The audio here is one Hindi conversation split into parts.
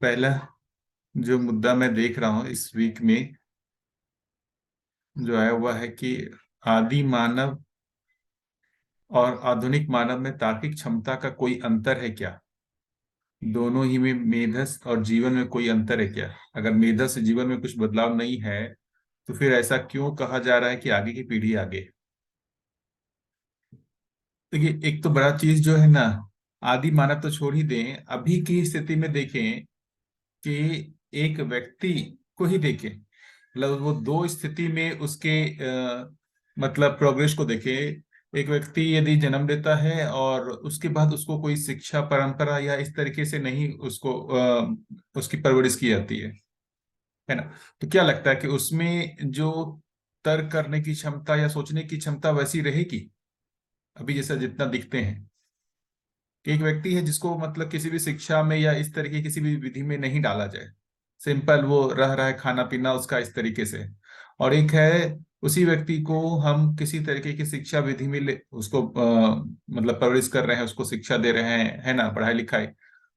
पहला जो मुद्दा मैं देख रहा हूँ इस वीक में जो आया हुआ है कि आदि मानव और आधुनिक मानव में तार्किक क्षमता का कोई अंतर है क्या। दोनों ही में मेधस और जीवन में कोई अंतर है क्या। अगर मेधस से जीवन में कुछ बदलाव नहीं है तो फिर ऐसा क्यों कहा जा रहा है कि आगे की पीढ़ी आगे। देखिए, एक तो बड़ा चीज जो है ना, आदि मानव तो छोड़ ही दें, अभी की स्थिति में देखें कि एक व्यक्ति को ही देखें, मतलब वो दो स्थिति में उसके मतलब प्रोग्रेस को देखें। एक व्यक्ति यदि जन्म लेता है और उसके बाद उसको कोई शिक्षा परंपरा या इस तरीके से नहीं उसको उसकी परवरिश की जाती है ना। तो क्या लगता है कि उसमें जो तर्क करने की क्षमता या सोचने की क्षमता वैसी रहेगी अभी जैसा जितना दिखते हैं। कि एक व्यक्ति है जिसको मतलब किसी भी शिक्षा में या इस तरीके किसी भी विधि में नहीं डाला जाए, सिंपल वो रह रहा है, खाना पीना उसका इस तरीके से। और एक है उसी व्यक्ति को हम किसी तरीके की शिक्षा विधि में उसको मतलब परवरिश कर रहे हैं, उसको शिक्षा दे रहे हैं, है ना, पढ़ाई लिखाई।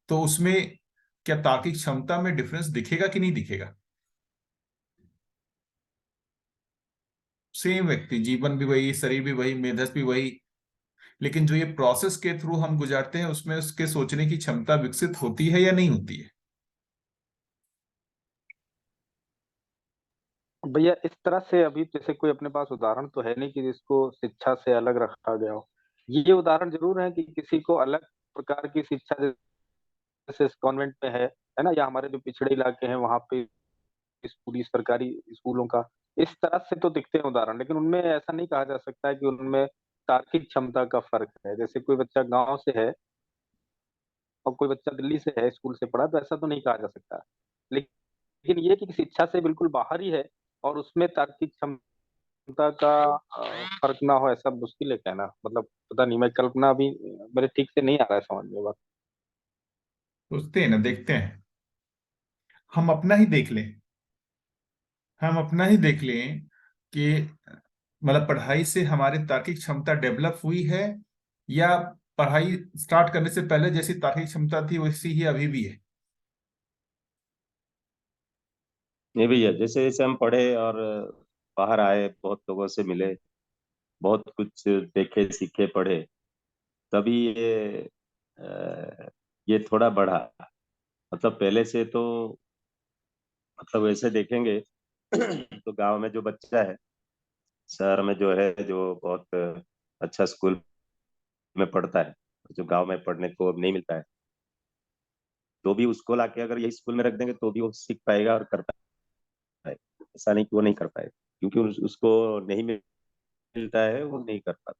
तो उसमें क्या तार्किक क्षमता में डिफरेंस दिखेगा कि नहीं दिखेगा। सेम व्यक्ति, जीवन भी वही, शरीर भी वही, मेधस भी वही, लेकिन जो ये प्रोसेस के थ्रू हम गुजारते हैं उसमें उसके सोचने की क्षमता विकसित होती है या नहीं होती है। भैया इस तरह से अभी जैसे कोई अपने पास उदाहरण तो है नहीं कि जिसको शिक्षा से अलग रखा गया हो। ये उदाहरण जरूर है कि किसी को अलग प्रकार की शिक्षा जैसे कॉन्वेंट में है ना, या हमारे जो पिछड़े इलाके हैं वहां पे स्कूली सरकारी स्कूलों का इस तरह से तो दिखते हैं उदाहरण, लेकिन उनमें ऐसा नहीं कहा जा सकता है कि उनमें तार्किक क्षमता का फर्क है। जैसे कोई बच्चा गांव से है और कोई बच्चा दिल्ली से है, स्कूल से पढ़ा, तो ऐसा तो नहीं कहा जा सकता। लेकिन ये कि शिक्षा से बिल्कुल बाहर ही है और उसमें तार्किक क्षमता का फर्क ना हो, ऐसा मुश्किल है कहना। मतलब पता नहीं, मैं कल्पना अभी मेरे ठीक से नहीं आ रहा है समझ में बात। सोचते हैं ना, देखते हैं, हम अपना ही देख लें, हम अपना ही देख लें कि मतलब पढ़ाई से हमारी तार्किक क्षमता डेवलप हुई है या पढ़ाई स्टार्ट करने से पहले जैसी तार्किक क्षमता थी वैसी ही अभी भी है। नहीं भैया, जैसे जैसे हम पढ़े और बाहर आए, बहुत लोगों से मिले, बहुत कुछ देखे सीखे पढ़े, तभी ये थोड़ा बढ़ा। मतलब पहले से तो, मतलब वैसे देखेंगे तो गांव में जो बच्चा है, शहर में जो है, जो बहुत अच्छा स्कूल में पढ़ता है, जो गांव में पढ़ने को अब नहीं मिलता है, तो भी उसको लाके अगर यही स्कूल में रख देंगे तो भी वो सीख पाएगा और कर पाएगा। ऐसा नहीं कि वो नहीं कर पाएगा, क्योंकि उसको नहीं मिलता है, वो नहीं कर पाता।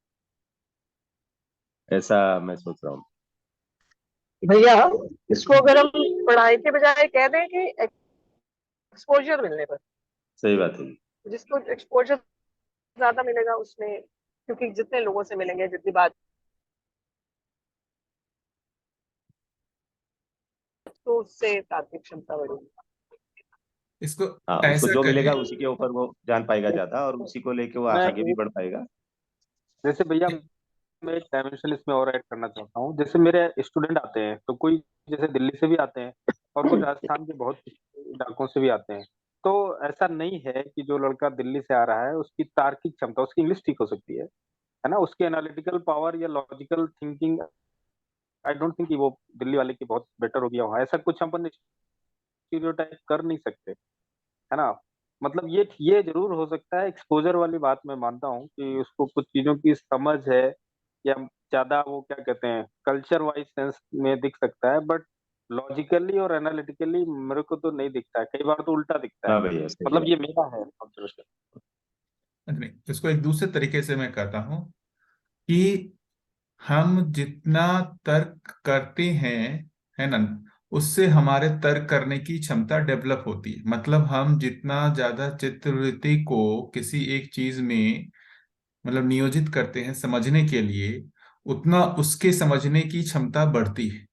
ऐसा मैं सोच रहा हूँ। भैया इसको अगर हम पढ़ाई के बजाय कह दें कि एक्सपोजर मिलने पर, सही बात है। जिसको एक्सपोजर ज्यादा मिलेगा उसमें, क्योंकि जितने लोगों से मिलेंगे जितनी बात, तो उससे तात्विक क्षमता बढ़ेगी। इसको हाँ, उसको ऐसा जो कहें। मिलेगा उसी के ऊपर वो जान पाएगा ज्यादा, और उसी को लेके वो मैं आगे भी बढ़ पाएगा। जैसे भैया मैं एक डायमेंशन इसमें और ऐड करना चाहता हूँ। जैसे मेरे स्टूडेंट आते हैं तो कोई जैसे दिल्ली से भी आते हैं और कोई राजस्थान के बहुत इलाकों से भी आते हैं। तो ऐसा नहीं है कि जो लड़का दिल्ली से आ रहा है उसकी तार्किक क्षमता, उसकी इंग्लिश ठीक हो सकती है ना, उसकी एनालिटिकल पावर या logical thinking, I don't think कि वो दिल्ली वाले की बहुत बेटर होगी वहाँ। ऐसा कुछ हम स्टीरियोटाइप कर नहीं सकते, है ना। मतलब ये जरूर हो सकता है, एक्सपोजर वाली बात मैं मानता हूँ कि उसको कुछ चीजों की समझ है, या ज्यादा वो क्या कहते हैं कल्चर वाइज सेंस में दिख सकता है, बट लॉजिकली और एनालिटिकली मेरे को तो नहीं दिखता है, कई बार तो उल्टा दिखता है। हाँ भैया, सही मतलब बात। ये मेरा है ऑब्जर्वेशन। नहीं, इसको एक दूसरे तरीके से मैं कहता हूँ कि हम जितना तर्क करते हैं, है ना, उससे हमारे तर्क करने की क्षमता डेवलप होती है। मतलब हम जितना ज्यादा चित्रवृत्ति को किसी एक चीज में मतलब नियोजित करते हैं समझने के लिए, उतना उसके समझने की क्षमता बढ़ती है।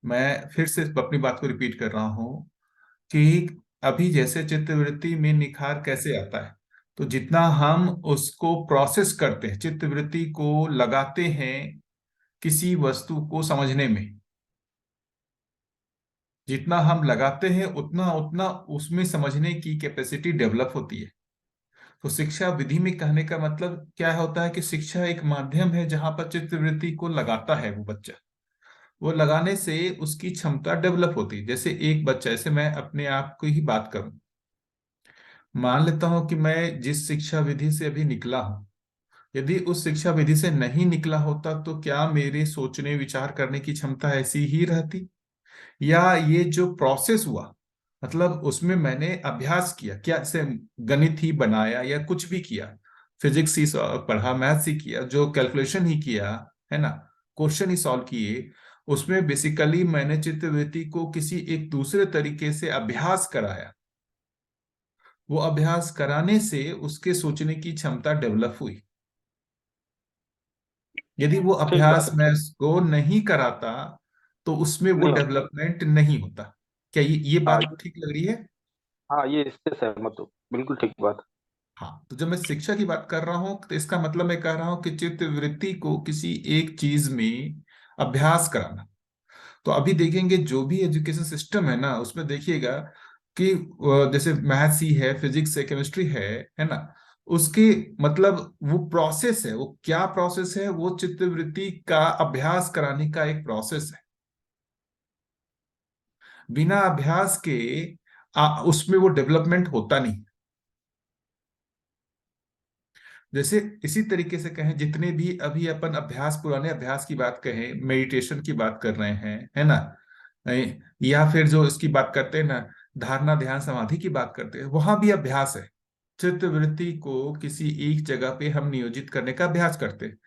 मैं फिर से अपनी बात को रिपीट कर रहा हूँ कि अभी जैसे चित्तवृत्ति में निखार कैसे आता है, तो जितना हम उसको प्रोसेस करते हैं, चित्तवृत्ति को लगाते हैं किसी वस्तु को समझने में। जितना हम लगाते हैं उतना उतना उसमें समझने की कैपेसिटी डेवलप होती है। तो शिक्षा विधि में कहने का मतलब क्या होता है कि शिक्षा एक माध्यम है जहां पर चित्तवृत्ति को लगाता है वो बच्चा। वो लगाने से उसकी क्षमता डेवलप होती है। जैसे एक बच्चा, जैसे मैं अपने आप की ही बात करूं, मान लेता हूं कि मैं जिस शिक्षा विधि से अभी निकला हूं, यदि उस शिक्षा विधि से नहीं निकला होता तो क्या मेरे सोचने विचार करने की क्षमता ऐसी ही रहती, या ये जो प्रोसेस हुआ, मतलब उसमें मैंने अभ्यास किया, क्या से गणित ही बनाया या कुछ भी किया, फिजिक्स ही पढ़ा, मैथ्स ही किया, जो कैलकुलेशन ही किया, है ना, क्वेश्चन ही सॉल्व किए, उसमें बेसिकली मैंने चित्तवृत्ति को किसी एक दूसरे तरीके से अभ्यास कराया। वो अभ्यास कराने से उसके सोचने की क्षमता डेवलप हुई। यदि वो ठीक बात अभ्यास है, मैं ठीक। उसको नहीं कराता तो उसमें वो नहीं होता। डेवलपमेंट नहीं होता। क्या ये हाँ, बात ठीक लग रही है? हाँ, ये इससे सहमत हूँ, बिल्कुल ठीक बात। हाँ, तो जब मैं शिक्षा की बात कर रहा हूं तो इसका मतलब मैं कह रहा हूं कि चित्त वृत्ति को किसी एक चीज में अभ्यास कराना। तो अभी देखेंगे जो भी एजुकेशन सिस्टम है ना, उसमें देखिएगा कि जैसे मैथ्स ही है, फिजिक्स है, केमिस्ट्री है ना, उसकी मतलब वो प्रोसेस है, वो क्या प्रोसेस है, वो चित्तवृत्ति का अभ्यास कराने का एक प्रोसेस है। बिना अभ्यास के उसमें वो डेवलपमेंट होता नहीं। जैसे इसी तरीके से कहें, जितने भी अभी अपन अभ्यास, पुराने अभ्यास की बात कहें, मेडिटेशन की बात कर रहे हैं, है ना, या फिर जो इसकी बात करते हैं ना, धारणा ध्यान समाधि की बात करते हैं, वहां भी अभ्यास है। चित्त वृत्ति को किसी एक जगह पे हम नियोजित करने का अभ्यास करते हैं।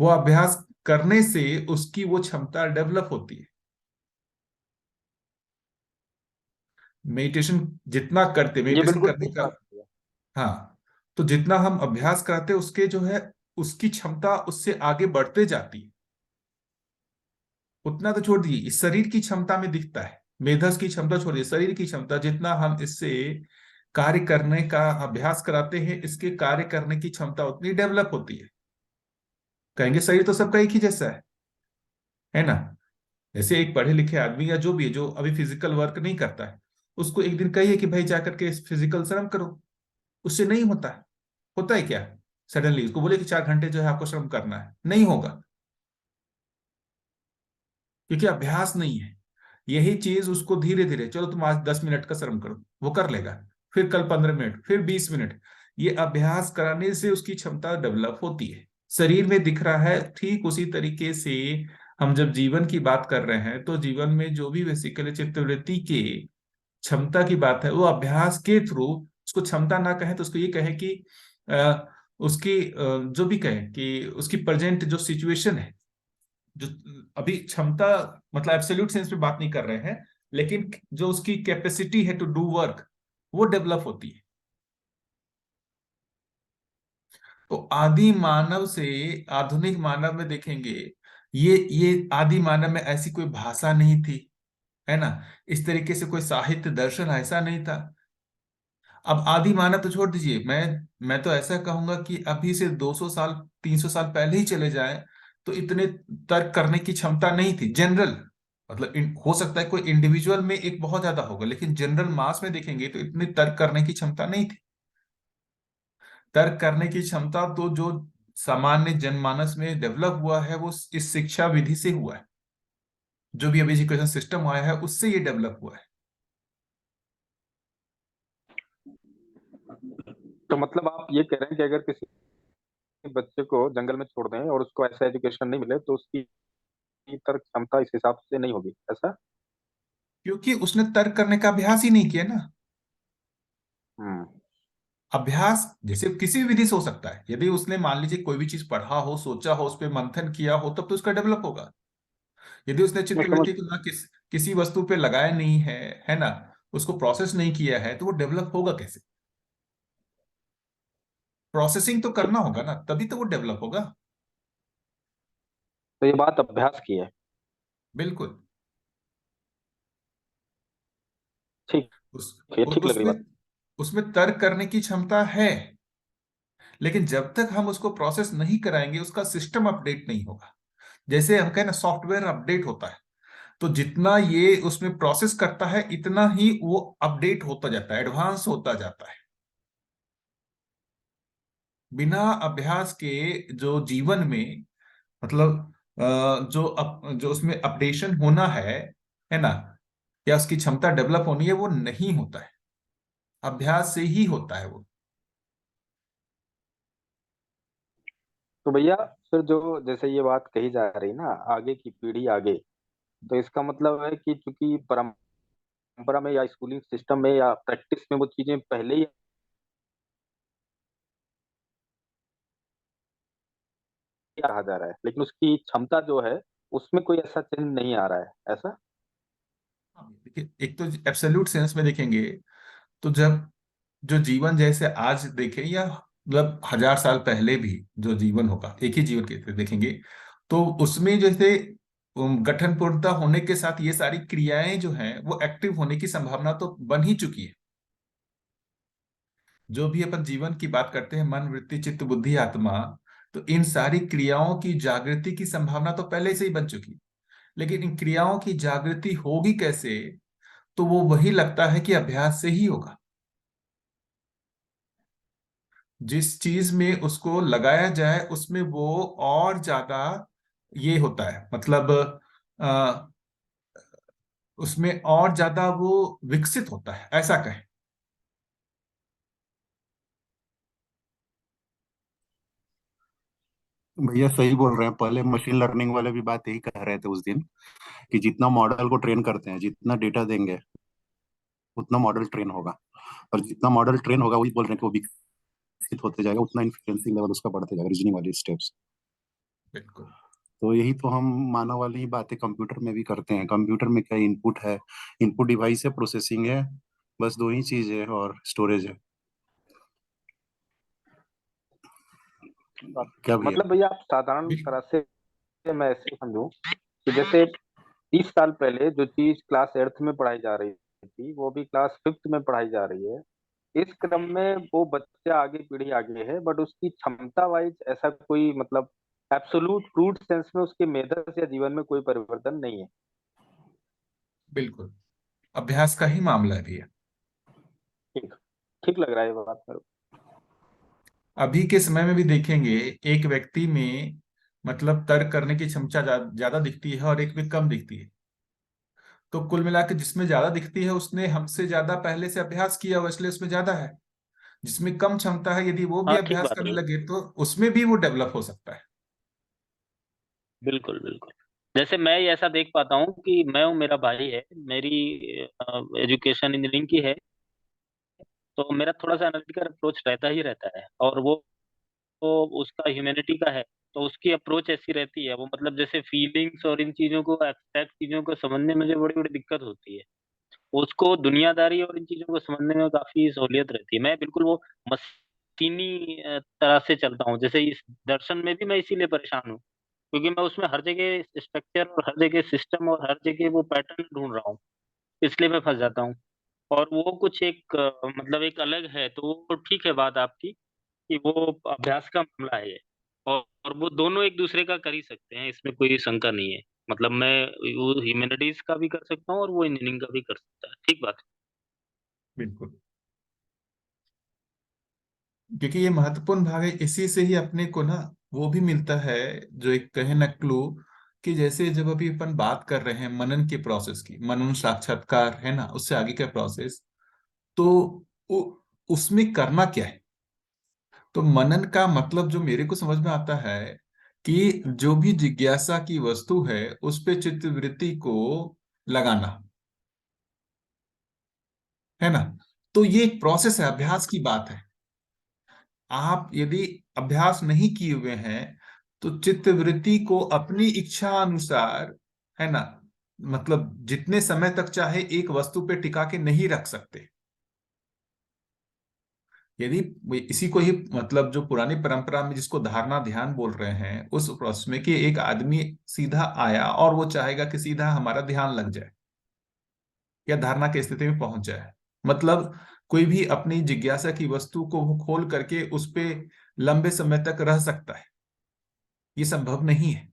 वो अभ्यास करने से उसकी वो क्षमता डेवलप होती है। मेडिटेशन जितना करते, ये मेडिटेशन बिल्कुल करने ठीक का, बात है भैया। हाँ, तो जितना हम अभ्यास कराते हैं उसके जो है, उसकी क्षमता उससे आगे बढ़ते जाती है। उतना तो छोड़ दीजिए, इस शरीर की क्षमता में दिखता है। मेधस की क्षमता छोड़िए, शरीर की क्षमता, जितना हम इससे कार्य करने का अभ्यास कराते हैं, इसके कार्य करने की क्षमता उतनी डेवलप होती है। कहेंगे शरीर तो सबका एक ही जैसा है ना। जैसे एक पढ़े लिखे आदमी या जो भी है, जो अभी फिजिकल वर्क नहीं करता है, उसको एक दिन कहिए कि भाई जाकर के फिजिकल श्रम करो, उससे नहीं होता है। होता है क्या? सडनली उसको बोले कि 4 घंटे जो है आपको श्रम करना है, नहीं होगा, क्योंकि अभ्यास नहीं है। यही चीज उसको धीरे धीरे, चलो तुम आज 10 मिनट का श्रम करो, वो कर लेगा, फिर कल 15 मिनट, फिर 20 मिनट। ये अभ्यास कराने से उसकी क्षमता डेवलप होती है। शरीर में दिख रहा है, ठीक उसी तरीके से हम जब जीवन की बात कर रहे हैं तो जीवन में जो भी बेसिकली चित्तवृत्ति के क्षमता की बात है, वो अभ्यास के थ्रू, उसको क्षमता ना कहें तो उसको ये कहें कि उसकी जो भी कहें कि उसकी प्रेजेंट जो सिचुएशन है, जो अभी क्षमता, मतलब एब्सोल्यूट सेंस में बात नहीं कर रहे हैं, लेकिन जो उसकी कैपेसिटी है टू डू वर्क, वो डेवलप होती है। तो आदि मानव से आधुनिक मानव में देखेंगे, ये आदि मानव में ऐसी कोई भाषा नहीं थी, है ना, इस तरीके से कोई साहित्य दर्शन ऐसा नहीं था। अब आदि मानव तो छोड़ दीजिए, मैं तो ऐसा कहूंगा कि अभी से 200 साल 300 साल पहले ही चले जाएं तो इतने तर्क करने की क्षमता नहीं थी जनरल। मतलब हो सकता है कोई इंडिविजुअल में एक बहुत ज्यादा होगा, लेकिन जनरल मास में देखेंगे तो इतनी तर्क करने की क्षमता नहीं थी। तर्क करने की क्षमता तो जो सामान्य जनमानस में डेवलप हुआ है वो इस शिक्षा विधि से हुआ है। जो भी अभी एजुकेशन सिस्टम आया है उससे ये डेवलप हुआ है। तो मतलब आप ये कह रहे हैं कि अगर किसी बच्चे को जंगल में छोड़ दें और उसको ऐसा एजुकेशन नहीं मिले तो उसकी तर्क क्षमता इस हिसाब से नहीं होगी, ऐसा? क्योंकि उसने तर्क करने का अभ्यास ही नहीं किया ना। हम्म। अभ्यास जैसे किसी भी विधि से हो सकता है, यदि उसने मान लीजिए कोई भी चीज पढ़ा हो, सोचा हो, उस पर मंथन किया हो, तब तो उसका डेवलप होगा। यदि उसने मैं समझ। चित्तवृत्ति को ना किसी वस्तु पे लगाया नहीं है ना, उसको प्रोसेस नहीं किया है, तो वो डेवलप होगा कैसे? प्रोसेसिंग तो करना होगा ना, तभी तो वो डेवलप होगा। तो ये बात अभ्यास की है। बिल्कुल। ठीक उस है, उ- ठीक लग रही उसमें बात। उसमें तर्क करने की क्षमता है, लेकिन जब तक हम उसको प्रोसेस नहीं कराएंगे उसका सिस्टम अपडेट नहीं होगा। जैसे हम कहें ना सॉफ्टवेयर अपडेट होता है, तो जितना ये उसमें प्रोसेस करता है इतना ही वो अपडेट होता जाता है, एडवांस होता जाता है। बिना अभ्यास के जो जीवन में मतलब जो उसमें अपडेशन होना है ना, या उसकी क्षमता डेवलप होनी है, वो नहीं होता है। अभ्यास से ही होता है वो। तो भैया फिर जो जैसे ये बात कही जा रही ना, आगे की पीढ़ी आगे, तो इसका मतलब है कि चूंकि परंपरा में या स्कूलिंग सिस्टम में या प्रैक्टिस में वो चीजें पहले ही कहा जा रहा है, लेकिन उसकी क्षमता जो है उसमें कोई ऐसा चेंज नहीं आ रहा है, ऐसा। देखिए, एक तो एब्सोल्यूट सेंस में देखेंगे तो जब जो जीवन जैसे आज देखें या मतलब 1000 साल पहले भी जो जीवन होगा, एक ही जीवन के देखेंगे, तो उसमें जैसे गठन पूर्णता होने के साथ ये सारी क्रियाएं जो हैं वो एक्टिव होने की संभावना तो बन ही चुकी है। जो भी अपन जीवन की बात करते हैं, मन वृत्ति चित्त बुद्धि आत्मा, तो इन सारी क्रियाओं की जागृति की संभावना तो पहले से ही बन चुकी है। लेकिन इन क्रियाओं की जागृति होगी कैसे, तो वो वही लगता है कि अभ्यास से ही होगा। जिस चीज में उसको लगाया जाए उसमें वो और ज्यादा ये होता है, मतलब आ, उसमें और ज्यादा वो विकसित होता है, ऐसा कहें। भैया सही बोल रहे हैं। पहले मशीन लर्निंग वाले भी बात यही कह रहे थे उस दिन, कि जितना मॉडल को ट्रेन करते हैं, जितना डेटा देंगे उतना मॉडल ट्रेन होगा। और जितना मॉडल ट्रेन होगा, वही बोल रहे हैं कि वो विकसित होते जाएगा, उतना इन्फ्लुएंसिंग लेवल उसका बढ़ते जाएगा, रीजनिंग वाली स्टेप्स। बिल्कुल। तो यही तो हम मानव वाली ही बातें कंप्यूटर में भी करते हैं। कंप्यूटर में क्या इनपुट है, इनपुट डिवाइस है, प्रोसेसिंग है, बस दो ही चीज है, और स्टोरेज है। क्या भैया? मतलब भैया आप साधारण तरह से, मैं ऐसे समझूं कि जैसे 30 साल पहले जो चीज क्लास 8th में पढ़ाई जा रही थी वो भी क्लास 5th में पढ़ाई जा रही है। इस क्रम में वो बच्चा आगे, पीढ़ी आगे है, बट उसकी क्षमता वाइज ऐसा कोई मतलब एब्सोल्यूट ट्रूथ सेंस में उसके मेधस या जीवन में कोई परिवर्तन नहीं है। बिल्कुल, अभ्यास का ही मामला है भैया। ठीक, ठीक लग रहा है ये बात मेरे को। अभी के समय में भी देखेंगे, एक व्यक्ति में मतलब तर्क करने की क्षमता ज्यादा दिखती है और एक में कम दिखती है। तो कुल मिला के जिसमें ज्यादा दिखती है उसने हमसे ज्यादा पहले से अभ्यास किया हुआ, इसलिए उसमें ज्यादा है। जिसमें कम क्षमता है, यदि वो भी हाँ ठीक अभ्यास बात करने है, लगे तो उसमें भी वो डेवलप हो सकता है। बिल्कुल बिल्कुल। जैसे मैं ये ऐसा देख पाता हूँ कि मैं हूँ, मेरा भाई है, मेरी एजुकेशन इंजीनियरिंग की है। तो मेरा थोड़ा सा एनालिटिकल अप्रोच रहता ही रहता है, और वो उसका ह्यूमैनिटी का है। तो उसकी अप्रोच ऐसी रहती है, वो मतलब जैसे फीलिंग्स और इन चीजों को, एब्स्ट्रैक्ट चीजों को समझने में मुझे बड़ी बड़ी दिक्कत होती है। उसको दुनियादारी और इन चीजों को समझने में काफी सहूलियत रहती है। मैं बिल्कुल वो मशीनी तरह से चलता हूँ। जैसे इस दर्शन में भी मैं इसीलिए परेशान हूँ, क्योंकि मैं उसमें हर जगह स्ट्रक्चर और हर जगह सिस्टम और हर जगह वो पैटर्न ढूंढ रहा हूँ, इसलिए मैं फंस जाता हूँ। और वो कुछ एक मतलब एक अलग है, तो वो ठीक है बात आपकी कि वो अभ्यास का मामला है ये। और वो दोनों एक दूसरे का कर ही सकते हैं, इसमें कोई शंका नहीं है। मतलब मैं वो ह्यूमैनिटीज का भी कर सकता हूँ और वो इंजीनियरिंग का भी कर सकता है, ठीक बात बिल्कुल, क्योंकि ये महत्वपूर्ण भाग है, इसी से ही अपने को ना वो भी मिलता है, जो एक कहे ना क्लू, कि जैसे जब अभी अपन बात कर रहे हैं मनन के प्रोसेस की, मनन साक्षात्कार है ना, उससे आगे का प्रोसेस, तो उ, उसमें करना क्या है। तो मनन का मतलब जो मेरे को समझ में आता है कि जो भी जिज्ञासा की वस्तु है उस पे चित्त वृत्ति को लगाना, है ना। तो ये एक प्रोसेस है, अभ्यास की बात है। आप यदि अभ्यास नहीं किए हुए हैं तो चित्त वृत्ति को अपनी इच्छा अनुसार, है ना, मतलब जितने समय तक चाहे एक वस्तु पे टिका के नहीं रख सकते। यदि इसी को ही मतलब जो पुरानी परंपरा में जिसको धारणा ध्यान बोल रहे हैं, उस प्रोसेस में कि एक आदमी सीधा आया और वो चाहेगा कि सीधा हमारा ध्यान लग जाए या धारणा की स्थिति में पहुंच जाए, मतलब कोई भी अपनी जिज्ञासा की वस्तु को वो खोल करके उस पे लंबे समय तक रह सकता है, ये संभव नहीं है।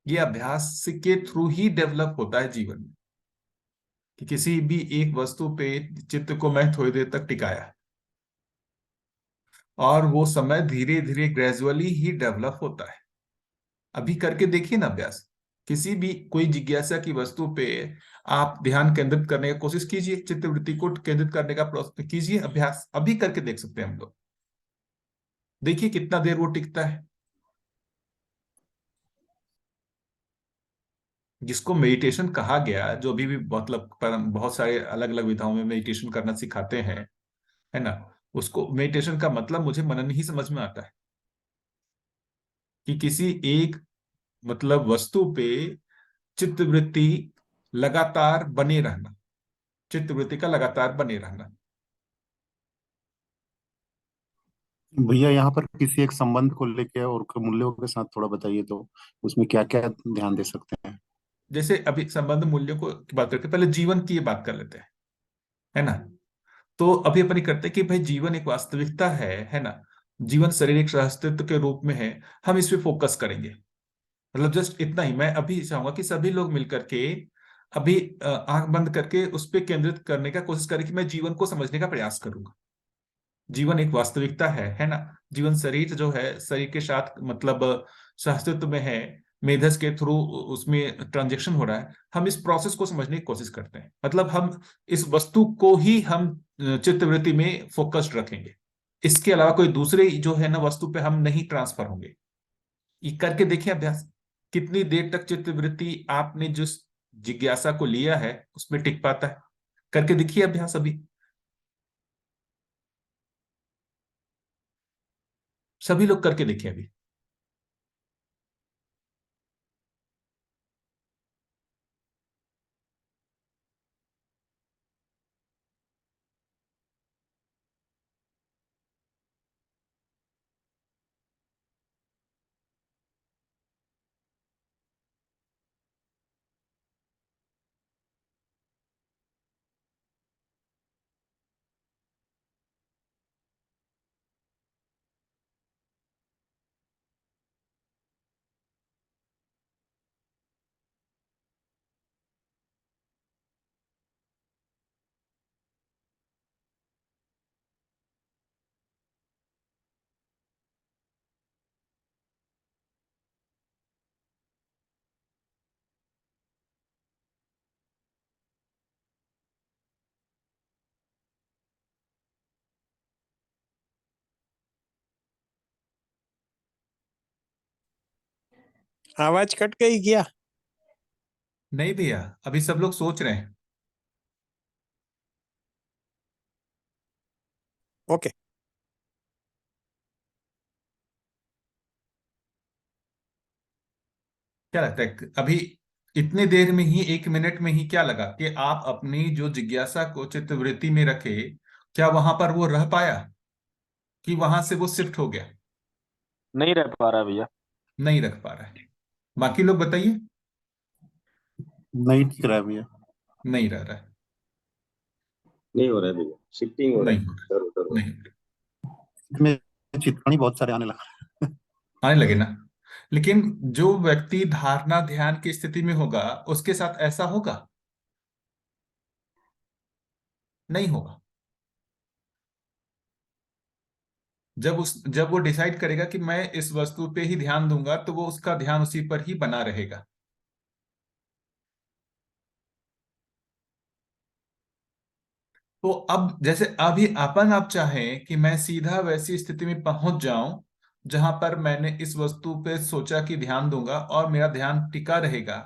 ये अभ्यास के थ्रू ही डेवलप होता है जीवन में, कि किसी भी एक वस्तु पे चित्त को मैं थोड़ी देर तक टिकाया, और वो समय धीरे धीरे ग्रेजुअली ही डेवलप होता है। अभी करके देखिए ना अभ्यास, किसी भी कोई जिज्ञासा की वस्तु पे आप ध्यान केंद्रित करने की कोशिश कीजिए, चित्तवृत्ति को केंद्रित करने का कीजिए अभ्यास, अभी करके देख सकते हैं हम लोग। देखिए कितना देर वो टिकता है। जिसको मेडिटेशन कहा गया, जो अभी भी मतलब बहुत सारे अलग अलग विधाओं में मेडिटेशन करना सिखाते हैं, है ना, उसको मेडिटेशन का मतलब मुझे मनन ही समझ में आता है, कि किसी एक मतलब वस्तु पे चित्तवृत्ति लगातार बने रहना, चित्तवृत्ति का लगातार बने रहना। भैया यहाँ पर किसी एक संबंध को लेके और उसके मूल्यों के साथ थोड़ा बताइए तो उसमें क्या क्या ध्यान दे सकते हैं। जैसे अभी संबंध मूल्यों को की बात करके पहले जीवन की ये बात कर लेते हैं, है ना। तो अभी अपन ये करते हैं कि भाई जीवन एक वास्तविकता है ना, जीवन शारीरिक अस्तित्व के रूप में है, हम इस पे फोकस करेंगे। मतलब जस्ट इतना ही मैं अभी चाहूंगा कि सभी लोग मिलकर के अभी आंख बंद करके उस पर केंद्रित करने का कोशिश करें, कि मैं जीवन को समझने का प्रयास करूंगा। जीवन एक वास्तविकता है ना। जीवन शरीर जो है, शरीर के साथ मतलब अस्तित्व में है, मेधस के थ्रू उसमें ट्रांजेक्शन हो रहा है। हम इस प्रोसेस को समझने की कोशिश करते हैं, मतलब हम इस वस्तु को ही हम चित्तवृत्ति में फोकस्ड रखेंगे। इसके अलावा कोई दूसरे जो है ना वस्तु पे हम नहीं ट्रांसफर होंगे। ये करके देखिए अभ्यास, कितनी देर तक चित्तवृत्ति आपने जिस जिज्ञासा को लिया है उसमें टिक पाता है। करके देखिए अभ्यास अभी, सभी लोग करके देखिए अभी। आवाज कट गई क्या? नहीं भैया, अभी सब लोग सोच रहे हैं। ओके। क्या लगता है अभी इतने देर में ही, 1 मिनट में ही क्या लगा कि आप अपनी जो जिज्ञासा को चित्तवृत्ति में रखे, क्या वहां पर वो रह पाया, कि वहां से वो शिफ्ट हो गया? नहीं रह पा रहा भैया। नहीं रख पा रहा है। बाकी लोग बताइए। नहीं ठीक रहा है भैया। नहीं रह रहा है। नहीं हो रहा है भैया, शिफ्टिंग हो रहा है नहीं हो इधर उधर रहा, हो नहीं हो इसमें चित्रकणी बहुत सारे आने लगा। रहा। आने लगे ना। लेकिन जो व्यक्ति धारणा ध्यान की स्थिति में होगा, उसके साथ ऐसा होगा? नहीं होगा। जब वो डिसाइड करेगा कि मैं इस वस्तु पे ही ध्यान दूंगा, तो वो उसका ध्यान उसी पर ही बना रहेगा। तो अब जैसे अभी अपन आप चाहें कि मैं सीधा वैसी स्थिति में पहुंच जाऊं जहां पर मैंने इस वस्तु पे सोचा कि ध्यान दूंगा और मेरा ध्यान टिका रहेगा,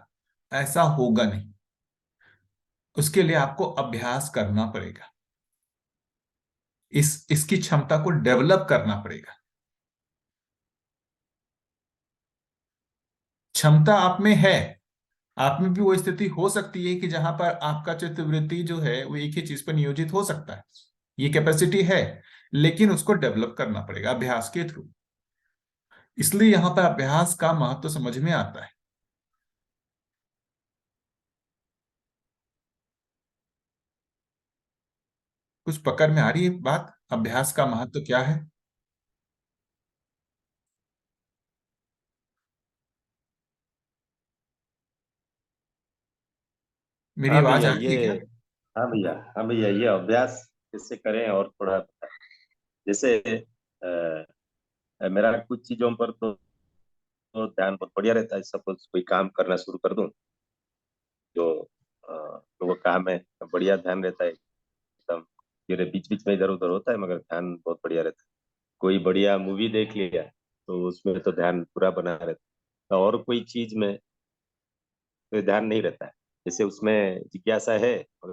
ऐसा होगा नहीं। उसके लिए आपको अभ्यास करना पड़ेगा, इसकी क्षमता को डेवलप करना पड़ेगा। क्षमता आप में है। आप में भी वो स्थिति हो सकती है कि जहां पर आपका चित्तवृत्ति जो है वो एक ही चीज पर नियोजित हो सकता है। ये कैपेसिटी है, लेकिन उसको डेवलप करना पड़ेगा अभ्यास के थ्रू। इसलिए यहां पर अभ्यास का महत्व समझ में आता है। कुछ पकड़ में आ रही है बात, अभ्यास का महत्व क्या है? मेरी हाँ आवाज भैया आ रही ये है क्या? हाँ भैया ये अभ्यास कैसे करें और थोड़ा जैसे मेरा कुछ चीजों पर तो ध्यान बहुत बढ़िया रहता है। सपोज कोई काम करना शुरू कर दूं जो तो वो काम है बढ़िया ध्यान रहता है एकदम। मेरे बीच बीच में इधर उधर होता है मगर ध्यान बहुत बढ़िया रहता है। कोई बढ़िया मूवी देख लिया तो उसमें तो ध्यान पूरा बना रहता है। और कोई चीज में तो ध्यान नहीं रहता है। जैसे उसमें जिज्ञासा है और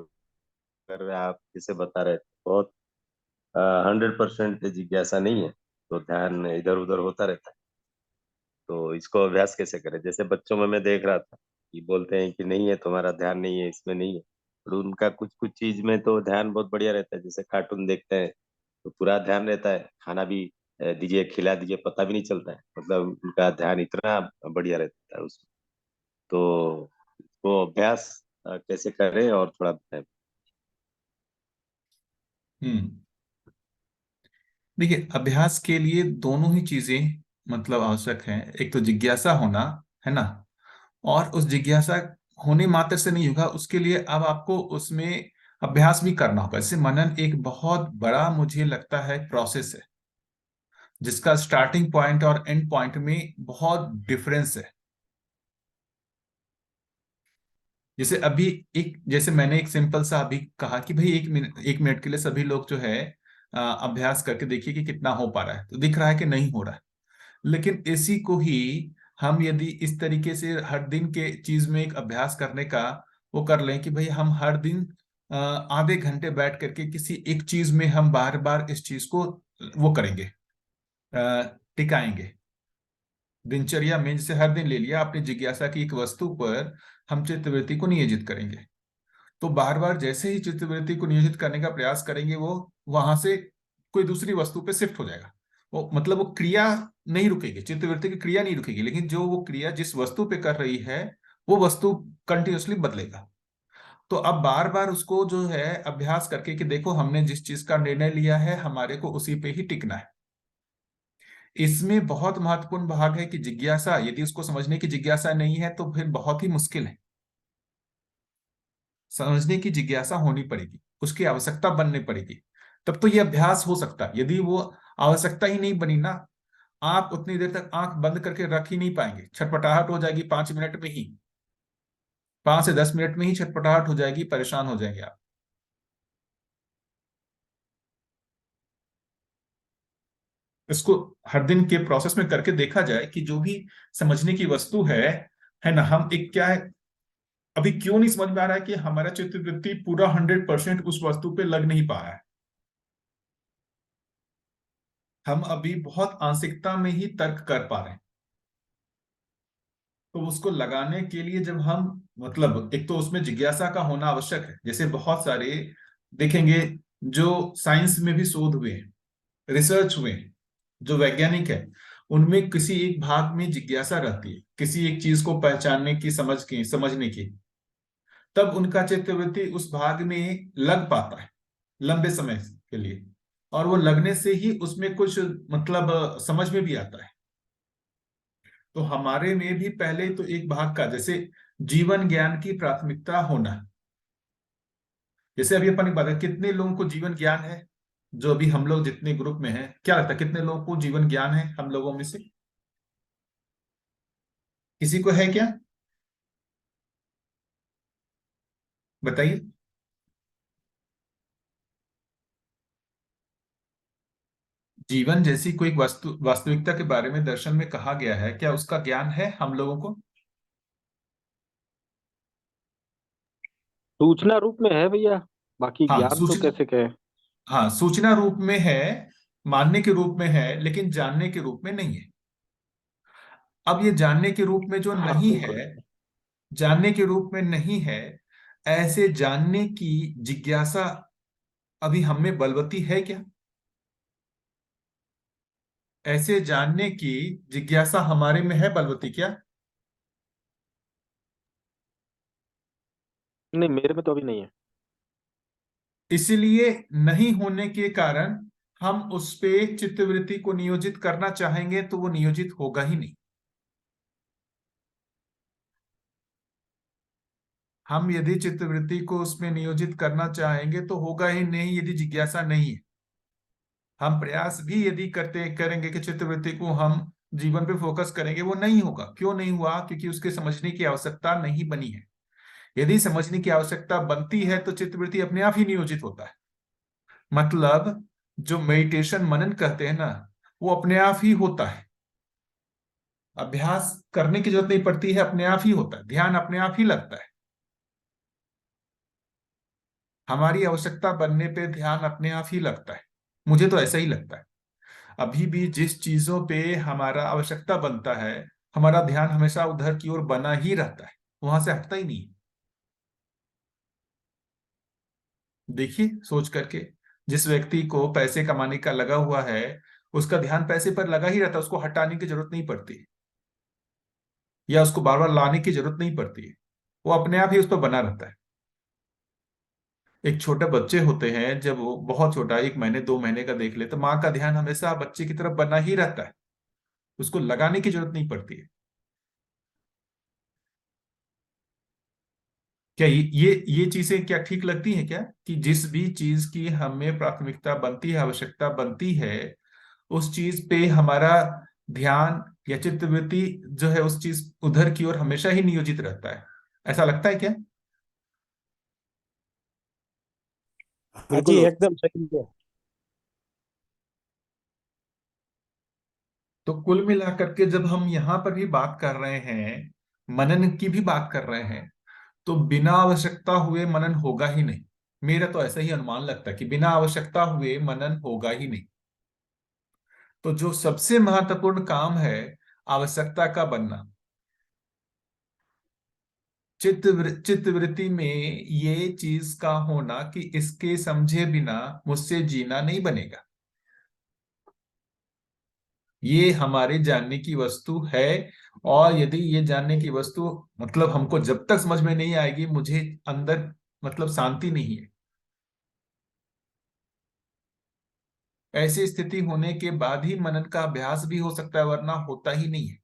अगर आप जैसे बता रहे थे बहुत 100% जिज्ञासा नहीं है तो ध्यान इधर उधर होता रहता है। तो इसको अभ्यास कैसे करें? जैसे बच्चों में मैं देख रहा था कि बोलते हैं कि नहीं है तुम्हारा ध्यान नहीं है इसमें नहीं है। और उनका कुछ कुछ चीज में तो ध्यान बहुत बढ़िया रहता है। जैसे कार्टून देखते हैं तो पूरा ध्यान रहता है। खाना भी दीजिए खिला दीजिए पता भी नहीं चलता है। मतलब उनका ध्यान इतना बढ़िया रहता है उसमें। तो वो अभ्यास कैसे करें और थोड़ा बताएं। हम्म। देखिए, अभ्यास के लिए दोनों ही चीजें मतलब आवश्यक हैं। एक तो जिज्ञासा होना, है ना, और उस जिज्ञासा होने मात्र से नहीं होगा, उसके लिए अब आपको उसमें अभ्यास भी करना होगा। जैसे मनन एक बहुत बड़ा मुझे लगता है प्रोसेस है, जिसका स्टार्टिंग पॉइंट और एंड पॉइंट में बहुत डिफरेंस है। जैसे अभी एक, जैसे मैंने एक सिंपल सा अभी कहा कि भाई 1 मिनट के लिए सभी लोग जो है अभ्यास करके देखिए कि कितना हो पा रहा है, तो दिख रहा है कि नहीं हो रहा है। लेकिन इसी को ही हम यदि इस तरीके से हर दिन के चीज में एक अभ्यास करने का वो कर लें कि भाई हम हर दिन आधे घंटे बैठ करके किसी एक चीज में हम बार बार इस चीज को वो करेंगे, टिकाएंगे दिनचर्या में। जैसे हर दिन ले लिया अपनी जिज्ञासा की एक वस्तु पर हम चित्तवृत्ति को नियोजित करेंगे, तो बार बार जैसे ही चित्तवृत्ति को नियोजित करने का प्रयास करेंगे वो वहां से कोई दूसरी वस्तु पे शिफ्ट हो जाएगा। वो मतलब वो क्रिया नहीं रुकेगी, चित्तवृत्ति की क्रिया नहीं रुकेगी, लेकिन जो वो क्रिया जिस वस्तु पे कर रही है वो वस्तु कंटिन्यूअसली बदलेगा। तो अब बार बार उसको जो है अभ्यास करके कि देखो हमने जिस चीज का निर्णय लिया है हमारे को उसी पे ही टिकना है। इसमें बहुत महत्वपूर्ण भाग है कि जिज्ञासा, यदि उसको समझने की जिज्ञासा नहीं है तो फिर बहुत ही मुश्किल है। समझने की जिज्ञासा होनी पड़ेगी, उसकी आवश्यकता बननी पड़ेगी, तब तो ये अभ्यास हो सकता है। यदि वो आवश्यकता ही नहीं बनी ना, आप उतनी देर तक आंख बंद करके रख ही नहीं पाएंगे, छटपटाहट हो जाएगी 5 मिनट में ही, 5 से 10 मिनट में ही छटपटाहट हो जाएगी, परेशान हो जाएंगे आप। इसको हर दिन के प्रोसेस में करके देखा जाए कि जो भी समझने की वस्तु है ना, हम एक क्या है, अभी क्यों नहीं समझ में आ रहा है कि हमारा चित्तवृत्ति पूरा 100% उस वस्तु पे लग नहीं पा रहा है। हम अभी बहुत आंशिकता में ही तर्क कर पा रहे हैं। तो उसको लगाने के लिए जब हम मतलब एक तो उसमें जिज्ञासा का होना आवश्यक है। जैसे बहुत सारे देखेंगे जो साइंस में भी शोध हुए हैं, रिसर्च हुए हैं, जो वैज्ञानिक है, उनमें किसी एक भाग में जिज्ञासा रहती है किसी एक चीज को पहचानने की, समझने की, तब उनका चित्तवृत्ति उस भाग में लग पाता है लंबे समय के लिए, और वो लगने से ही उसमें कुछ मतलब समझ में भी आता है। तो हमारे में भी पहले तो एक भाग का, जैसे जीवन ज्ञान की प्राथमिकता होना। जैसे अभी अपन एक बात है, कितने लोगों को जीवन ज्ञान है? जो अभी हम लोग जितने ग्रुप में हैं, क्या लगता है कितने लोगों को जीवन ज्ञान है हम लोगों में से? किसी को है क्या? बताइए। जीवन जैसी कोई वास्तविकता के बारे में दर्शन में कहा गया है, क्या उसका ज्ञान है हम लोगों को? सूचना रूप में है भैया, बाकी हाँ ज्ञान तो सूचना, कैसे कहें। हाँ सूचना रूप में है, मानने के रूप में है, लेकिन जानने के रूप में नहीं है। अब ये जानने के रूप में जो हाँ नहीं बिल्कुल। है, जानने के रूप में नहीं है, ऐसे जानने की जिज्ञासा अभी हम में बलवती है क्या? ऐसे जानने की जिज्ञासा हमारे में है बलवती क्या? नहीं, मेरे में तो अभी नहीं है। इसलिए नहीं होने के कारण हम उस पे चित्तवृत्ति को नियोजित करना चाहेंगे तो वो नियोजित होगा ही नहीं। हम यदि चित्तवृत्ति को उसमें नियोजित करना चाहेंगे तो होगा ही नहीं यदि जिज्ञासा नहीं है। हम प्रयास भी यदि करते करेंगे कि चित्तवृत्ति को हम जीवन पे फोकस करेंगे, वो नहीं होगा। क्यों नहीं हुआ? क्योंकि उसके समझने की आवश्यकता नहीं बनी है। यदि समझने की आवश्यकता बनती है तो चित्तवृत्ति अपने आप ही नियोजित होता है। मतलब जो मेडिटेशन मनन कहते हैं ना, वो अपने आप ही होता है। अभ्यास करने की जरूरत नहीं पड़ती है, अपने आप ही होता है। ध्यान अपने आप ही लगता है। हमारी आवश्यकता बनने पे ध्यान अपने आप ही लगता है। मुझे तो ऐसा ही लगता है। अभी भी जिस चीजों पे हमारा आवश्यकता बनता है, हमारा ध्यान हमेशा उधर की ओर बना ही रहता है, वहां से हटता ही नहीं। देखिए सोच करके, जिस व्यक्ति को पैसे कमाने का लगा हुआ है, उसका ध्यान पैसे पर लगा ही रहता है, उसको हटाने की जरूरत नहीं पड़ती या उसको बार बार लाने की जरूरत नहीं पड़ती है। वो अपने आप ही उस पर बना रहता है। एक छोटे बच्चे होते हैं, जब वो बहुत छोटा 1 महीने 2 महीने का देख ले, तो माँ का ध्यान हमेशा बच्चे की तरफ बना ही रहता है, उसको लगाने की जरूरत नहीं पड़ती है। क्या ये चीजें क्या ठीक लगती हैं क्या, कि जिस भी चीज की हमें प्राथमिकता बनती है, आवश्यकता बनती है, उस चीज पे हमारा ध्यान या चित्तवृत्ति जो है उस चीज उधर की ओर हमेशा ही नियोजित रहता है? ऐसा लगता है क्या? हाँ जी, बिल्कुल। एकदम सही है। तो कुल मिलाकर के जब हम यहाँ पर भी बात कर रहे हैं, मनन की भी बात कर रहे हैं, तो बिना आवश्यकता हुए मनन होगा ही नहीं। मेरा तो ऐसा ही अनुमान लगता है कि बिना आवश्यकता हुए मनन होगा ही नहीं। तो जो सबसे महत्वपूर्ण काम है, आवश्यकता का बनना, चित्तवृत्ति में ये चीज का होना कि इसके समझे बिना मुझसे जीना नहीं बनेगा, ये हमारे जानने की वस्तु है। और यदि ये जानने की वस्तु मतलब हमको जब तक समझ में नहीं आएगी, मुझे अंदर मतलब शांति नहीं है। ऐसी स्थिति होने के बाद ही मनन का अभ्यास भी हो सकता है, वरना होता ही नहीं है।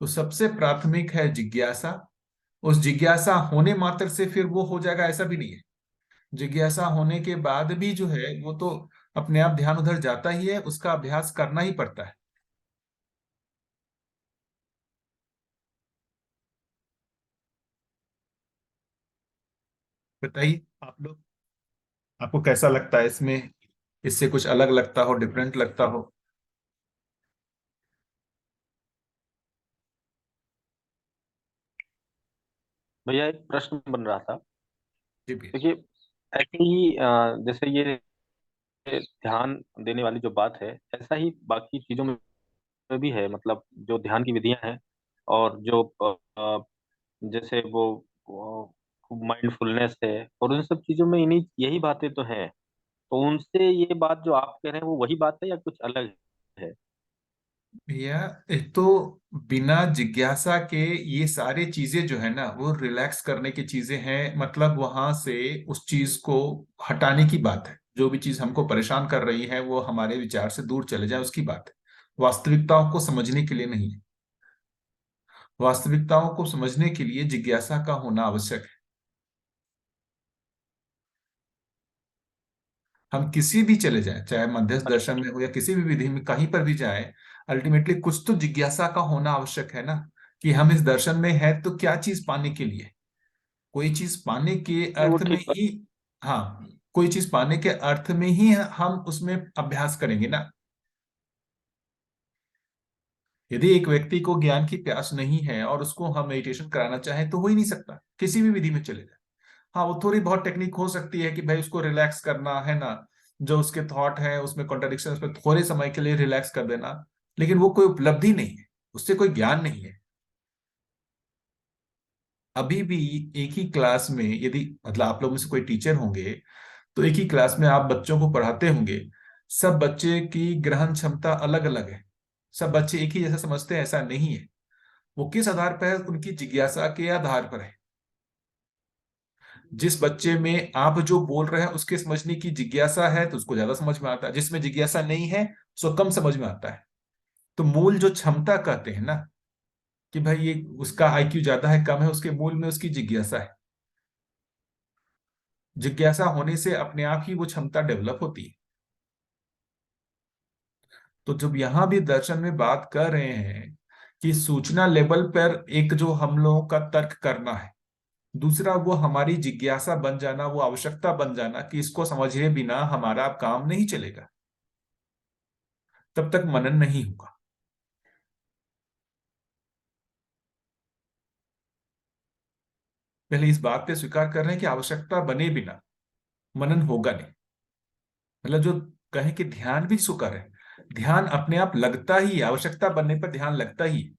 तो सबसे प्राथमिक है जिज्ञासा। उस जिज्ञासा होने मात्र से फिर वो हो जाएगा, ऐसा भी नहीं है। जिज्ञासा होने के बाद भी जो है वो तो अपने आप ध्यान उधर जाता ही है, उसका अभ्यास करना ही पड़ता है। बताइए आप लोग, आपको कैसा लगता है इसमें? इससे कुछ अलग लगता हो, डिफरेंट लगता हो? भैया एक प्रश्न बन रहा था। जी भैया। देखिए, ऐसे ही जैसे ये ध्यान देने वाली जो बात है, ऐसा ही बाकी चीजों में भी है। मतलब जो ध्यान की विधियां हैं, और जो जैसे वो माइंडफुलनेस है, और उन सब चीजों में इन्हीं यही बातें तो हैं। तो उनसे ये बात जो आप कह रहे हैं वो वही बात है या कुछ अलग है? भैया एक तो बिना जिज्ञासा के ये सारी चीजें जो है ना, वो रिलैक्स करने की चीजें हैं। मतलब वहां से उस चीज को हटाने की बात है। जो भी चीज हमको परेशान कर रही है वो हमारे विचार से दूर चले जाए, उसकी बात है। वास्तविकताओं को समझने के लिए नहीं है। वास्तविकताओं को समझने के लिए जिज्ञासा का होना आवश्यक है। हम किसी भी चले जाएं, चाहे मध्यस्थ दर्शन में हो या किसी भी विधि में, कहीं पर भी जाएं, अल्टीमेटली कुछ तो जिज्ञासा का होना आवश्यक है ना, कि हम इस दर्शन में हैं तो क्या चीज पाने के लिए। कोई चीज पाने के वो अर्थ में ठीक ही, हाँ, कोई चीज पाने के अर्थ में ही हम उसमें अभ्यास करेंगे ना। यदि एक व्यक्ति को ज्ञान की प्यास नहीं है और उसको हम मेडिटेशन कराना चाहें तो हो ही नहीं सकता, किसी भी विधि में चले जाए। हाँ, वो थोड़ी बहुत टेक्निक हो सकती है कि भाई उसको रिलैक्स करना है ना, जो उसके थॉट है उसमें कॉन्ट्रडिक्शन, उस पर थोड़े समय के लिए रिलैक्स कर देना। लेकिन वो कोई उपलब्धि नहीं है, उससे कोई ज्ञान नहीं है। अभी भी एक ही क्लास में यदि मतलब आप लोग में से कोई टीचर होंगे, तो एक ही क्लास में आप बच्चों को पढ़ाते होंगे। सब बच्चे की ग्रहण क्षमता अलग अलग है। सब बच्चे एक ही जैसा समझते हैं, ऐसा नहीं है। वो किस आधार पर है? उनकी जिज्ञासा के आधार पर है। जिस बच्चे में आप जो बोल रहे हैं उसके समझने की जिज्ञासा है तो उसको ज्यादा समझ में आता है, जिसमें जिज्ञासा नहीं है उसको कम समझ में आता है। तो मूल जो क्षमता कहते हैं ना, कि भाई ये उसका आईक्यू ज्यादा है कम है, उसके मूल में उसकी जिज्ञासा है। जिज्ञासा होने से अपने आप ही वो क्षमता डेवलप होती है। तो जब यहां भी दर्शन में बात कर रहे हैं कि सूचना लेवल पर एक जो हम लोगों का तर्क करना है, दूसरा वो हमारी जिज्ञासा बन जाना, वो आवश्यकता बन जाना कि इसको समझे बिना हमारा अब काम नहीं चलेगा, तब तक मनन नहीं होगा। पहले इस बात पे स्वीकार कर रहे हैं कि आवश्यकता बने बिना मनन होगा नहीं। मतलब जो कहे कि ध्यान भी सुकर है, ध्यान अपने आप लगता ही है, आवश्यकता बनने पर ध्यान लगता ही है।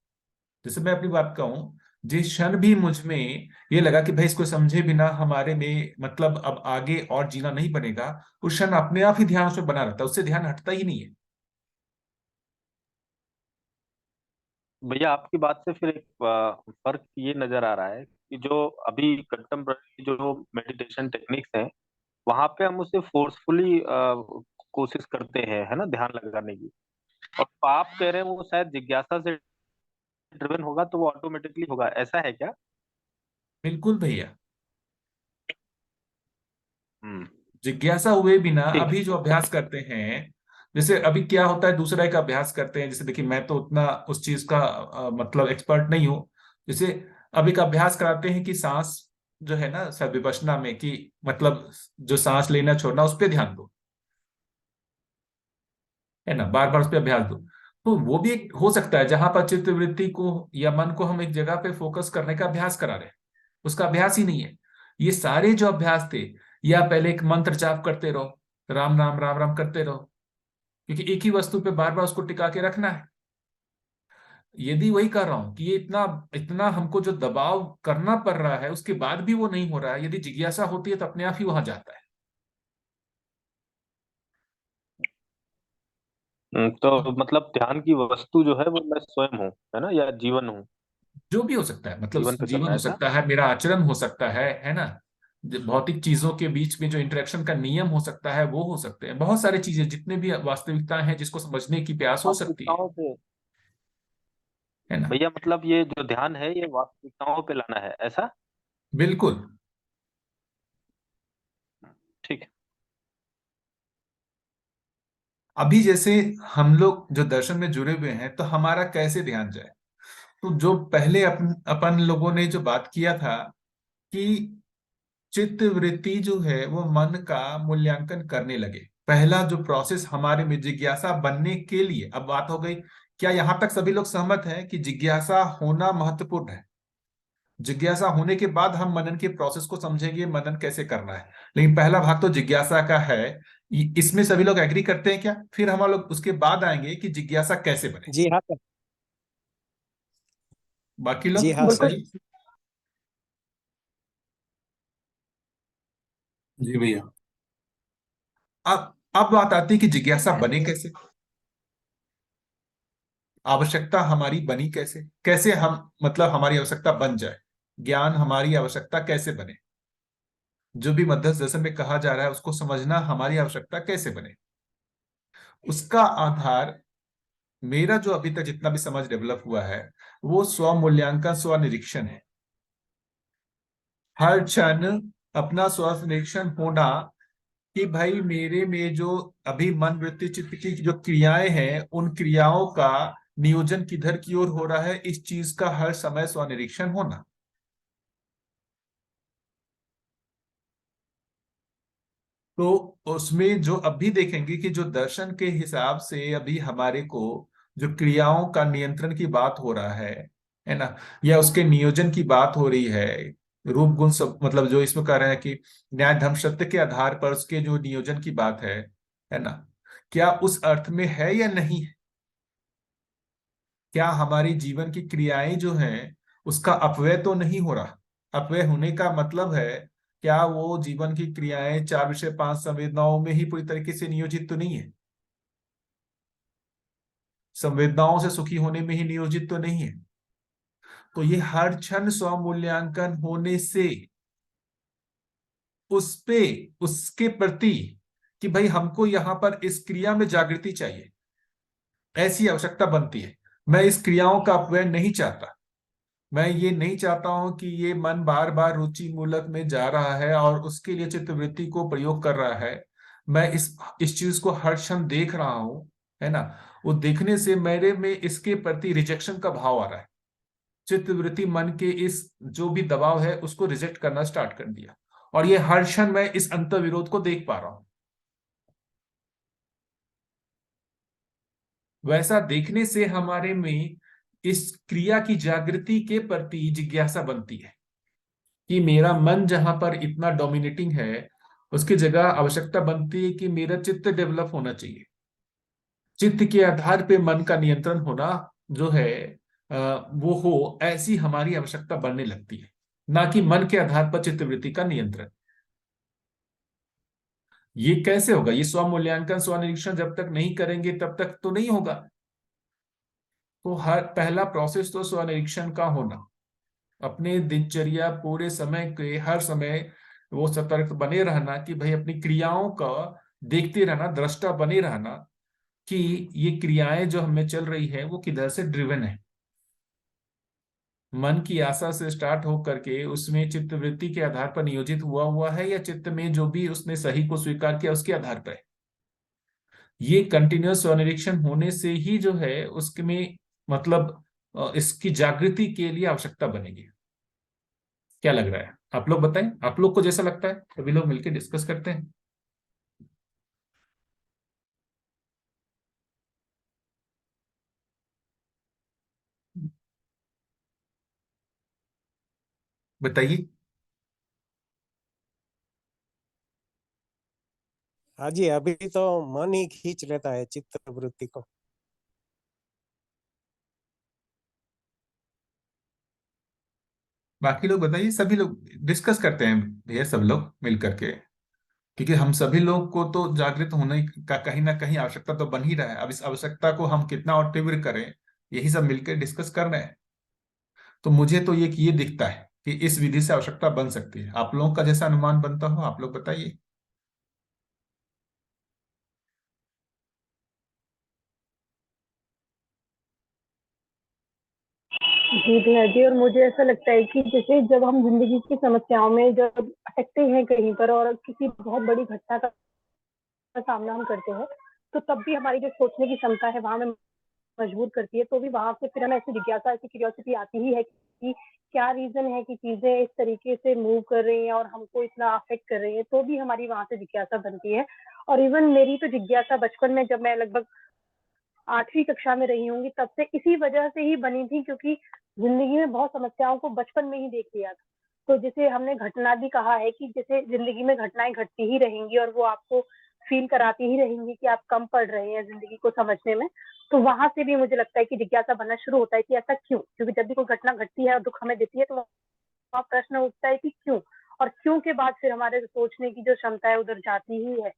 जैसे मैं अपनी बात कहूं, जिस क्षण भी मुझ में ये लगा कि भाई इसको समझे बिना हमारे में मतलब अब आगे और जीना नहीं बनेगा, उस क्षण अपने आप ही ध्यान उसमें बना रहता है, उससे ध्यान हटता ही नहीं है। भैया आपकी बात से फिर एक फर्क ये नजर आ रहा है कि जो अभी कंटेम्प्ररी जो मेडिटेशन टेक्निक्स हैं, वहां पे हम उसे फोर्सफुली कोशिश करते हैं, है ना, ध्यान लगाने की। और आप कह रहे हैं वो शायद जिज्ञासा से ड्रिवन होगा तो वो ऑटोमेटिकली होगा, ऐसा है क्या? बिल्कुल भैया। हम्म। जिज्ञासा हुए बिना ठीक अभी जो अभ्यास करते हैं, जैसे अभी क्या होता है, दूसरा एक अभ्यास करते हैं, जैसे देखिए मैं तो उतना उस चीज का मतलब एक्सपर्ट नहीं हूं। जैसे अब एक अभ्यास कराते हैं कि सांस जो है ना सब विपश्यना में, कि मतलब जो सांस लेना छोड़ना उस पर ध्यान दो, है ना, बार बार उस पर अभ्यास दो। तो वो भी एक हो सकता है जहां पर चित्त वृत्ति को या मन को हम एक जगह पे फोकस करने का अभ्यास करा रहे हैं, उसका अभ्यास ही नहीं है। ये सारे जो अभ्यास थे, या पहले एक मंत्र जाप करते रहो, राम राम राम राम करते रहो, क्योंकि एक ही वस्तु पे बार बार उसको टिका के रखना है। यदि वही कर रहा हूं कि ये इतना इतना हमको जो दबाव करना पड़ रहा है उसके बाद भी वो नहीं हो रहा है, यदि जिज्ञासा होती है तो अपने आप ही वहां जाता है। तो मतलब ध्यान की वस्तु जो है वो मैं स्वयं हूँ, है ना, या जीवन हूँ? जो भी हो सकता है, मतलब जीवन पे जीवन करना है हो ऐसा? सकता है, मेरा आचरण हो सकता है ना, भौतिक चीजों के बीच में जो इंटरेक्शन का नियम हो सकता है वो हो सकते हैं, बहुत सारी चीजें जितने भी वास्तविकता हैं जिसको समझने की प्यास हो सकती वास्तविकताओं पे है ना। भैया, मतलब ये जो ध्यान है ये वास्तविकताओं पे लाना है, ऐसा? बिल्कुल। ठीक है। अभी जैसे हम लोग जो दर्शन में जुड़े हुए हैं तो हमारा कैसे ध्यान जाए, तो जो पहले अपन लोगों ने जो बात किया था कि चित्त वृत्ति जो है वो मन का मूल्यांकन करने लगे, पहला जो प्रोसेस हमारे में जिज्ञासा बनने के लिए, अब बात हो गई, क्या यहां तक सभी लोग सहमत हैं कि जिज्ञासा होना महत्वपूर्ण है? जिज्ञासा होने के बाद हम मनन के प्रोसेस को समझेंगे, मनन कैसे करना है। लेकिन पहला भाग तो जिज्ञासा का है, इसमें सभी लोग एग्री करते हैं क्या? फिर हम लोग उसके बाद आएंगे कि जिज्ञासा कैसे बने। जी हाँ सर। बाकी जी लोग हाँ सर। बताइए। जी भैया। अब बात आती है कि जिज्ञासा बने कैसे, आवश्यकता हमारी बनी कैसे, कैसे हम मतलब हमारी आवश्यकता बन जाए, ज्ञान हमारी आवश्यकता कैसे बने, जो भी मध्यस्थ दर्शन में कहा जा रहा है उसको समझना हमारी आवश्यकता कैसे बने। उसका आधार, मेरा जो अभी तक जितना भी समझ डेवलप हुआ है, वो स्व मूल्यांकन स्व निरीक्षण है। हर क्षण अपना स्व निरीक्षण होना कि भाई मेरे में जो अभी मन वृत्ति चित्त की जो क्रियाएं हैं उन क्रियाओं का नियोजन किधर की ओर हो रहा है, इस चीज का हर समय स्वनिरीक्षण होना। तो उसमें जो अभी देखेंगे कि जो दर्शन के हिसाब से अभी हमारे को जो क्रियाओं का नियंत्रण की बात हो रहा है ना, या उसके नियोजन की बात हो रही है, रूप गुण सब मतलब जो इसमें कह रहे हैं कि न्याय धर्म सत्य के आधार पर उसके जो नियोजन की बात है ना, क्या उस अर्थ में है या नहीं है? क्या हमारी जीवन की क्रियाएं जो हैं उसका अपव्यय तो नहीं हो रहा? अपव्यय होने का मतलब है, क्या वो जीवन की क्रियाएं चार विषय पांच संवेदनाओं में ही पूरी तरीके से नियोजित तो नहीं है? संवेदनाओं से सुखी होने में ही नियोजित तो नहीं है? तो ये हर क्षण स्वमूल्यांकन होने से उस पे उसके प्रति कि भाई हमको यहां पर इस क्रिया में जागृति चाहिए, ऐसी आवश्यकता बनती है। मैं इस क्रियाओं का अपव्यय नहीं चाहता, मैं ये नहीं चाहता हूं कि ये मन बार बार रुचि मूलक में जा रहा है और उसके लिए चित्तवृत्ति को प्रयोग कर रहा है। मैं इस चीज को हर क्षण देख रहा हूं, है ना। वो देखने से मेरे में इसके प्रति रिजेक्शन का भाव आ रहा है। चित्तवृत्ति मन के इस जो भी दबाव है उसको रिजेक्ट करना स्टार्ट कर दिया, और ये हर क्षण मैं इस अंतर विरोध को देख पा रहा हूं। वैसा देखने से हमारे में इस क्रिया की जागृति के प्रति जिज्ञासा बनती है कि मेरा मन जहां पर इतना डोमिनेटिंग है, उसकी जगह आवश्यकता बनती है कि मेरा चित्त डेवलप होना चाहिए। चित्त के आधार पे मन का नियंत्रण होना जो है वो हो, ऐसी हमारी आवश्यकता बनने लगती है, ना कि मन के आधार पर चित्तवृत्ति का नियंत्रण। ये कैसे होगा? ये स्व मूल्यांकन स्व निरीक्षण जब तक नहीं करेंगे तब तक तो नहीं होगा। तो हर पहला प्रोसेस तो स्व निरीक्षण का होना, अपने दिनचर्या पूरे समय के हर समय वो सतर्क बने रहना कि भाई अपनी क्रियाओं का देखते रहना, दृष्टा बने रहना कि ये क्रियाएं जो हमें चल रही है वो किधर से ड्रिवन है। मन की आशा से स्टार्ट हो करके उसमें चित्तवृत्ति के आधार पर नियोजित हुआ हुआ है, या चित्त में जो भी उसने सही को स्वीकार किया उसके आधार पर है। ये कंटिन्यूअस स्वनिरीक्षण होने से ही जो है उसमें मतलब इसकी जागृति के लिए आवश्यकता बनेगी। क्या लग रहा है? आप लोग बताएं, आप लोग को जैसा लगता है, सभी लोग मिलकर डिस्कस करते हैं। बताइए। हाँ जी, अभी तो मन ही खींच लेता है चित्त वृत्ति को। बाकी लोग बताइए, सभी लोग डिस्कस करते हैं भैया, सब लोग मिल करके, क्योंकि हम सभी लोग को तो जागृत होने का कहीं ना कहीं आवश्यकता तो बन ही रहा है। अब इस आवश्यकता को हम कितना और तीव्र करें, यही सब मिलकर डिस्कस कर रहे हैं। तो मुझे तो ये दिखता है कि इस विधि से आवश्यकता बन सकती है। आप लोगों का जैसा अनुमान बनता हो आप लोग बताइए। जी भैया जी, और मुझे ऐसा लगता है कि जैसे जब हम जिंदगी की समस्याओं में जब अटकते हैं कहीं पर और किसी बहुत बड़ी घटना का सामना हम करते हैं, तो तब भी हमारी जो सोचने की क्षमता है वहां हमें मजबूर करती है। तो भी वहां से फिर हमें ऐसी जिज्ञासा, ऐसी क्यूरियोसिटी आती ही है कि क्या रीजन है कि चीजें इस तरीके से मूव कर रही हैं और हमको इतना अफेक्ट कर रही है। तो भी हमारी वहां से जिज्ञासा बनती है। और इवन मेरी तो जिज्ञासा बचपन में, जब मैं लगभग 8वीं कक्षा में रही होंगी, तब से इसी वजह से ही बनी थी, क्योंकि जिंदगी में बहुत समस्याओं को बचपन में ही देख लिया था। तो जैसे हमने घटना भी कहा है कि जैसे जिंदगी में घटनाएं घटती ही रहेंगी और वो आपको फील कराती ही रहेंगी कि आप कम पढ़ रहे हैं जिंदगी को समझने में। तो वहां से भी मुझे लगता है कि जिज्ञासा बनना शुरू होता है कि ऐसा क्यों, क्योंकि जब भी कोई घटना घटती है और दुख हमें देती है तो वहाँ प्रश्न उठता है कि क्यों। और क्यों के बाद फिर हमारे सोचने की जो क्षमता है उधर जाती ही है।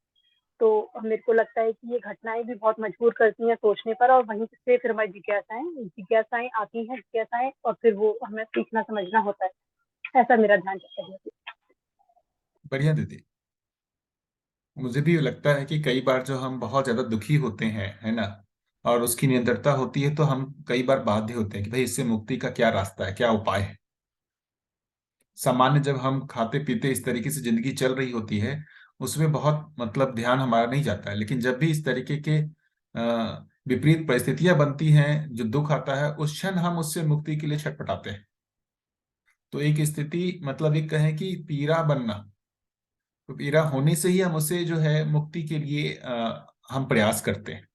तो मेरे को लगता है कि ये घटनाएं भी बहुत मजबूर करती हैं सोचने पर, और वहीं से फिर हमारी जिज्ञासाएं आती हैं, जिज्ञासाएं, और फिर वो हमें सीखना समझना होता है। ऐसा मेरा ध्यान जाता है। बढ़िया दीदी। मुझे भी लगता है कि कई बार जो हम बहुत ज्यादा दुखी होते हैं, है ना, और उसकी निरंतरता होती है, तो हम कई बार बाध्य होते हैं कि भाई इससे मुक्ति का क्या रास्ता है, क्या उपाय है। सामान्य जब हम खाते पीते इस तरीके से जिंदगी चल रही होती है, उसमें बहुत मतलब ध्यान हमारा नहीं जाता है। लेकिन जब भी इस तरीके के विपरीत परिस्थितियां बनती हैं, जो दुख आता है, उस क्षण हम उससे मुक्ति के लिए छटपटाते हैं। तो एक स्थिति मतलब एक कहें कि पीड़ा बनना, तो पीड़ा होने से ही हम उसे जो है मुक्ति के लिए हम प्रयास करते हैं।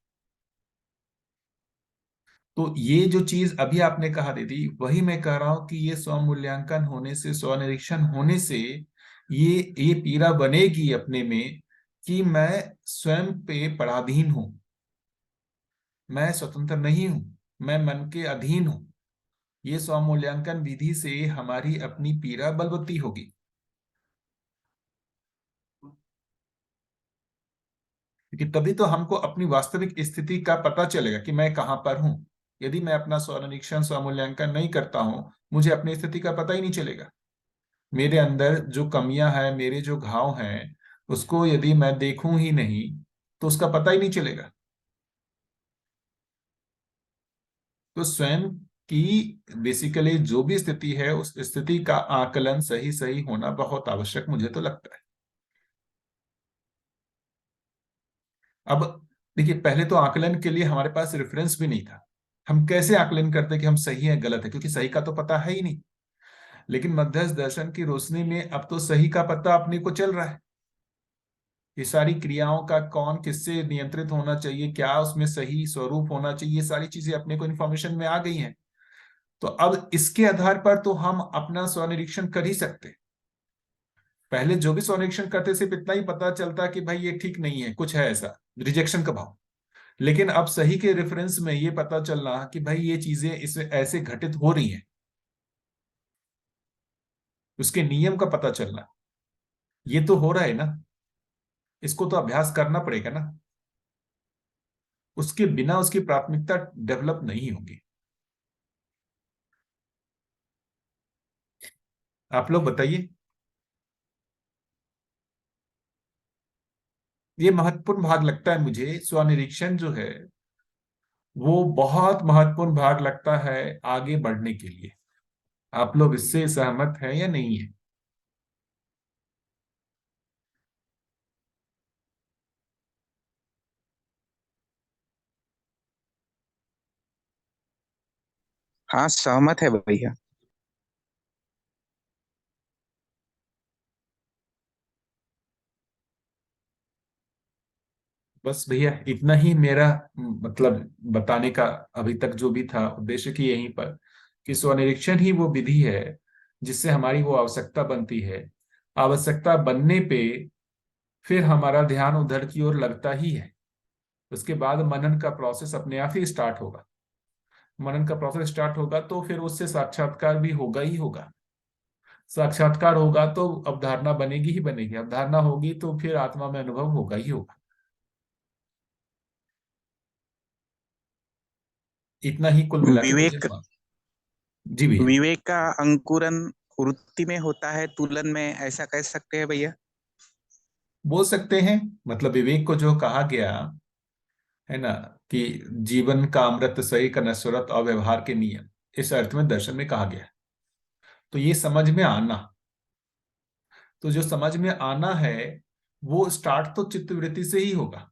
तो ये जो चीज अभी आपने कहा दीदी, वही मैं कह रहा हूं कि ये स्व मूल्यांकन होने से, स्व निरीक्षण होने से ये पीड़ा बनेगी अपने में कि मैं स्वयं पे पराधीन हूं, मैं स्वतंत्र नहीं हूं, मैं मन के अधीन हूं। ये स्व मूल्यांकन विधि से हमारी अपनी पीड़ा बलवती होगी, क्योंकि तभी तो हमको अपनी वास्तविक स्थिति का पता चलेगा कि मैं कहाँ पर हूं। यदि मैं अपना स्व निरीक्षण स्व मूल्यांकन नहीं करता हूं, मुझे अपनी स्थिति का पता ही नहीं चलेगा। मेरे अंदर जो कमियां हैं, मेरे जो घाव हैं, उसको यदि मैं देखूं ही नहीं तो उसका पता ही नहीं चलेगा। तो स्वयं कि बेसिकली जो भी स्थिति है उस स्थिति का आकलन सही सही होना बहुत आवश्यक मुझे तो लगता है। अब देखिए, पहले तो आकलन के लिए हमारे पास रेफरेंस भी नहीं था। हम कैसे आकलन करते कि हम सही है गलत है, क्योंकि सही का तो पता है ही नहीं। लेकिन मध्यस्थ दर्शन की रोशनी में अब तो सही का पता अपने को चल रहा है। ये सारी क्रियाओं का कौन किससे नियंत्रित होना चाहिए, क्या उसमें सही स्वरूप होना चाहिए, ये सारी चीजें अपने को इन्फॉर्मेशन में आ गई हैं। तो अब इसके आधार पर तो हम अपना स्वनिरीक्षण कर ही सकते। पहले जो भी स्वनिरीक्षण करते सिर्फ इतना ही पता चलता कि भाई ये ठीक नहीं है, कुछ है ऐसा, रिजेक्शन का भाव। लेकिन अब सही के रेफरेंस में ये पता चल रहा कि भाई ये चीजें इसमें ऐसे घटित हो रही हैं, उसके नियम का पता चलना, ये तो हो रहा है ना। इसको तो अभ्यास करना पड़ेगा ना, उसके बिना उसकी प्राथमिकता डेवलप नहीं होगी। आप लोग बताइए। ये महत्वपूर्ण भाग लगता है मुझे, स्वनिरीक्षण जो है वो बहुत महत्वपूर्ण भाग लगता है आगे बढ़ने के लिए। आप लोग इससे सहमत हैं या नहीं है? हाँ सहमत है भैया। बस भैया इतना ही मेरा मतलब बताने का अभी तक जो भी था उद्देश्य की यहीं पर, कि स्वनिरीक्षण ही वो विधि है जिससे हमारी वो आवश्यकता बनती है। आवश्यकता बनने पे फिर हमारा ध्यान उधर की ओर लगता ही है। उसके बाद मनन का प्रोसेस अपने आप ही स्टार्ट होगा। मनन का प्रोसेस स्टार्ट होगा तो फिर उससे साक्षात्कार भी होगा ही होगा। साक्षात्कार होगा तो अवधारणा बनेगी ही बनेगी, अवधारणा होगी तो फिर आत्मा में अनुभव होगा ही होगा। इतना ही कुल मिला के मुझे विवेक जी भैया। विवेक का अंकुरन वृत्ति में होता है, तुलन में, ऐसा कह सकते हैं भैया। बोल सकते हैं। मतलब विवेक को जो कहा गया है ना, कि जीवन का अमृत सही का नश्वरत और व्यवहार के नियम, इस अर्थ में दर्शन में कहा गया। तो ये समझ में आना, तो जो समझ में आना है वो स्टार्ट तो चित्तवृत्ति से ही होगा।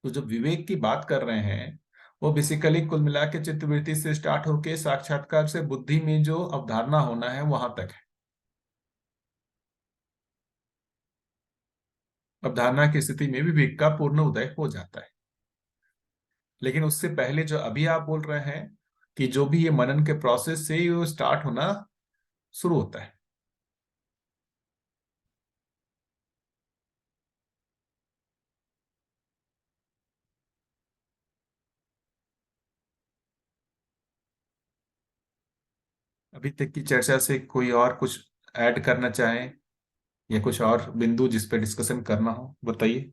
तो जो विवेक की बात कर रहे हैं वो बेसिकली कुल मिला के चित्तवृत्ति से स्टार्ट होके साक्षात्कार से बुद्धि में जो अवधारणा होना है वहां तक है। अवधारणा की स्थिति में विवेक का पूर्ण उदय हो जाता है। लेकिन उससे पहले जो अभी आप बोल रहे हैं कि जो भी ये मनन के प्रोसेस से ही वो स्टार्ट होना शुरू होता है। अभी तक की चर्चा से कोई और कुछ ऐड करना चाहें या कुछ और बिंदु जिस पे डिस्कशन करना हो बताइए।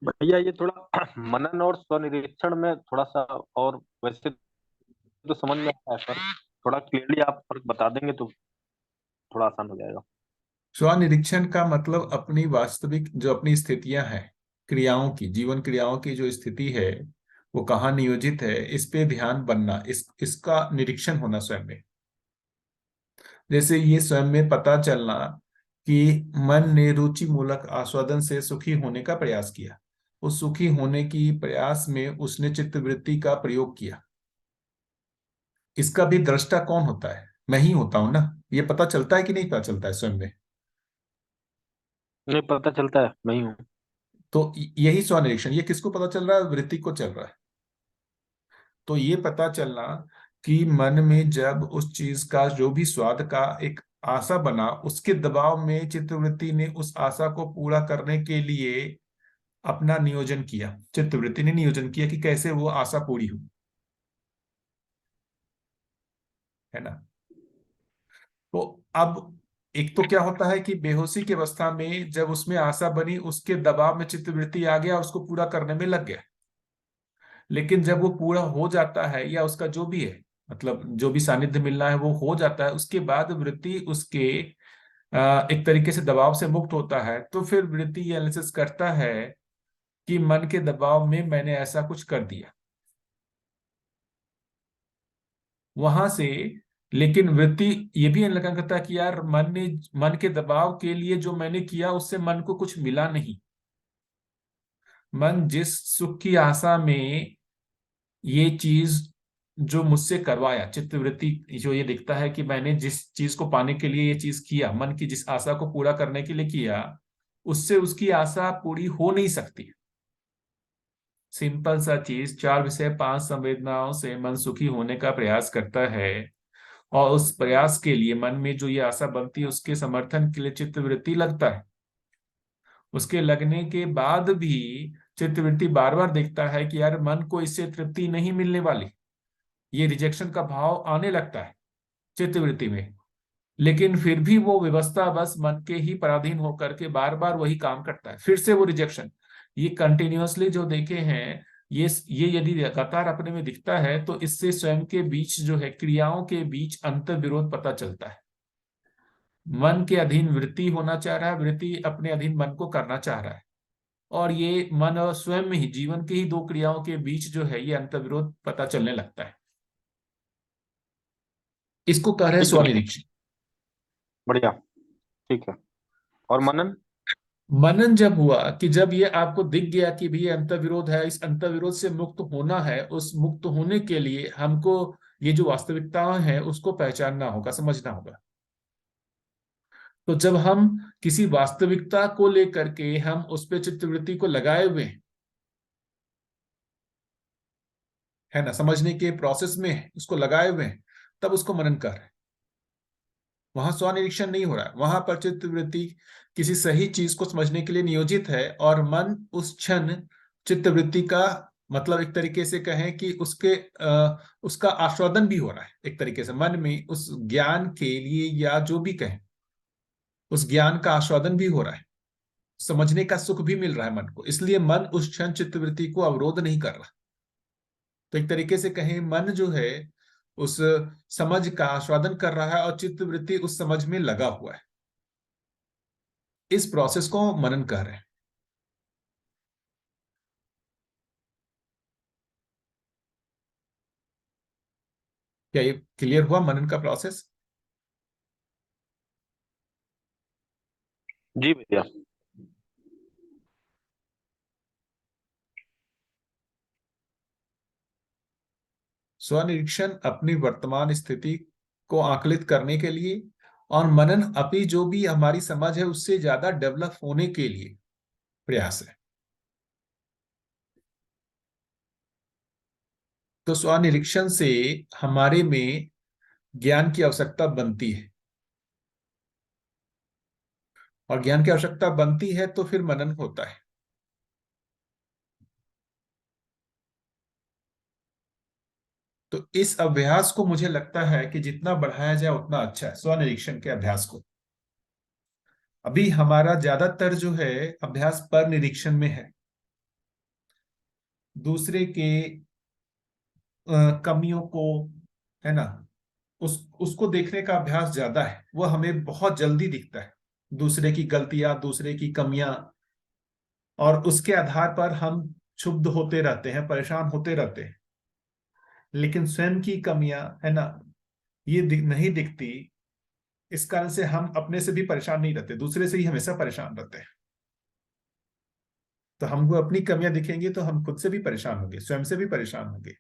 भैया ये थोड़ा मनन और स्वनिरीक्षण में थोड़ा सा, और वैसे तो समझ में आता है, पर थोड़ा क्लियरली आप फर्क बता देंगे तो थोड़ा आसान हो जाएगा। स्वनिरीक्षण का मतलब अपनी वास्तविक जो अपनी स्थितियां हैं, क्रियाओं की, जीवन क्रियाओं की जो स्थिति है वो कहाँ नियोजित है, इस पे ध्यान बनना, इसका निरीक्षण होना स्वयं में। जैसे ये स्वयं में पता चलना कि मन ने रुचि मूलक आस्वादन से सुखी होने का प्रयास किया, उस सुखी होने की प्रयास में उसने चित्तवृत्ति का प्रयोग किया। इसका भी दृष्टा कौन होता है? मैं ही होता हूं ना। ये पता चलता है कि नहीं पता चलता है स्वयं में? नहीं, पता चलता है, मैं ही हूँ। तो यही स्वनिरीक्षण, ये किसको पता चल रहा है? वृत्ति को चल रहा है। तो ये पता चलना कि मन में जब उस चीज का जो भी स्वाद का एक आशा बना, उसके दबाव में चित्तवृत्ति ने उस आशा को पूरा करने के लिए अपना नियोजन किया। चित्तवृत्ति ने नियोजन किया कि कैसे वो आशा पूरी हो, है ना। तो अब एक तो क्या होता है कि बेहोशी की अवस्था में जब उसमें आशा बनी, उसके दबाव में चित्तवृत्ति आ गया, उसको पूरा करने में लग गया। लेकिन जब वो पूरा हो जाता है या उसका जो भी है, मतलब जो भी सानिध्य मिलना है वो हो जाता है, उसके बाद वृत्ति उसके एक तरीके से दबाव से मुक्त होता है। तो फिर वृत्ति ये एनालिसिस करता है कि मन के दबाव में मैंने ऐसा कुछ कर दिया वहां से। लेकिन वृत्ति ये भी अवलोकन करता है कि यार मन के दबाव के लिए जो मैंने किया उससे मन को कुछ मिला नहीं। मन जिस सुख की आशा में ये चीज जो मुझसे करवाया, चित्तवृत्ति जो ये दिखता है कि मैंने जिस चीज को पाने के लिए ये चीज किया, मन की जिस आशा को पूरा करने के लिए किया, उससे उसकी आशा पूरी हो नहीं सकती। सिंपल सा चीज, 4 विषय 5 संवेदनाओं से मन सुखी होने का प्रयास करता है, और उस प्रयास के लिए मन में जो ये आशा बनती है उसके समर्थन के लिए चित्तवृत्ति लगता है। उसके लगने के बाद भी चित्तवृत्ति बार बार देखता है कि यार मन को इससे तृप्ति नहीं मिलने वाली, ये रिजेक्शन का भाव आने लगता है चित्तवृत्ति में। लेकिन फिर भी वो व्यवस्था बस मन के ही पराधीन होकर के बार बार वही काम करता है, फिर से वो रिजेक्शन। ये कंटिन्यूअसली जो देखे हैं, ये यदि लगातार अपने में दिखता है तो इससे स्वयं के बीच जो है, क्रियाओं के बीच अंतर विरोध पता चलता है। मन के अधीन वृत्ति होना चाह रहा है, वृत्ति अपने अधीन मन को करना चाह रहा है, और ये मन और स्वयं में ही जीवन की ही दो क्रियाओं के बीच जो है ये अंतर विरोध पता चलने लगता है। इसको कह रहे हैं ठीक है, स्वनिरीक्षण। बढ़िया, ठीक है। और मनन? मनन जब हुआ कि जब ये आपको दिख गया कि भी ये अंतर विरोध है, इस अंतर विरोध से मुक्त होना है, उस मुक्त होने के लिए हमको ये जो वास्तविकताएं हैं उसको पहचानना होगा, समझना होगा। तो जब हम किसी वास्तविकता को लेकर के हम उस पे चित्तवृत्ति को लगाए हुए हैं, है ना, समझने के प्रोसेस में उसको लगाए हुए हैं, तब उसको मनन कर रहे हैं। वहां स्वनिरीक्षण नहीं हो रहा है, वहां पर चित्तवृत्ति किसी सही चीज को समझने के लिए नियोजित है, और मन उस क्षण चित्तवृत्ति का मतलब एक तरीके से कहें कि उसका आस्वादन भी हो रहा है। एक तरीके से मन में उस ज्ञान के लिए, या जो भी कहें, उस ज्ञान का आस्वादन भी हो रहा है, समझने का सुख भी मिल रहा है मन को, इसलिए मन उस क्षण चित्तवृत्ति को अवरोध नहीं कर रहा। तो एक तरीके से कहें, मन जो है उस समझ का आस्वादन कर रहा है और चित्तवृत्ति उस समझ में लगा हुआ है। इस प्रोसेस को मनन कह रहे हैं। क्या ये क्लियर हुआ मनन का प्रोसेस? जी भैया। स्वनिरीक्षण अपनी वर्तमान स्थिति को आकलित करने के लिए, और मनन अपनी जो भी हमारी समझ है उससे ज्यादा डेवलप होने के लिए प्रयास है। तो स्वनिरीक्षण से हमारे में ज्ञान की आवश्यकता बनती है, और ज्ञान की आवश्यकता बनती है तो फिर मनन होता है। तो इस अभ्यास को मुझे लगता है कि जितना बढ़ाया जाए उतना अच्छा है, स्वनिरीक्षण के अभ्यास को। अभी हमारा ज्यादातर जो है अभ्यास पर निरीक्षण में है, दूसरे के कमियों को, है ना, उसको देखने का अभ्यास ज्यादा है। वो हमें बहुत जल्दी दिखता है, दूसरे की गलतियां, दूसरे की कमियां, और उसके आधार पर हम क्षुब्ध होते रहते हैं, परेशान होते रहते हैं। लेकिन स्वयं की कमियां, है ना, ये नहीं दिखती। इस कारण से हम अपने से भी परेशान नहीं रहते, दूसरे से ही हमेशा परेशान रहते हैं। तो हमको अपनी कमियां दिखेंगी तो हम खुद से भी परेशान होंगे, स्वयं से भी परेशान होंगे।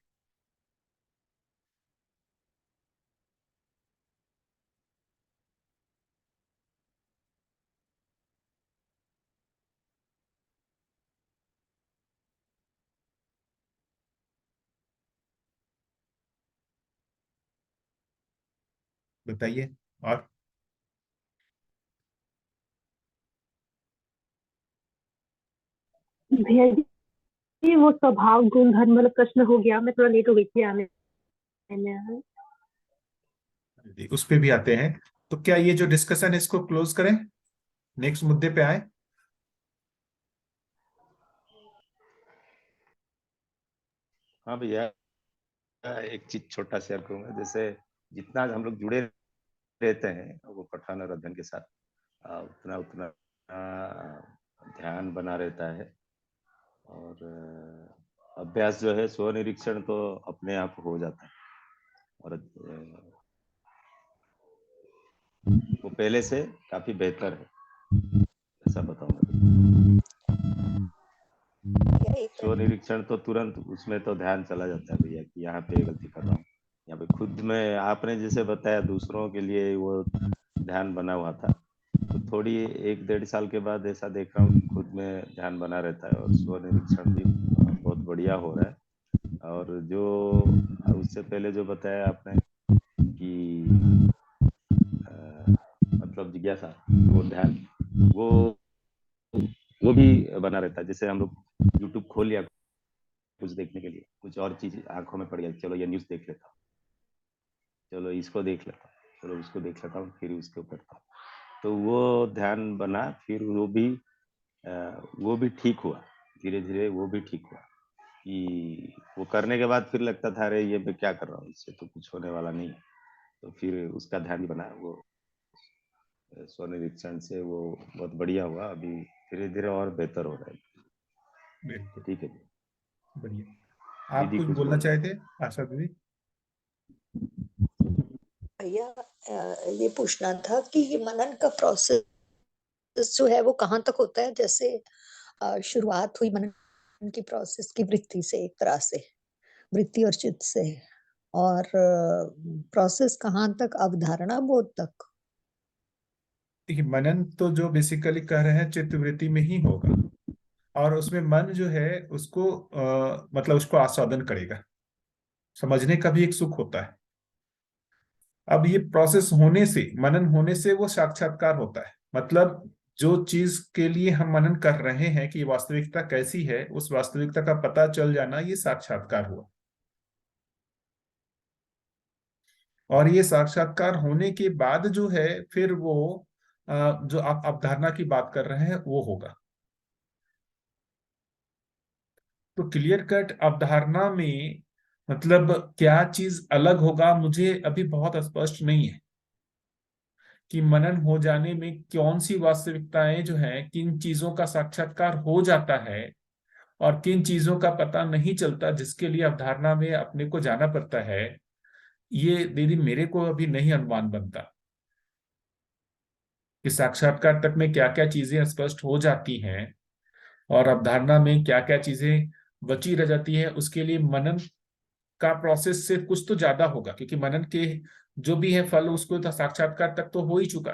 बताइए। और भैया जी, वो स्वभाव गुण धर्म वाला प्रश्न हो गया, मैं थोड़ा लेट हो गई थी आने में। उस पे भी आते हैं। तो क्या ये जो डिस्कशन है इसको क्लोज करें, नेक्स्ट मुद्दे पे आए? हाँ भैया, एक चीज छोटा शेयर करूंगा। जैसे जितना हम लोग जुड़े रहते हैं वो पठन और अध्ययन के साथ, उतना उतना ध्यान बना रहता है। और अभ्यास जो है स्व निरीक्षण तो अपने आप हो जाता है। और वो पहले से काफी बेहतर है, ऐसा बताऊंगा। स्व निरीक्षण तो तुरंत उसमें तो ध्यान चला जाता है भैया कि यहाँ पे गलती कर रहा हूँ, यहाँ पे खुद में आपने जैसे बताया दूसरों के लिए वो ध्यान बना हुआ था, तो थोड़ी 1-1.5 साल के बाद ऐसा देख रहा हूँ कि खुद में ध्यान बना रहता है और स्व निरीक्षण भी बहुत बढ़िया हो रहा है। और जो उससे पहले जो बताया आपने कि मतलब जिज्ञासा, वो ध्यान, वो वो भी बना रहता है। जैसे हम लोग यूट्यूब खोल लिया कुछ देखने के लिए, कुछ और चीज आंखों में पड़ गया, चलो ये न्यूज देख लेता हूँ, चलो इसको देख लेता हूँ, चलो उसको देख लेता हूँ, फिर उसको करता हूँ, तो वो ध्यान बना। फिर वो भी ठीक हुआ, धीरे धीरे वो भी ठीक हुआ कि वो करने के बाद फिर लगता था अरे ये मैं क्या कर रहा हूँ, इससे तो कुछ होने वाला नहीं है। तो फिर उसका ध्यान भी बना, वो स्व निरीक्षण से वो बहुत बढ़िया हुआ, अभी धीरे धीरे और बेहतर हो रहा है। बिल्कुल ठीक है, बढ़िया। आप दीदी कुछ कुछ बोलना बोल रहे चाहते आशा दीदी? भैया ये पूछना था कि ये मनन का प्रोसेस जो है वो कहाँ तक होता है? जैसे शुरुआत हुई मनन की प्रोसेस की वृत्ति से, एक तरह से वृत्ति और चित्त से, और प्रोसेस कहाँ तक? अवधारणा बोध तक? देखिए, मनन तो जो बेसिकली कह रहे हैं चित्त वृत्ति में ही होगा, और उसमें मन जो है उसको मतलब उसको आस्वादन करेगा, समझने का भी एक सुख होता है। अब ये प्रोसेस होने से, मनन होने से वो साक्षात्कार होता है। मतलब जो चीज के लिए हम मनन कर रहे हैं कि वास्तविकता कैसी है, उस वास्तविकता का पता चल जाना, ये साक्षात्कार हुआ। और ये साक्षात्कार होने के बाद जो है फिर वो जो आप अवधारणा की बात कर रहे हैं वो होगा। तो क्लियर कट अवधारणा में मतलब क्या चीज अलग होगा, मुझे अभी बहुत स्पष्ट नहीं है कि मनन हो जाने में कौन सी वास्तविकताएं जो है, किन चीजों का साक्षात्कार हो जाता है और किन चीजों का पता नहीं चलता, जिसके लिए अवधारणा में अपने को जाना पड़ता है। ये दीदी मेरे को अभी नहीं अनुमान बनता कि साक्षात्कार तक में क्या क्या चीजें स्पष्ट हो जाती हैं और अवधारणा में क्या क्या चीजें बची रह जाती है। उसके लिए मनन का प्रोसेस से कुछ तो ज्यादा होगा, क्योंकि मनन के जो भी है फल उसको तो साक्षात्कार तक तो हो ही चुका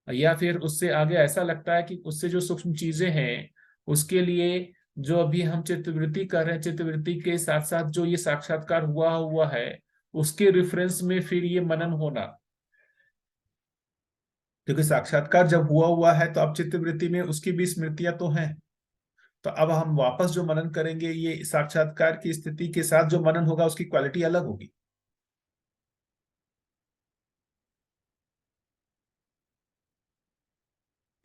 है। या फिर उससे आगे ऐसा लगता है कि उससे जो सूक्ष्म चीजें हैं उसके लिए जो अभी हम चित्तवृत्ति कर रहे हैं, चित्तवृत्ति के साथ साथ जो ये साक्षात्कार हुआ हुआ है उसके रेफरेंस में फिर ये मनन होना। क्योंकि साक्षात्कार जब हुआ हुआ है तो अब चित्तवृत्ति में उसकी भी स्मृतियां तो हैं। तो अब हम वापस जो मनन करेंगे ये साक्षात्कार की स्थिति के साथ जो मनन होगा उसकी क्वालिटी अलग होगी।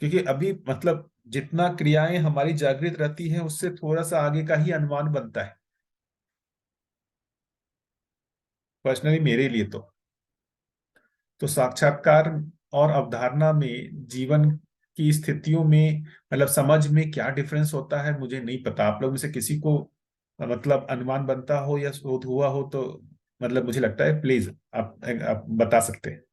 क्योंकि अभी मतलब जितना क्रियाएं हमारी जागृत रहती हैं उससे थोड़ा सा आगे का ही अनुमान बनता है, पर्सनली मेरे लिए तो साक्षात्कार और अवधारणा में जीवन की स्थितियों में मतलब समझ में क्या डिफरेंस होता है मुझे नहीं पता। आप लोग में से किसी को मतलब अनुमान बनता हो या शोध हुआ हो तो मतलब मुझे लगता है प्लीज आप बता सकते हैं।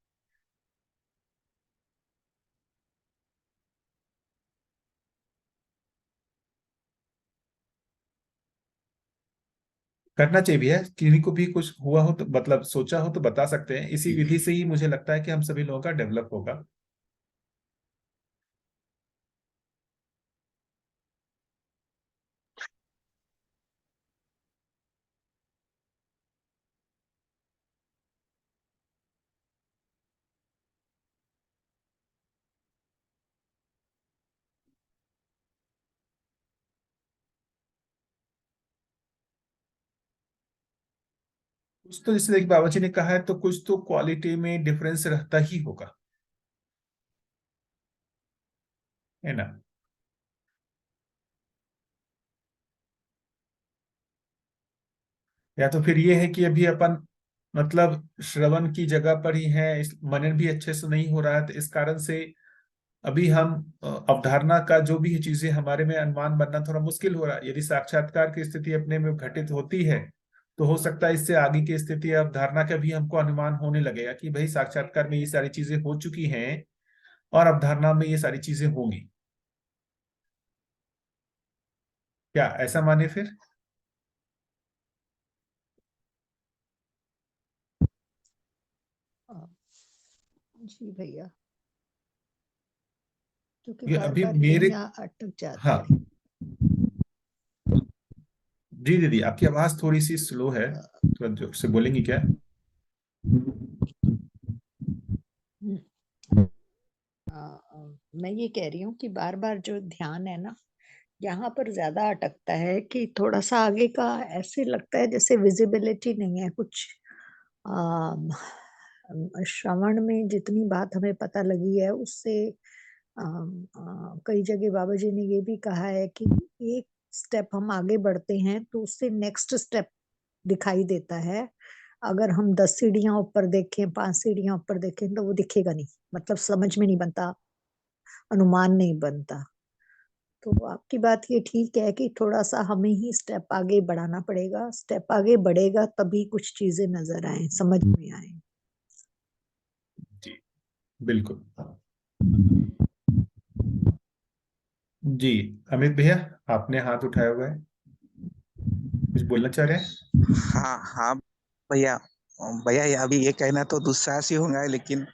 करना चाहिए भैया, किसी को भी कुछ हुआ हो तो मतलब सोचा हो तो बता सकते हैं। इसी विधि से ही मुझे लगता है कि हम सभी लोगों का डेवलप होगा। कुछ तो जैसे देखिए बाबा जी ने कहा है तो कुछ तो क्वालिटी में डिफरेंस रहता ही होगा, है ना। या तो फिर ये है कि अभी अपन मतलब श्रवण की जगह पर ही है, मनन भी अच्छे से नहीं हो रहा है, तो इस कारण से अभी हम अवधारणा का जो भी चीजें हमारे में अनुमान बनना थोड़ा मुश्किल हो रहा है। यदि साक्षात्कार की स्थिति अपने में घटित होती है तो हो सकता है इससे आगे की स्थिति अवधारणा का भी हमको अनुमान होने लगेगा कि भाई साक्षात्कार में ये सारी चीजें हो चुकी हैं और अवधारणा में ये सारी चीजें होंगी। क्या ऐसा माने फिर? जी भैया, क्योंकि ये बार अभी बार मेरे, यही अटक जाता हाँ है। जी दीदी, आपकी आवाज थोड़ी सी स्लो है, थोड़ा जोर से बोलेंगी क्या? हम्म, मैं ये कह रही हूँ कि बार बार जो ध्यान है ना, यहाँ पर ज्यादा अटकता है कि थोड़ा सा आगे का ऐसे लगता है जैसे विजिबिलिटी नहीं है कुछ। अम, श्रवण में जितनी बात हमें पता लगी है उससे कई जगह बाबा जी ने ये भी कहा है कि एक स्टेप हम आगे बढ़ते हैं तो उससे नेक्स्ट स्टेप दिखाई देता है। अगर हम 10 सीढ़ियां ऊपर देखें, 5 सीढ़ियां ऊपर देखें तो वो दिखेगा नहीं, मतलब समझ में नहीं बनता, अनुमान नहीं बनता। तो आपकी बात ये ठीक है कि थोड़ा सा हमें ही स्टेप आगे बढ़ाना पड़ेगा, स्टेप आगे बढ़ेगा तभी कुछ चीजें नजर आए, समझ में आए। जी बिल्कुल। जी अमित भैया, आपने हाथ उठाया हुआ है, कुछ बोलना चाह रहे हैं? हाँ हाँ भैया। भैया ये अभी ये कहना तो दुस्साहस ही होगा, लेकिन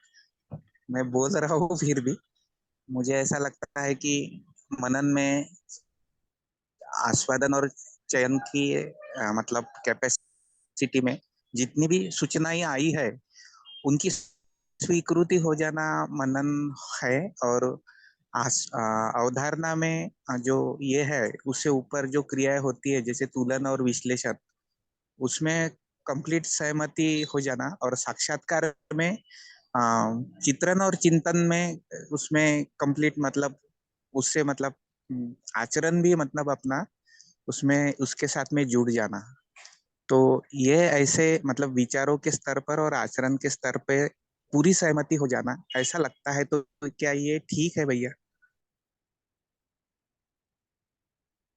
मैं बोल रहा हूँ फिर भी। मुझे ऐसा लगता है कि मनन में आस्वादन और चयन की मतलब कैपेसिटी में जितनी भी सूचनाएं आई है उनकी स्वीकृति हो जाना मनन है। और अवधारणा में जो ये है उससे ऊपर जो क्रियाएं होती है जैसे तुलन और विश्लेषण, उसमें कंप्लीट सहमति हो जाना। और साक्षात्कार में अ, चित्रण और चिंतन में उसमें कंप्लीट मतलब उससे मतलब आचरण भी मतलब अपना उसमें उसके साथ में जुड़ जाना। तो ये ऐसे मतलब विचारों के स्तर पर और आचरण के स्तर पे पूरी सहमति हो जाना ऐसा लगता है। तो क्या ये ठीक है भैया?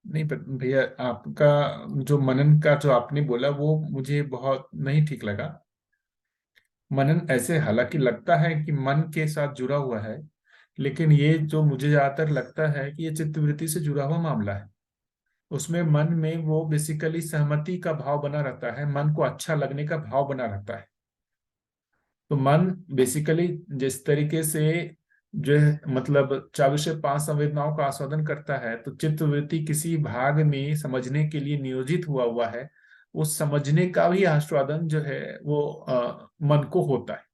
नहीं पर भैया, आपका जो मनन का जो आपने बोला वो मुझे बहुत नहीं ठीक लगा। मनन ऐसे हालांकि लगता है कि मन के साथ जुड़ा हुआ है, लेकिन ये जो मुझे ज्यादातर लगता है कि ये चित्तवृत्ति से जुड़ा हुआ मामला है। उसमें मन में वो बेसिकली सहमति का भाव बना रहता है, मन को अच्छा लगने का भाव बना रहता है। तो मन बेसिकली जिस तरीके से जो है मतलब 4 से 5 संवेदनाओं का आस्वादन करता है, तो चित्तवृत्ति किसी भाग में समझने के लिए नियोजित हुआ हुआ है। उस समझने का भी आस्वादन जो है वो मन को होता है।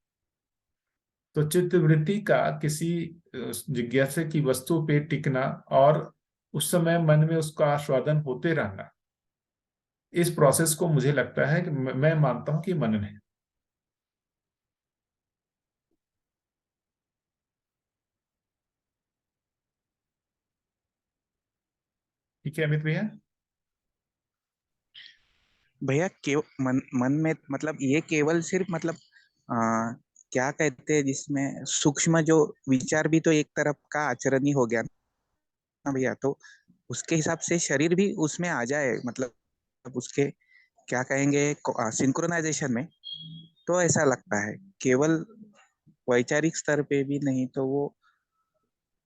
तो चित्तवृत्ति का किसी जिज्ञासा की वस्तु पे टिकना और उस समय मन में उसका आस्वादन होते रहना, इस प्रोसेस को मुझे लगता है कि मैं मानता हूं कि मनन है। ठीक है अमित भैया? भैया मन में मतलब ये केवल सिर्फ मतलब आ, क्या कहते हैं जिसमें सूक्ष्म जो विचार भी तो एक तरफ का आचरण ही हो गया ना भैया। तो उसके हिसाब से शरीर भी उसमें आ जाए मतलब उसके क्या कहेंगे सिंक्रोनाइजेशन में। तो ऐसा लगता है केवल वैचारिक स्तर पे भी नहीं तो वो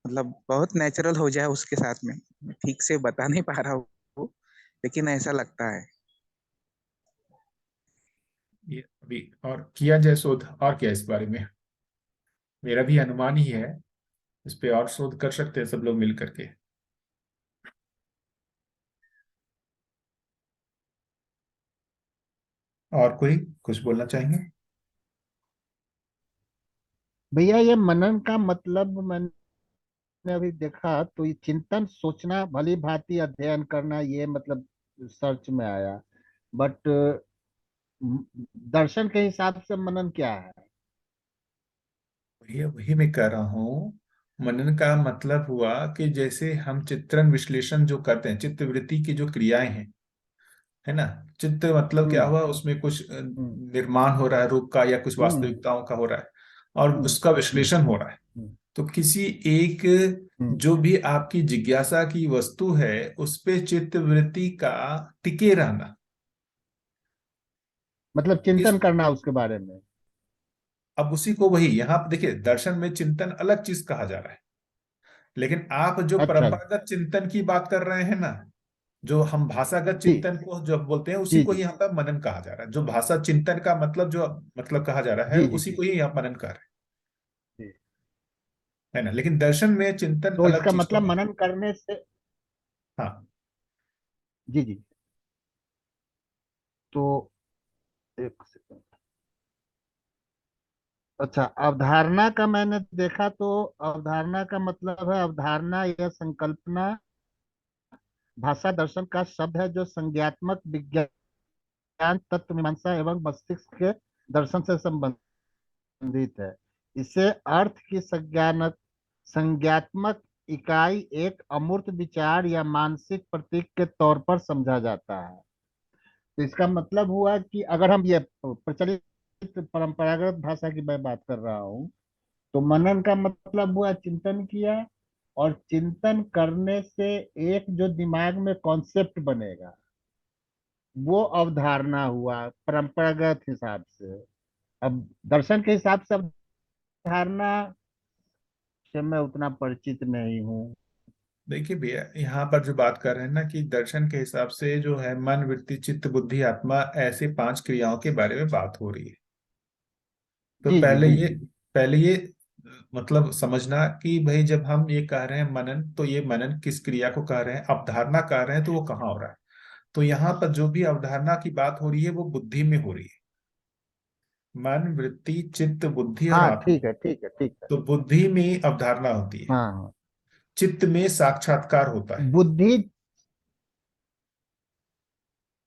मतलब बहुत नेचुरल हो जाए उसके साथ में। मैं ठीक से बता नहीं पा रहा हूँ, लेकिन ऐसा लगता है। ये अभी और किया जाए शोध और क्या इस बारे में, मेरा भी अनुमान ही है। इस पे और शोध कर सकते हैं सब लोग मिल करके। और कोई कुछ बोलना चाहेंगे? भैया ये मनन का मतलब मैंने अभी देखा तो ये चिंतन सोचना भली भांति अध्ययन करना ये मतलब सर्च में आया। बट दर्शन के हिसाब से मनन क्या है? वही वही मैं कह रहा हूँ। मनन का मतलब हुआ कि जैसे हम चित्रण विश्लेषण जो करते हैं, चित्तवृत्ति की जो क्रियाएं हैं, है ना। चित्त मतलब क्या हम्म। हुआ, उसमें कुछ हम्म। निर्माण हो रहा है रूप का या कुछ हम्म। वास्तविकताओं का हो रहा है और हम्म। उसका विश्लेषण हो रहा है। हम्म। तो किसी एक जो भी आपकी जिज्ञासा की वस्तु है उस पे चित्त वृत्ति का टिके रहना, मतलब इस चिंतन करना उसके बारे में। अब उसी को वही यहाँ पे देखिए, दर्शन में चिंतन अलग चीज कहा जा रहा है, लेकिन आप जो अच्छा। परंपरागत चिंतन की बात कर रहे हैं ना, जो हम भाषागत जी चिंतन को जो बोलते हैं उसी जी को जी ही यहाँ पर मनन कहा जा रहा है। जो भाषा चिंतन का मतलब जो मतलब कहा जा रहा है जी जी उसी जी को ही यहाँ मनन कह रहे जी। हैं, है ना। लेकिन दर्शन में चिंतन तो अलग इसका चीज को मतलब है। मनन करने से। हाँ, जी जी। तो एक सेकंड। अच्छा, अवधारणा का मैंने देखा तो अवधारणा का मतलब है अवधारणा या संकल्पना भाषा दर्शन का शब्द है जो संज्ञात्मक विज्ञान तत्व मीमांसा एवं मस्तिष्क के दर्शन से संबंधित है। इसे अर्थ की संज्ञात्मक इकाई एक अमूर्त विचार या मानसिक प्रतीक के तौर पर समझा जाता है। तो इसका मतलब हुआ कि अगर हम ये प्रचलित परंपरागत भाषा की मैं बात कर रहा हूँ, तो मनन का मतलब हुआ चिंतन किया, और चिंतन करने से एक जो दिमाग में कॉन्सेप्ट बनेगा वो अवधारणा हुआ परंपरागत हिसाब से। अब दर्शन के हिसाब से अवधारणा से मैं उतना परिचित नहीं हूँ। देखिए भैया, यहाँ पर जो बात कर रहे हैं ना कि दर्शन के हिसाब से जो है मन, वृत्ति, चित्त, बुद्धि, आत्मा, ऐसे 5 क्रियाओं के बारे में बात हो रही है। तो जी जी जी पहले ये मतलब समझना कि भाई जब हम ये कह रहे हैं मनन, तो ये मनन किस क्रिया को कह रहे हैं, अवधारणा कह रहे हैं तो वो कहाँ हो रहा है। तो यहाँ पर जो भी अवधारणा की बात हो रही है वो बुद्धि में हो रही है। मन, वृत्ति, चित्त, बुद्धि और हाँ, आत्मा। ठीक है ठीक है ठीक है। तो बुद्धि में अवधारणा होती है, हाँ हाँ। चित्त में साक्षात्कार होता है। बुद्धि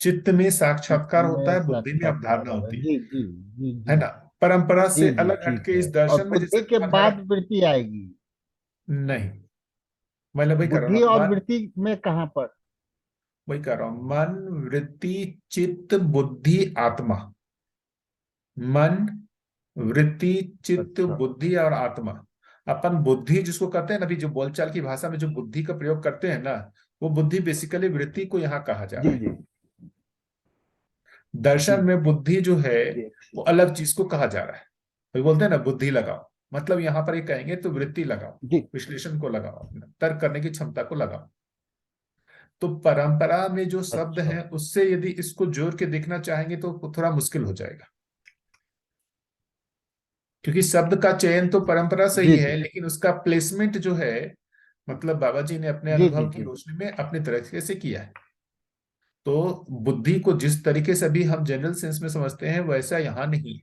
चित्त में साक्षात्कार होता में है, बुद्धि में साक्षात्कार अवधारणा होगा। होती जी जी जी है जी ना। परंपरा से जी जी, अलग ठीक हटके है। इस और दर्शन में जैसे बुद्धि के हमारा बाद वृत्ति आएगी। नहीं, मैं वही कर रहा बुद्धि हूँ और मन, वृत्ति में कहाँ पर? वही कर रहा हूँ, मन, वृत्ति, चित्त, बुद्धि, आत्मा। मन, वृत्ति, चित्त, अच्छा। बुद्धि और आत्मा। अपन बुद्धि जिसको कहते हैं ना, अभी जो बोलचाल की भाषा में जो बुद्धि का प्रयोग करते हैं ना, वो बुद्धि बेसिकली वृत्ति को यहाँ कहा जा रहा जी है। जी दर्शन जी में बुद्धि जो है जी वो अलग चीज को कहा जा रहा है। वही बोलते हैं ना, बुद्धि लगाओ, मतलब यहाँ पर ये कहेंगे तो वृत्ति लगाओ, जी। विश्लेषण को लगाओ, तर्क करने की क्षमता को लगाओ। तो परंपरा में जो शब्द अच्छा। हैं उससे यदि इसको जोड़ के देखना चाहेंगे तो थोड़ा मुश्किल हो जाएगा, क्योंकि शब्द का चयन तो परंपरा से ही जी है, जी लेकिन उसका प्लेसमेंट जो है मतलब बाबा जी ने अपने जी जी अनुभव की जी रोशनी में अपने तरीके से किया है। तो बुद्धि को जिस तरीके से भी हम जनरल सेंस में समझते हैं वैसा यहाँ नहीं है।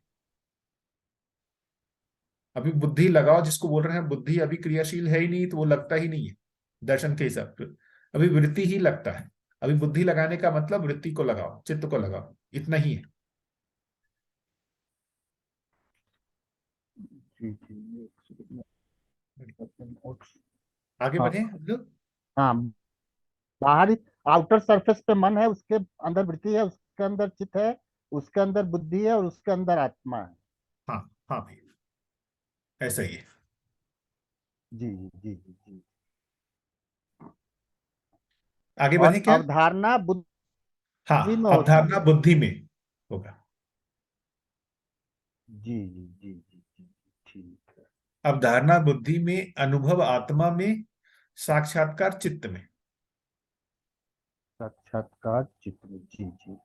अभी बुद्धि लगाओ जिसको बोल रहे हैं, बुद्धि अभी क्रियाशील है ही नहीं, तो वो लगता ही नहीं है दर्शन के हिसाब से। अभी वृत्ति ही लगता है। अभी बुद्धि लगाने का मतलब वृत्ति को लगाओ, चित्त को लगाओ, इतना ही है। जी जी। आगे हाँ बढ़े हम लोग। हाँ। बाहरी आउटर सरफेस पे मन है, उसके अंदर वृत्ति है, उसके अंदर चित्त है, उसके अंदर बुद्धि है और उसके अंदर आत्मा है। हाँ हाँ भैया, ऐसा ही है। जी जी जी जी। आगे बढ़े और क्या। अवधारणा बुद्धि हाँ, में होती अवधारणा है। बुद्धि में होगा। जी जी जी जी जी जी, ठीक है। अवधारणा बुद्धि में, अनुभव आत्मा में, साक्षात्कार चित्त में। साक्षात्कार चित्र। जी जी। तो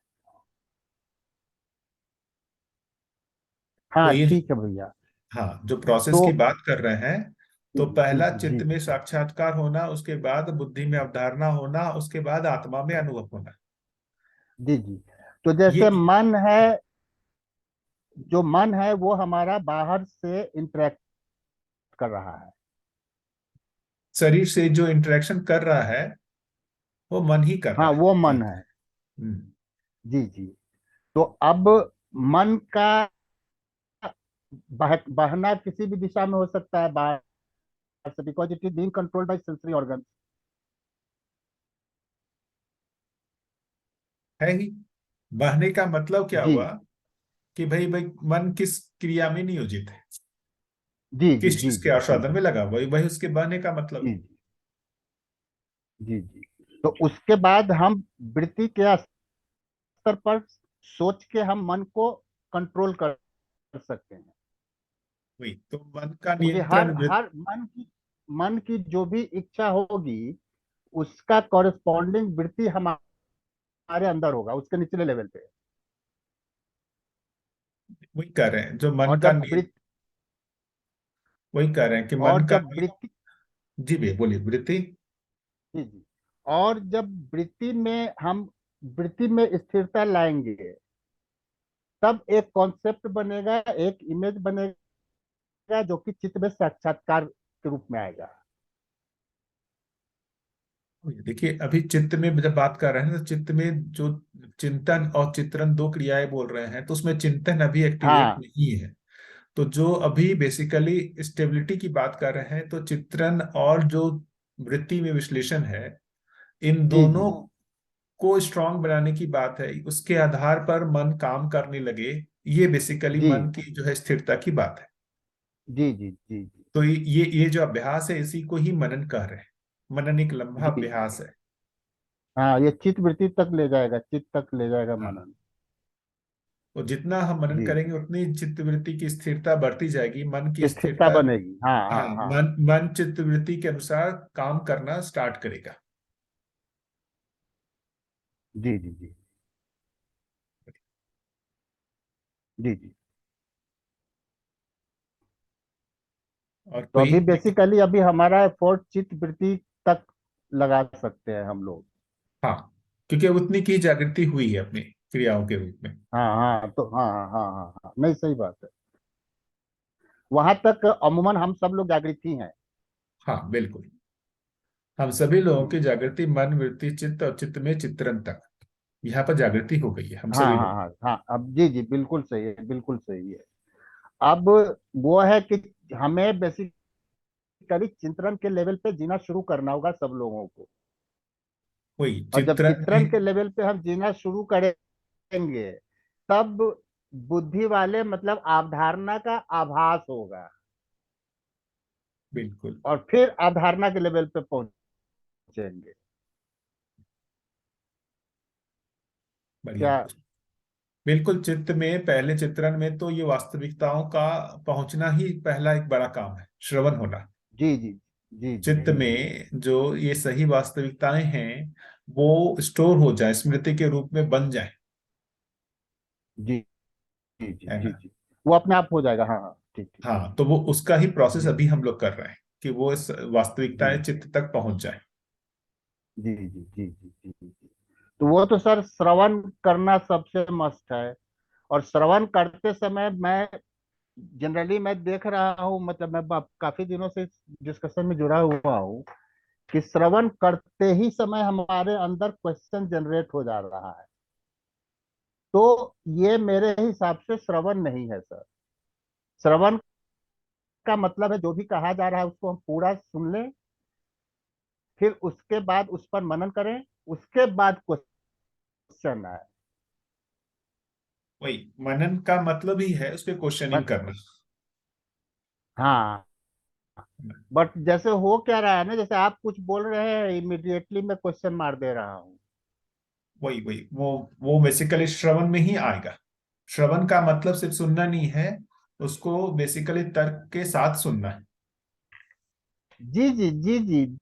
हाँ, ये ठीक है भैया। हाँ, जो प्रोसेस तो की बात कर रहे हैं, तो जी पहला जी चित्त में साक्षात्कार होना, उसके बाद बुद्धि में अवधारणा होना, उसके बाद आत्मा में अनुभव होना। जी जी। तो ये जैसे मन है, जो मन है वो हमारा बाहर से इंटरेक्ट कर रहा है। शरीर से जो इंटरेक्शन कर रहा है वो मन ही कर हाँ, रहा है। वो मन है। हम्म। जी जी। तो अब मन का बहना किसी भी दिशा में हो सकता है बाहर से, because it is being controlled by sensory organ. है ही। बहने का मतलब क्या जी हुआ कि भाई भाई मन किस क्रिया में नियोजित है। जी जी किस जी चीज के जी जी आस्वादन में लगा, वही वही उसके बहने का मतलब जी है। जी जी। तो उसके बाद हम वृत्ति के स्तर पर सोच के हम मन को कंट्रोल कर सकते हैं, वही तो मन का क्योंकि हर नियंत्रण हर मन की जो भी इच्छा होगी उसका कॉरेस्पॉन्डिंग वृत्ति हमारे अंदर होगा उसके निचले लेवल पे। वही कह रहे हैं जो मन और का जब वृत्ति वही कह रहे हैं कि मन और का जब वृत्ति जी भैया बोलिए वृत्ति। जी जी और जब वृत्ति में हम वृत्ति में स्थिरता लाएंगे तब एक कॉन्सेप्ट बनेगा, एक इमेज बनेगा जो कि चित्त में साक्षात्कार के रूप में आएगा। देखिए अभी चित्त में जब बात कर रहे हैं तो चित्त में जो चिंतन और चित्रण दो क्रियाएं बोल रहे हैं, तो उसमें चिंतन अभी एक्टिवेट हाँ नहीं है। तो जो अभी बेसिकली स्टेबिलिटी की बात कर रहे हैं, तो चित्रण और जो वृत्ति में विश्लेषण है, इन जी जी दोनों को स्ट्रांग बनाने की बात है। उसके आधार पर मन काम करने लगे, ये बेसिकली जी मन की जो है स्थिरता की बात है। जी जी जी जी तो ये जो अभ्यास है इसी को ही मनन कह रहे हैं। मनन एक लंबा जी अभ्यास है। हाँ, ये चित्त वृत्ति तक ले जाएगा, चित्त तक ले जाएगा हाँ, मनन। तो जितना हम मनन जी करेंगे उतनी चित्त वृत्ति की स्थिरता बढ़ती जाएगी, मन की स्थिरता स्थिरता। बनेगी, हाँ हाँ हाँ, हाँ। मन चित्त वृत्ति के अनुसार काम करना स्टार्ट करेगा। जी जी जी जी जी। और तो कोई अभी बेसिकली अभी हमारा एफर्ट चित्त वृत्ति तक लगा सकते हैं हम लोग। हाँ, क्योंकि उतनी की जागृति हुई है अपनी क्रियाओं के रूप में। हाँ हाँ, तो हाँ हाँ हाँ हाँ हाँ, नहीं सही बात है। वहां तक अमूमन हम सब लोग जागृत ही हैं। हाँ बिल्कुल, हम सभी लोगों की जी जागृति मन वृत्ति चित्त और चित्त में चित्रण तक यहाँ पर जागृति हो गई है हम हाँ सभी हाँ लोग। हाँ हाँ, अब जी जी बिल्कुल सही है, बिल्कुल सही है। अब वो है कि हमें बेसिकली चिंतन के लेवल पे जीना शुरू करना होगा सब लोगों को। वही और जब चित्रण चित्रण में। के लेवल पे हम जीना शुरू करेंगे तब बुद्धि वाले मतलब अवधारणा का आभास होगा बिल्कुल, और फिर अवधारणा के लेवल पे पहुंचेंगे। बढ़िया। क्या? बिल्कुल, चित्त में पहले चित्रण में तो ये वास्तविकताओं का पहुंचना ही पहला एक बड़ा काम है, श्रवण होना। जी जी जी जी चित्त जी जी में जो ये सही वास्तविकताएं हैं वो स्टोर हो जाए, स्मृति के रूप में बन जाए, जी जी जी है जी ना। जी। वो अपने आप हो जाएगा, हाँ हाँ, ठीक ठीक। हाँ, तो वो उसका ही प्रोसेस जी अभी हम लोग कर रहे हैं कि वो इस जी वास्तविकताएं चित्त तक पहुंच जाए। जी जी जी जी जी जी। तो वो तो सर श्रवण करना सबसे मस्त है। और श्रवण करते समय मैं जनरली मैं देख रहा हूँ, मतलब मैं काफी दिनों से डिस्कशन में जुड़ा हुआ हूँ कि श्रवण करते ही समय हमारे अंदर क्वेश्चन जनरेट हो जा रहा है। तो ये मेरे हिसाब से श्रवण नहीं है सर। श्रवण का मतलब है जो भी कहा जा रहा है उसको हम पूरा सुन लें, फिर उसके बाद उस पर मनन करें, उसके बाद क्वेश्चन आए। वही मनन का मतलब ही है उस पर क्वेश्चनिंग बट करना। हाँ, बट जैसे हो क्या रहा है ना, जैसे आप कुछ बोल रहे हैं इमिडिएटली मैं क्वेश्चन मार दे रहा हूँ। वही वही वो बेसिकली श्रवण में ही आएगा। श्रवण का मतलब सिर्फ सुनना नहीं है, उसको बेसिकली तर्क के साथ सुनना है। जी जी जी जी।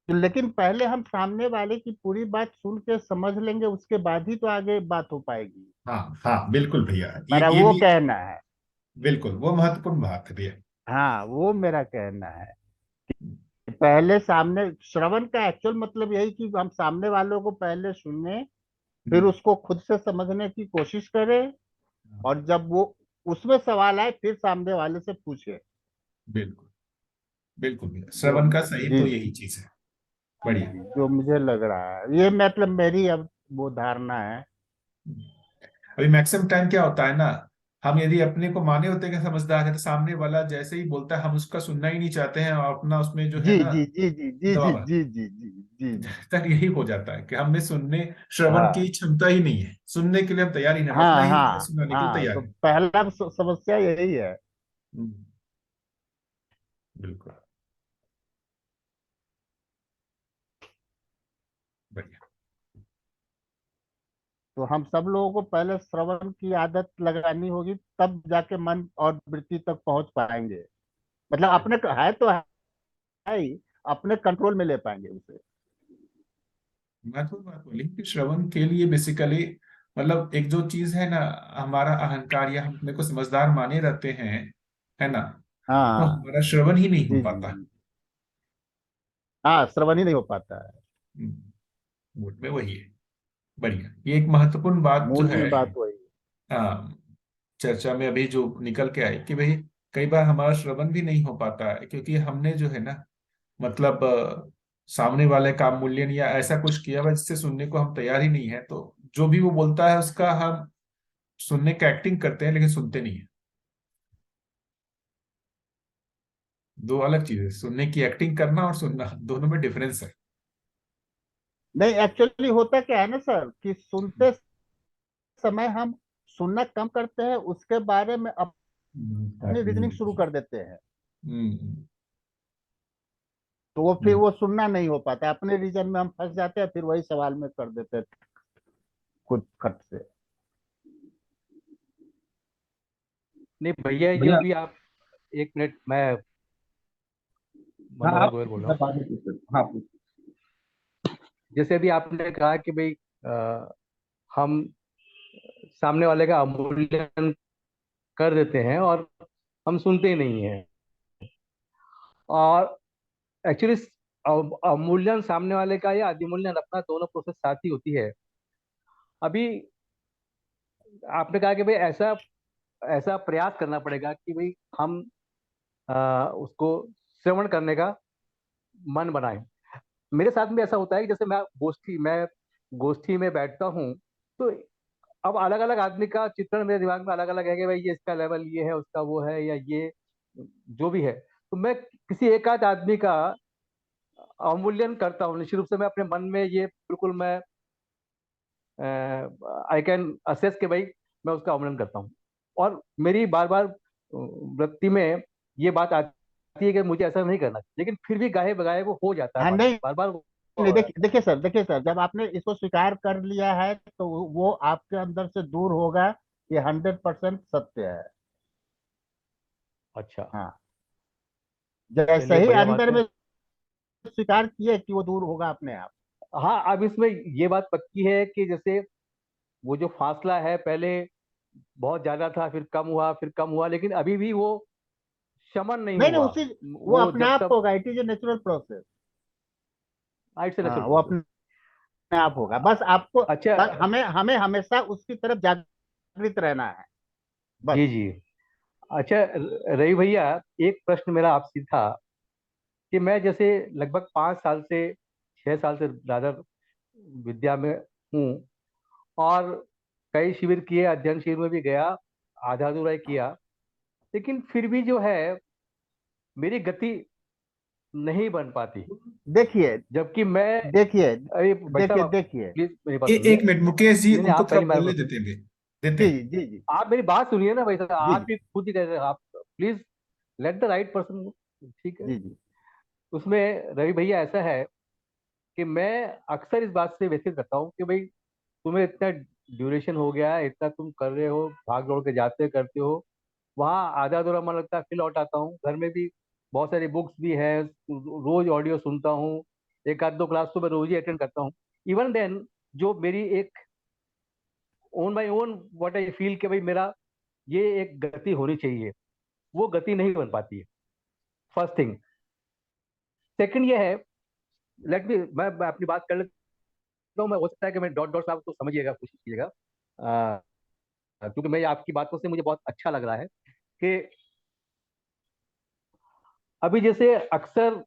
लेकिन पहले हम सामने वाले की पूरी बात सुन के समझ लेंगे, उसके बाद ही तो आगे बात हो पाएगी। हाँ हाँ बिल्कुल भैया, मेरा ये वो भी कहना है। बिल्कुल वो महत्वपूर्ण बात है भैया। हाँ, वो मेरा कहना है। पहले सामने श्रवण का एक्चुअल मतलब यही कि हम सामने वालों को पहले सुने, फिर हम्म, उसको खुद से समझने की कोशिश करें, और जब वो उसमें सवाल आए फिर सामने वाले से पूछे। बिल्कुल बिल्कुल भैया, जो श्रवण का सही जी तो जी यही चीज है। जी बढ़िया। जी, जो मुझे लग रहा है ये मतलब मेरी अब वो धारणा है। अभी मैक्सिमम टाइम क्या होता है ना, हम यदि अपने को माने होते हैं कि समझदार है, तो सामने वाला जैसे ही बोलता है हम उसका सुनना ही नहीं चाहते हैं और अपना उसमें जो है जी ना जी जी जी जी जी दबाव। जी जी जी जी जी। तक यही हो जाता है कि हमने सुनने श्रवण की हाँ क्षमता ही नहीं है, सुनने के लिए हम तैयार ही नहीं, हम अपना हाँ ही हाँ सुनाने के लिए हाँ, तैयार तो है। पहला समस्या यही है। हम्म, बिल्कुल, बढ़िया। तो हम सब लोगों को पहले श्रवण की आदत लगानी होगी, तब जाके मन और वृत्ति तक पहुंच पाएंगे। मतलब अपने है तो है ही, अपने कंट्रोल में ले पाएंगे उसे। महत्वपूर्ण बात बोली कि श्रवण के लिए बेसिकली मतलब एक जो चीज है ना, हमारा अहंकार या हम अपने को समझदार माने रहते हैं, है ना, तो हाँ हमारा श्रवण ही नहीं हो जी जी पाता। जी। हाँ, श्रवण ही नहीं हो पाता है। मूड में वही है। बढ़िया, ये एक महत्वपूर्ण बात जो मूल है में बात वही। चर्चा में अभी जो निकल के आई कि भाई कई बार हमारा श्रवण भी नहीं हो पाता है क्योंकि हमने जो है ना, मतलब सामने वाले का मूल्यन या ऐसा कुछ किया हुआ जिससे सुनने को हम तैयार ही नहीं है, तो जो भी वो बोलता है उसका हम सुनने का एक्टिंग करते हैं लेकिन सुनते नहीं है। दो अलग चीजें, सुनने की एक्टिंग करना और सुनना, दोनों में डिफरेंस है। नहीं, एक्चुअली होता क्या है ना सर, कि सुनते समय हम सुनना कम करते हैं, उसके बारे में अपनी रीजनिंग शुरू कर देते हैं। हम्म, तो वो फिर वो सुनना नहीं हो पाता, अपने रीजन में हम फंस जाते हैं, फिर वही सवाल में कर देते हैं खुद खट से। नहीं भैया, ये भैया, अभी आप, एक मिनट, मैं हाँ मनोहर आप गोयल बोल रहा मैं हूँ। बाद में पूछ सकता हूँ। हाँ पूछ। जैसे अभी आपने कहा कि भाई हम सामने वाले का अवमूल्यन कर देते हैं और हम सुनते ही नहीं हैं। और एक्चुअली अवमूल्यन सामने वाले का या अधिमूल्यन अपना, दोनों प्रोसेस साथ ही होती है। अभी आपने कहा कि भाई ऐसा ऐसा प्रयास करना पड़ेगा कि भाई हम उसको श्रवण करने का मन बनाएं। मेरे साथ में ऐसा होता है कि जैसे मैं गोष्ठी में बैठता हूँ, तो अब अलग अलग आदमी का चित्रण मेरे दिमाग में अलग अलग है कि भाई ये इसका लेवल ये है, उसका वो है, या ये जो भी है। तो मैं किसी एक आध आदमी का अवमूल्यन करता हूँ निश्चित रूप से। मैं अपने मन में ये बिल्कुल मैं आई कैन असेस के भाई मैं उसका अवमूल्यन करता हूँ। और मेरी बार बार वृत्ति में ये बात आती है कि मुझे ऐसा नहीं करना, लेकिन फिर भी गाहे बगाए वो हो जाता है, हाँ नहीं बार बार नहीं, देखिए सर, जब आपने इसको स्वीकार कर लिया है तो वो आपके अंदर से दूर होगा। ये 100% सत्य है। अच्छा, हाँ, जैसे चलिए ही बढ़िया बात अंदर है। में स्वीकार किए कि वो दूर होगा अपने आप। हाँ, अब इसमें ये बात पक्की है कि जैसे वो जो फासला है, पहले बहुत ज्यादा था, फिर कम हुआ, फिर कम हुआ, लेकिन अभी भी वो शमन नहीं नहीं नहीं, हुआ। उसी वो वो अपने जब आप तक होगा। It is a natural process. आइट से नेचुरल हाँ, वो प्रोसेस। अपने आप होगा। बस आपको अच्छा, हमें हमें हमेशा उसकी तरफ जागृत रहना है, बस। जी जी। अच्छा, रवि भैया, एक प्रश्न मेरा आपसे था कि मैं जैसे लगभग 5 साल से 6 साल से ज्यादा विद्या में हूँ, और कई शिविर किए, अध्ययन शिविर में भी गया, आधा अधूरा ही किया, लेकिन फिर भी जो है मेरी गति नहीं बन पाती। देखिए जबकि मैं, देखिए अरे भाई देखिए साहब, देखिए। प्लीज मेरी बात सुनिए। एक मिनट मुकेश जी, नहीं नहीं, उनको आप थोड़ा पहली बार बोलने बोल, देते हैं, देते जी हैं। जी जी आप मेरी बात सुनिए ना भाई साहब, जी आप जी भी खुद ही कह रहे हैं, आप please let the right person. ठीक है। जी जी। उसमें रवि भैया ऐसा है कि मैं अक्सर इस बात से व्यथित करता हूँ कि भाई तुम्हें इतना ड्यूरेशन हो गया है, इतना तुम कर रहे हो, भाग दौड़ के जाते करते हो, वहाँ आधा अधूरा मन लगता है, फिर लौट आता हूँ। घर में भी बहुत सारी बुक्स भी है, रोज ऑडियो सुनता हूँ, एक आध दो क्लास तो मैं रोज ही अटेंड करता हूँ। इवन देन जो मेरी एक own by own what I feel कि भाई मेरा ये एक गति होनी चाहिए, वो गति नहीं बन पाती है। First thing. सेकंड ये है, लेट मी, मैं अपनी बात कर लेता हूँ। मैं, हो सकता है कि मैं डॉट डॉट साहब तो समझिएगा, कोशिश कीजिएगा, क्योंकि मैं आपकी बातों से मुझे बहुत अच्छा लग रहा है कि अभी जैसे अक्सर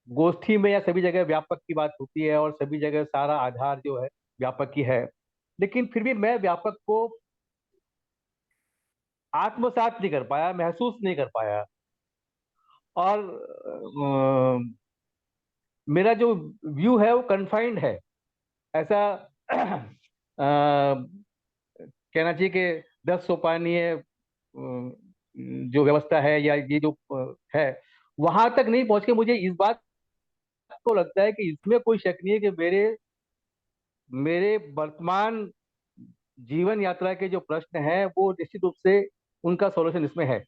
गोष्ठी में या सभी जगह व्यापक की बात होती है, और सभी जगह सारा आधार जो है व्यापक की है, लेकिन फिर भी मैं व्यापक को आत्मसात नहीं कर पाया, महसूस नहीं कर पाया। और मेरा जो व्यू है वो कन्फाइंड है, ऐसा कहना चाहिए कि 10 सोपानी है, जो व्यवस्था है या ये जो है, वहां तक नहीं पहुंच के मुझे इस बात को लगता है कि इसमें कोई शक नहीं है कि मेरे मेरे वर्तमान जीवन यात्रा के जो प्रश्न हैं वो निश्चित रूप से उनका सॉल्यूशन इसमें है।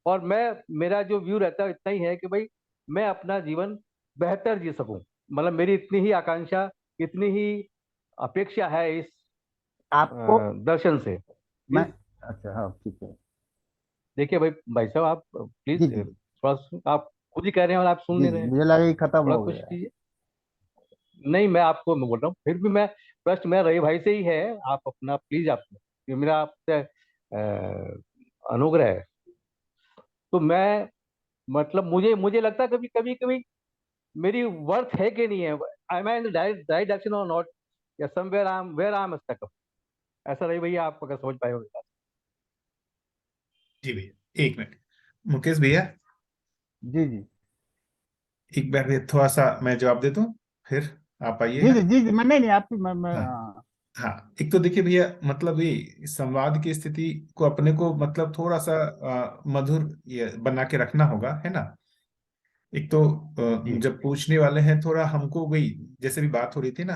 और मेरा जो व्यू रहता है इतना ही है कि भाई मैं अपना जीवन बेहतर जी सकूं, मतलब मेरी इतनी ही आकांक्षा, इतनी ही अपेक्षा है इस आपको दर्शन से। मैं अच्छा हाँ ठीक है। देखिए भाई भाई साहब, आप प्लीज जी जी थोड़ा आप खुद ही कह रहे हैं और आप सुन जी नहीं जी रहे हैं, मुझे लगा कि खत्म थोड़ा हो कुछ गया। कीजिए। नहीं, मैं बोल रहा हूँ, फिर भी मैं प्रश्न मेरा रवि भाई से ही है। आप अपना प्लीज, आप ये मेरा आपसे अनुग्रह है। तो मैं मतलब मुझे मुझे लगता है कभी कभी कभी मेरी वर्थ है कि नहीं है, I am in right direction और नॉट, या समवेयर आई एम स्टक। ऐसा रही भैया, आप अगर समझ पाए होगा। जी भैया, एक मिनट। मुकेश भैया, जी जी एक बार भैया थोड़ा सा मैं जवाब दे दूं, फिर आप जी आइएगा। जी जी जी मैं नहीं नहीं आप मैं हाँ हाँ हाँ, एक तो देखिए भैया, मतलब ये संवाद की स्थिति को अपने को मतलब थोड़ा सा मधुर ये बना के रखना होगा, है ना। एक तो जी जब पूछने वाले हैं थोड़ा हमको वही, जैसे भी बात हो रही थी ना,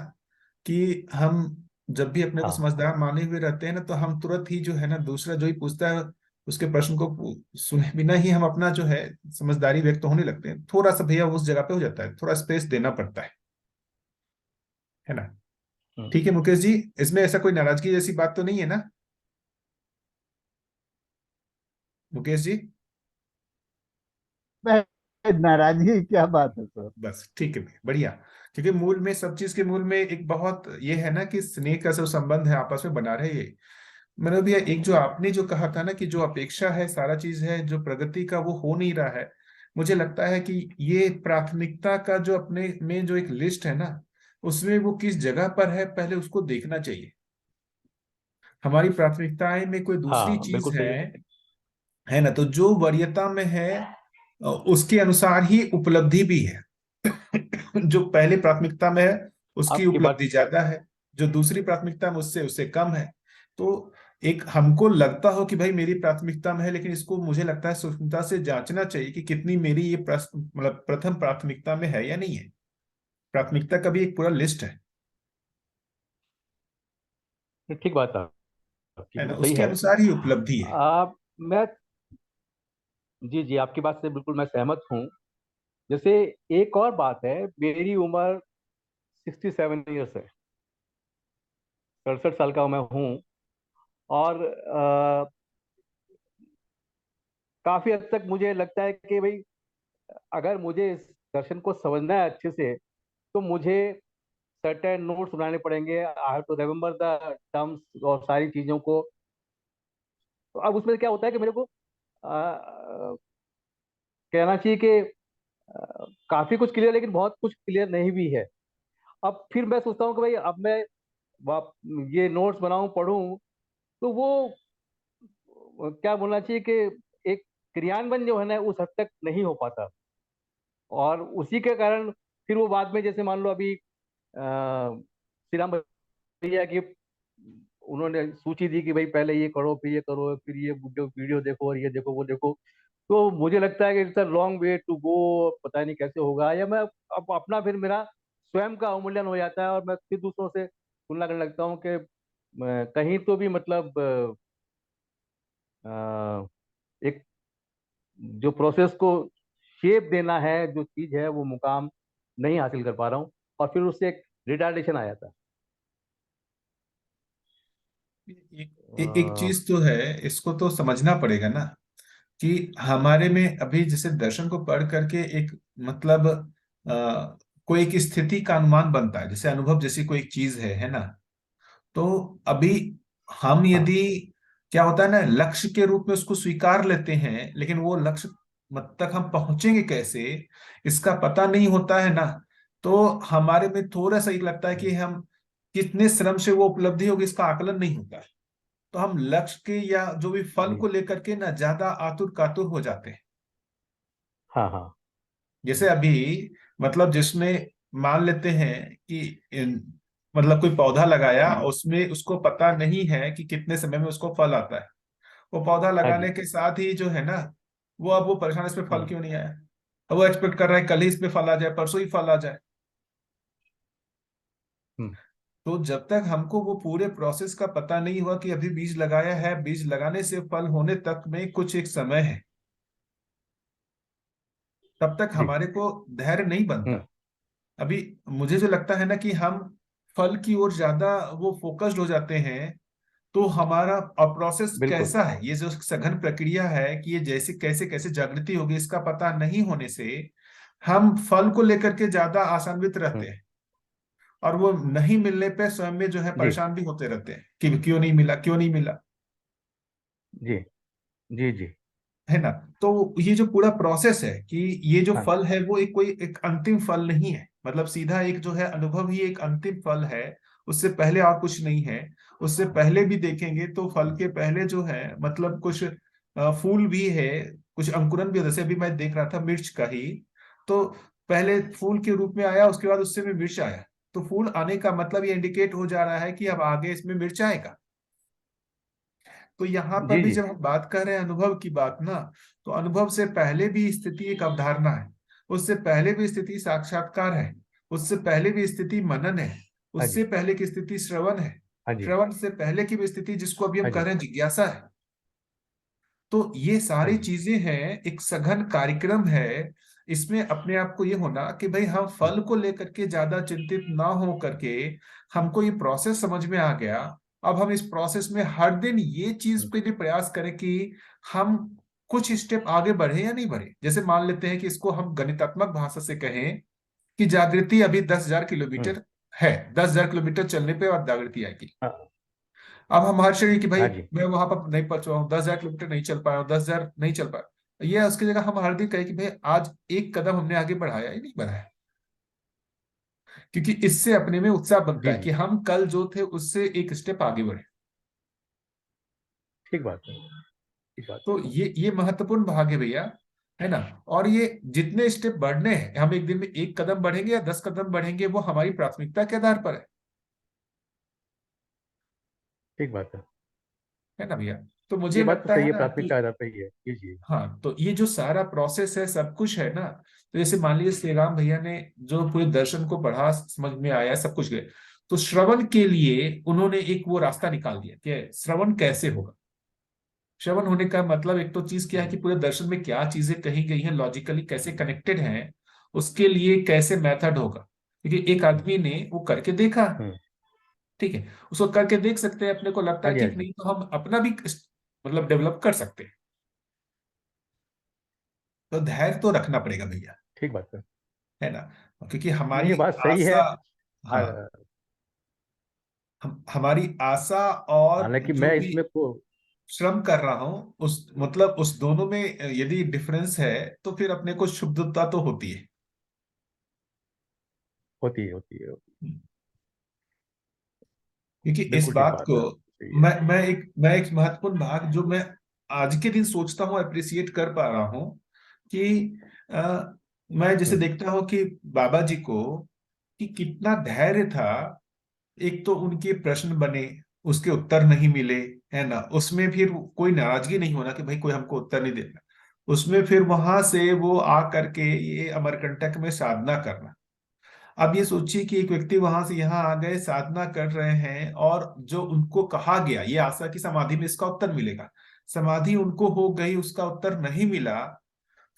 कि हम जब भी अपने को हाँ समझदार माने हुए रहते हैं ना, तो हम तुरंत ही जो है ना, दूसरा जो ही पूछता है उसके प्रश्न को सुने बिना ही हम अपना जो है समझदारी व्यक्त होने लगते हैं। थोड़ा सा भैया उस जगह पे हो जाता है, थोड़ा स्पेस देना पड़ता है ना। हम्म। ठीक है मुकेश जी, इसमें ऐसा कोई नाराजगी जैसी बात तो नहीं है ना, मुकेश जी। नाराजगी की क्या बात है सर। बस ठीक है भैया, बढ़िया। क्योंकि मूल में, सब चीज के मूल में एक बहुत ये है ना कि स्नेह का जो संबंध है आपस में बना रहे ये। मैंने भैया एक जो आपने जो कहा था ना कि जो अपेक्षा है सारा चीज है, जो प्रगति का वो हो नहीं रहा है। मुझे लगता है कि ये प्राथमिकता का जो अपने में जो एक लिस्ट है ना, उसमें वो किस जगह पर है पहले उसको देखना चाहिए। हमारी प्राथमिकताएं में कोई दूसरी हाँ चीज बिल्कुल सही है। है ना, तो जो वरीयता में है उसके अनुसार ही उपलब्धि भी है। जो पहले प्राथमिकता में है उसकी आपकी बात उपलब्धि ज्यादा है, जो दूसरी प्राथमिकता में उससे उससे कम है। तो एक हमको लगता हो कि भाई मेरी प्राथमिकता में है, लेकिन इसको मुझे लगता है सूक्ष्मता से जांचना चाहिए कि कितनी मेरी ये मतलब प्रथम प्राथमिकता में है या नहीं है। प्राथमिकता का भी एक पूरा लिस्ट ठीक बात है आपकी, है ना, बिल्कुल सही उसके है। अनुसार ही उपलब्धि है। आप मैं जी जी, आपकी बात से बिल्कुल मैं सहमत हूँ। जैसे एक और बात है, मेरी उम्र 67 ईयर्स है, 67 साल का मैं हूँ। और काफी हद तक मुझे लगता है कि भाई अगर मुझे इस दर्शन को समझना है अच्छे से, तो मुझे सर्टेन नोट्स बनाने पड़ेंगे। I have to remember the terms और सारी चीजों को। तो अब उसमें क्या होता है कि मेरे को कहना चाहिए कि काफी कुछ क्लियर, लेकिन बहुत कुछ क्लियर नहीं भी है। अब फिर मैं सोचता हूँ कि भाई अब मैं ये नोट्स बनाऊं, पढूं, तो वो क्या बोलना चाहिए कि एक क्रियान्वयन जो है ना उस हद तक नहीं हो पाता। और उसी के कारण फिर वो बाद में, जैसे मान लो अभी श्री राम भैया की उन्होंने सूची दी कि भाई पहले ये करो, फिर ये करो, फिर ये वीडियो वीडियो देखो, और ये देखो वो देखो। तो मुझे लगता है कि it's a long way to go. पता नहीं कैसे होगा, या मैं अब अपना फिर मेरा स्वयं का अवमूल्यन हो जाता है, और मैं फिर दूसरों से तुलना करने लगता हूँ कि कहीं तो भी मतलब अ, एक जो प्रोसेस को शेप देना है, जो चीज है वो मुकाम नहीं हासिल कर पा रहा हूँ, और फिर उससे एक रिटार्डेशन आ जाता है। एक चीज तो है, इसको तो समझना पड़ेगा ना, कि हमारे में अभी जैसे दर्शन को पढ़ करके एक मतलब कोई एक स्थिति का अनुमान बनता है, जैसे अनुभव जैसी कोई एक चीज है ना। तो अभी हम हाँ यदि, क्या होता है ना, लक्ष्य के रूप में उसको स्वीकार लेते हैं, लेकिन वो लक्ष्य मत तक हम पहुंचेंगे कैसे इसका पता नहीं होता है ना। तो हमारे में थोड़ा सा एक लगता है कि हम कितने श्रम से वो उपलब्धि होगी इसका आकलन नहीं होता है। तो हम लक्ष्य के या जो भी फल जी को लेकर के ना ज्यादा आतुर कातुर हो जाते हैं। हाँ हाँ जैसे अभी मतलब जिसमें मान लेते हैं कि मतलब कोई पौधा लगाया, उसमें उसको पता नहीं है कि कितने समय में उसको फल आता है। वो पौधा हाँ लगाने जी। के साथ ही जो है ना, वो अब वो परेशान, इसमें फल हम्म, क्यों नहीं आया। अब वो एक्सपेक्ट कर रहा है कल ही इसमें फल आ जाए, परसों ही फल आ जाए। हम्म, तो जब तक हमको वो पूरे प्रोसेस का पता नहीं हुआ कि अभी बीज लगाया है, बीज लगाने से फल होने तक में कुछ एक समय है, तब तक जी। हमारे को धैर्य नहीं बनता। हम्म, अभी मुझे जो लगता है ना कि हम फल की ओर ज्यादा वो फोकस्ड हो जाते हैं, तो हमारा प्रोसेस बिल्कुल। कैसा है, ये जो सघन प्रक्रिया है कि ये जैसे कैसे कैसे जागृति होगी, इसका पता नहीं होने से हम फल को लेकर के ज्यादा आशान्वित रहते हम्म, हैं, और वो नहीं मिलने पे स्वयं में जो है जी परेशान भी होते रहते हैं कि क्यों नहीं मिला, क्यों नहीं मिला, जी जी जी। है ना। तो ये जो पूरा प्रोसेस है कि ये जो हाँ। फल है वो एक कोई एक अंतिम फल नहीं है, मतलब सीधा एक जो है अनुभव ही एक अंतिम फल है, उससे पहले और कुछ नहीं है। उससे पहले भी देखेंगे तो फल के पहले जो है मतलब कुछ फूल भी है, कुछ अंकुरन भी है। जैसे अभी मैं देख रहा था मिर्च का ही, तो पहले फूल के रूप में आया, उसके बाद उससे में मिर्च आया। तो फूल आने का मतलब ये इंडिकेट हो जा रहा है कि अब आगे इसमें मिर्च आएगा। तो यहाँ पर जी भी जी। जब हम बात कर रहे हैं अनुभव की बात ना, तो अनुभव से पहले भी स्थिति एक अवधारणा है, उससे पहले भी स्थिति साक्षात्कार है, उससे पहले भी स्थिति मनन है, हाँ उससे जी। पहले की स्थिति श्रवण है, हाँ जी। श्रवण से पहले की भी स्थिति जिसको अभी हम हाँ कह जी। रहे हैं जिज्ञासा है। तो ये हाँ सारी जी। चीजें हैं, एक सघन कार्यक्रम है। इसमें अपने आप को ये होना कि भाई हम हम्म, फल को लेकर के ज्यादा चिंतित ना हो करके, हमको ये प्रोसेस समझ में आ गया। अब हम इस प्रोसेस में हर दिन ये चीज हम्म, के लिए प्रयास करें कि हम कुछ स्टेप आगे बढ़े या नहीं बढ़े। जैसे मान लेते हैं कि इसको हम गणितात्मक भाषा से कहें कि जागृति अभी 10,000 हम्म, किलोमीटर है, 10,000 किलोमीटर चलने पे और जागृति आएगी। हाँ। अब हम हर शरीर की भाई हाँ जी। मैं वहां पर नहीं पहुंच रहा हूँ, 10,000 किलोमीटर नहीं चल पाया हूँ, 10,000 नहीं चल पाया, ये उसकी जगह हम हर दिन कहें कि भाई आज एक कदम हमने आगे बढ़ाया ही नहीं बढ़ाया। क्योंकि इससे अपने में उत्साह बनता जी है कि जी। हम कल जो थे उससे एक स्टेप आगे बढ़े। ठीक बात है। ठीक बात तो ये महत्वपूर्ण भाग है भैया, है ना। और ये जितने स्टेप बढ़ने हैं, हम एक दिन में एक कदम बढ़ेंगे या 10 कदम बढ़ेंगे, वो हमारी प्राथमिकता के आधार पर ठीक बात है। है ना भैया। तो मुझे ये बात तो लगता सही है है, ना कि प्राथमिकता आधार पे ही है। जी जी। हाँ, तो ये जो सारा प्रोसेस है सब कुछ है ना। तो जैसे मान लीजिए श्री राम भैया ने जो पूरे दर्शन को पढ़ा, समझ में आया, सब कुछ गए, तो श्रवण के लिए उन्होंने एक वो रास्ता निकाल दिया कि श्रवण कैसे होगा। श्रवण होने का मतलब एक तो चीज क्या है कि पूरे दर्शन में क्या चीजें कही गई हैं, लॉजिकली कैसे कनेक्टेड हैं, उसके लिए कैसे मेथड होगा। क्योंकि एक आदमी ने वो करके देखा, हम्म। ठीक है, उसको करके देख सकते हैं, अपने को लगता हाँ है जी। हाँ ठीक, जी। नहीं तो हम अपना भी मतलब डेवलप कर सकते हैं। तो धैर्य तो रखना पड़ेगा भैया, ठीक बात है। है ना। क्योंकि नहीं, हमारी ये बात सही है। आशा, हाँ, आ- हमारी आशा और हालांकि जो मैं भी इसमें को श्रम कर रहा हूं, उस मतलब उस दोनों में यदि डिफरेंस है, तो फिर अपने को शुद्धता तो होती है। होती है, होती है। क्योंकि इस बिल्कुल ठीक बात को बात है। सही है। मैं एक महत्वपूर्ण भाग जो मैं आज के दिन सोचता हूँ, अप्रिसिएट कर पा रहा हूँ कि मैं जैसे हम्म, देखता हूँ कि बाबा जी को कि कितना धैर्य था। एक तो उनके प्रश्न बने, उसके उत्तर नहीं मिले, है ना, उसमें फिर कोई नाराजगी नहीं होना कि भाई कोई हमको उत्तर नहीं देना, उसमें फिर वहां से वो आ करके ये अमरकंटक में साधना करना। अब ये सोचिए कि एक व्यक्ति वहां से यहाँ आ गए, साधना कर रहे हैं, और जो उनको कहा गया ये आशा की समाधि में इसका उत्तर मिलेगा, समाधि उनको हो गई, उसका उत्तर नहीं मिला,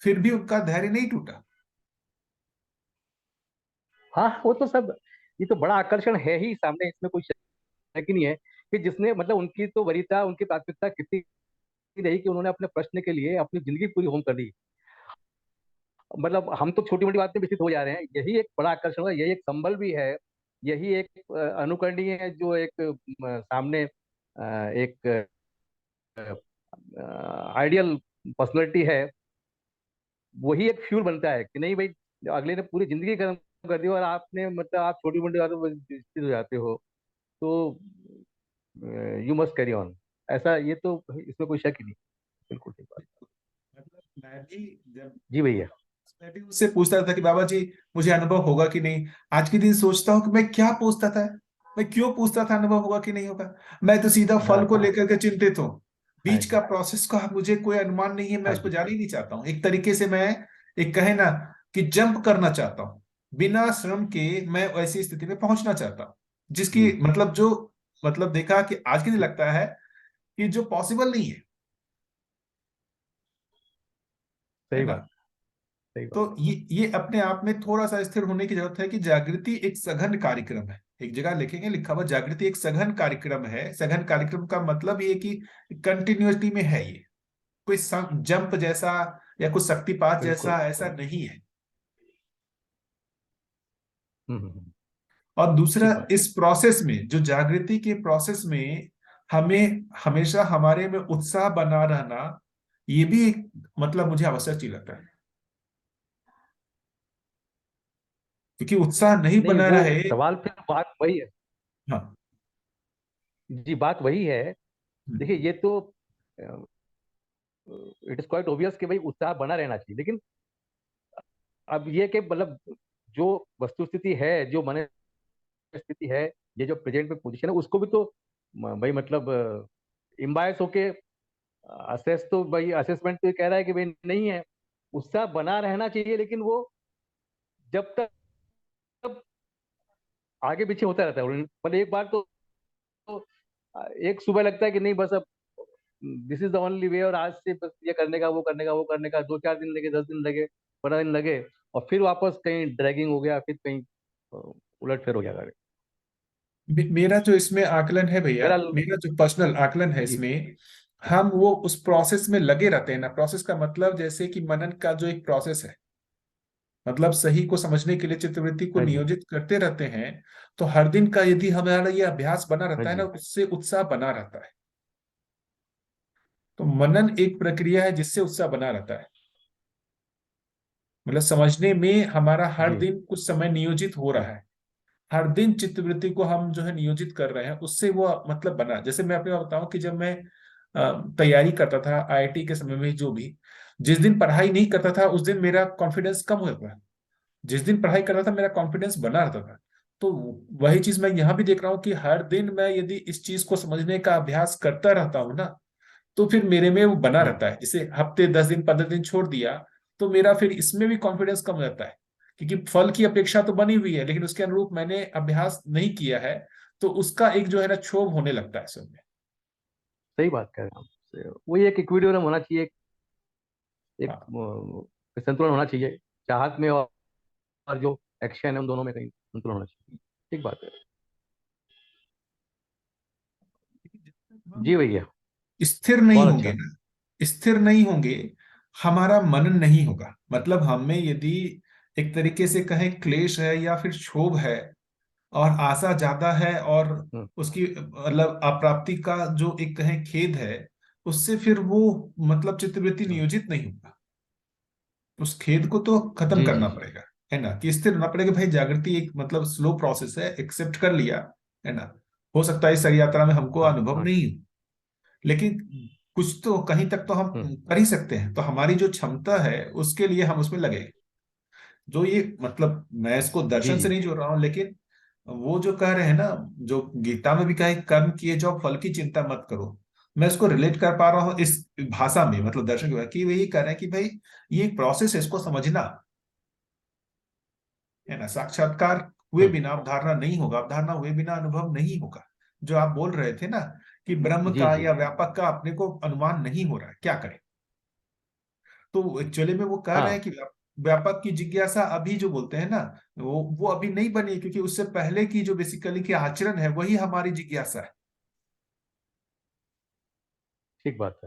फिर भी उनका धैर्य नहीं टूटा। हाँ, वो तो सब, ये तो बड़ा आकर्षण है ही सामने, इसमें कोई शक ही नहीं है कि जिसने मतलब उनकी तो वरीयता, उनकी प्राथमिकता कितनी रही कि उन्होंने अपने प्रश्न के लिए अपनी जिंदगी पूरी होम कर दी। मतलब हम तो छोटी मोटी बात में विचलित हो जा रहे हैं, यही एक बड़ा आकर्षण है, यही एक संबल भी है, यही एक अनुकरणीय है, जो एक सामने एक आइडियल पर्सनैलिटी है। वही एक फ्यूल बनता है कि नहीं भाई, अगले ने पूरी जिंदगी खत्म कर दी और आपने मतलब आप छोटी मोटी बातों पर चिंतित हो जाते हो, तो यू मस्ट कैरी ऑन। ऐसा, ये तो इसमें कोई शक ही नहीं। बिल्कुल ठीक बात। मतलब मैं भी जब जी भैया। मैं भी उससे पूछता था कि बाबा जी मुझे अनुभव होगा कि नहीं। आज के दिन सोचता हूँ कि मैं क्या पूछता था, मैं क्यों पूछता था अनुभव होगा कि नहीं होगा। मैं तो सीधा हाँ फल को हाँ। लेकर के चिंतित हूँ। बीच जी का प्रोसेस का मुझे कोई अनुमान नहीं है, मैं हाँ उस पर जी जाना ही नहीं चाहता हूँ। एक तरीके से मैं, एक कहे ना कि जंप करना चाहता हूँ, बिना श्रम के मैं ऐसी स्थिति में पहुंचना चाहता हूँ जिसकी जी मतलब जो मतलब देखा कि आज के दिन लगता है कि जो पॉसिबल नहीं है सही ना। बात सही तो बात। ये अपने आप में थोड़ा सा स्थिर होने की जरूरत है कि जागृति एक सघन कार्यक्रम है। एक जगह लिखेंगे, लिखा हुआ, जागृति एक सघन कार्यक्रम है। सघन कार्यक्रम का मतलब ये कि कंटिन्यूटी में है, ये कोई जंप जैसा या कुछ शक्तिपात बिल्कुल जैसा ऐसा बिल्कुल। नहीं है। हम्म। और दूसरा, ठीक बात है। इस प्रोसेस में, जो जागृति के प्रोसेस में हमें हमेशा हमारे में उत्साह बना रहना, ये भी एक मतलब मुझे आवश्यक चीज लगता है। क्योंकि उत्साह नहीं नहीं बना वो रहे। सवाल फिर बात वही है। हाँ। जी बात वही है। देखिए ये तो इट इज क्वाइट ऑब्वियस कि भाई उत्साह बना रहना चाहिए, लेकिन अब ये कि मतलब जो वस्तु स्थिति है, जो मन स्थिति है, ये जो प्रेजेंट में पोजीशन है, उसको भी तो भाई मतलब इम्बायस होके असेस तो भाई असेसमेंट तो ये कह रहा है कि भाई नहीं है, उत्साह बना रहना चाहिए, लेकिन वो जब तक आगे पीछे होता रहता है। मतलब एक बार तो एक सुबह लगता है कि नहीं बस अब this is the only way, और आज से बस ये करने का वो करने का वो करने का, 2-4 दिन लगे, 10 दिन लगे, 15 दिन लगे, और फिर वापस कहीं ड्रैगिंग हो गया, फिर कहीं उलट फेर हो गया गाड़ी। मेरा जो इसमें आकलन है भैया, मेरा मेरा जो पर्सनल आकलन है जी इसमें, हम वो उस प्रोसेस में लगे रहते हैं ना। प्रोसेस का मतलब जैसे कि मनन का जो एक प्रोसेस है, मतलब सही को समझने के लिए चित्तवृत्ति को हाँ जी नियोजित करते रहते हैं। तो हर दिन का यदि हमारा ये अभ्यास बना हाँ रहता है ना, जी उससे उत्साह बना रहता है। तो मनन एक प्रक्रिया है जिससे उत्साह बना रहता है। मतलब समझने में हमारा हर जी दिन कुछ समय नियोजित हो रहा है, हर दिन चित्तवृत्ति को हम जो है नियोजित कर रहे हैं, उससे वो मतलब बना। जैसे मैं अपने बताऊं कि जब मैं तैयारी करता था आईआईटी के समय में, जो भी जिस दिन पढ़ाई नहीं करता था उस दिन मेरा कॉन्फिडेंस कम हो जाता था, जिस दिन पढ़ाई करता था मेरा कॉन्फिडेंस बना रहता था। तो वही चीज मैं यहाँ भी देख रहा हूँ कि हर दिन मैं यदि इस चीज को समझने का अभ्यास करता रहता हूँ ना, तो फिर मेरे में वो बना हम्म, रहता है। जैसे हफ्ते 10 दिन 15 दिन छोड़ दिया, तो मेरा फिर इसमें भी कॉन्फिडेंस कम हो जाता है, क्योंकि फल की अपेक्षा तो बनी हुई है लेकिन उसके अनुरूप मैंने अभ्यास नहीं किया है। तो उसका एक जो है ना क्षोभ होने लगता है सब में। सही बात कह रहे हैं आप। वही एक इक्विलिब्रियम होना चाहिए, एक हाँ। संतुलन होना चाहिए, चाहत में और जो एक्शन है उन दोनों में कहीं संतुलन होना चाहिए। ठीक बात है। हम जी भैया। स्थिर नहीं बहुत होंगे अच्छा। ना, स्थिर नहीं होंगे, हमारा मनन नहीं होगा। मतलब हमें यदि एक तरीके से कहें क्लेश है या फिर क्षोभ है और आशा ज्यादा है और हम्म, उसकी मतलब अप्राप्ति का जो एक कहें खेद है, उससे फिर वो मतलब चित्तवृत्ति हम्म, नियोजित नहीं होगा। उस खेद को तो खत्म जी करना जी पड़ेगा, है ना। कि स्थिर होना पड़ेगा भाई, जागृति एक मतलब स्लो प्रोसेस है, एक्सेप्ट कर लिया, है ना। हो सकता है इस सारी यात्रा में हमको हाँ अनुभव हाँ। नहीं हो, लेकिन कुछ तो कहीं तक तो हम हम्म, कर ही सकते हैं। तो हमारी जो क्षमता है उसके लिए हम उसमें लगे। जो ये मतलब मैं इसको जी दर्शन से जी नहीं जोड़ रहा हूँ, लेकिन वो जो कह रहे हैं ना, जो गीता में भी कहा है, कर्म किए जाओ फल की चिंता मत करो, मैं इसको रिलेट कर पा रहा हूँ इस भाषा में, मतलब दर्शन के कि वे ये कह रहे हैं कि भाई ये एक प्रोसेस है, इसको समझना, है ना। साक्षात्कार हुए हम्म, बिना अवधारणा नहीं होगा, अवधारणा हुए बिना अनुभव नहीं होगा। जो आप बोल रहे थे ना कि ब्रह्म जी का जी या व्यापक का अपने को अनुमान नहीं हो रहा है, क्या करें। तो एक्चुअली में वो कह रहे हैं हाँ कि व्यापक की जिज्ञासा अभी जो बोलते हैं ना, वो अभी नहीं बनी, क्योंकि उससे पहले की जो बेसिकली की आचरण है वही हमारी जिज्ञासा ठीक बात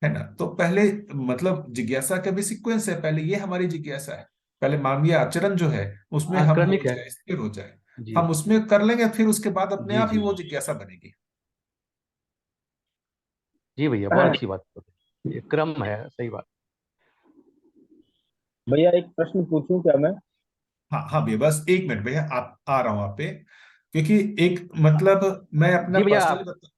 है ना। तो पहले मतलब जिज्ञासा का भी सीक्वेंस है, पहले ये हमारी जिज्ञासा है, पहले मानवीय आचरण जो है उसमें हम हो आक्रमिक है। जाए, स्थिर हो जाए, जी हम उसमें कर लेंगे, फिर उसके बाद अपने जी आप ही जी वो जी जिज्ञासा बनेगी। जी भैया, बहुत अच्छी बात है। ये क्रम है, सही बात। भैया एक प्रश्न पूछूं क्या मैं? हाँ हाँ भैया, बस 1 मिनट भैया, आप आ रहा हूँ आप पे, क्योंकि एक मतलब मैं अपना जी भैया पर्सनल आप।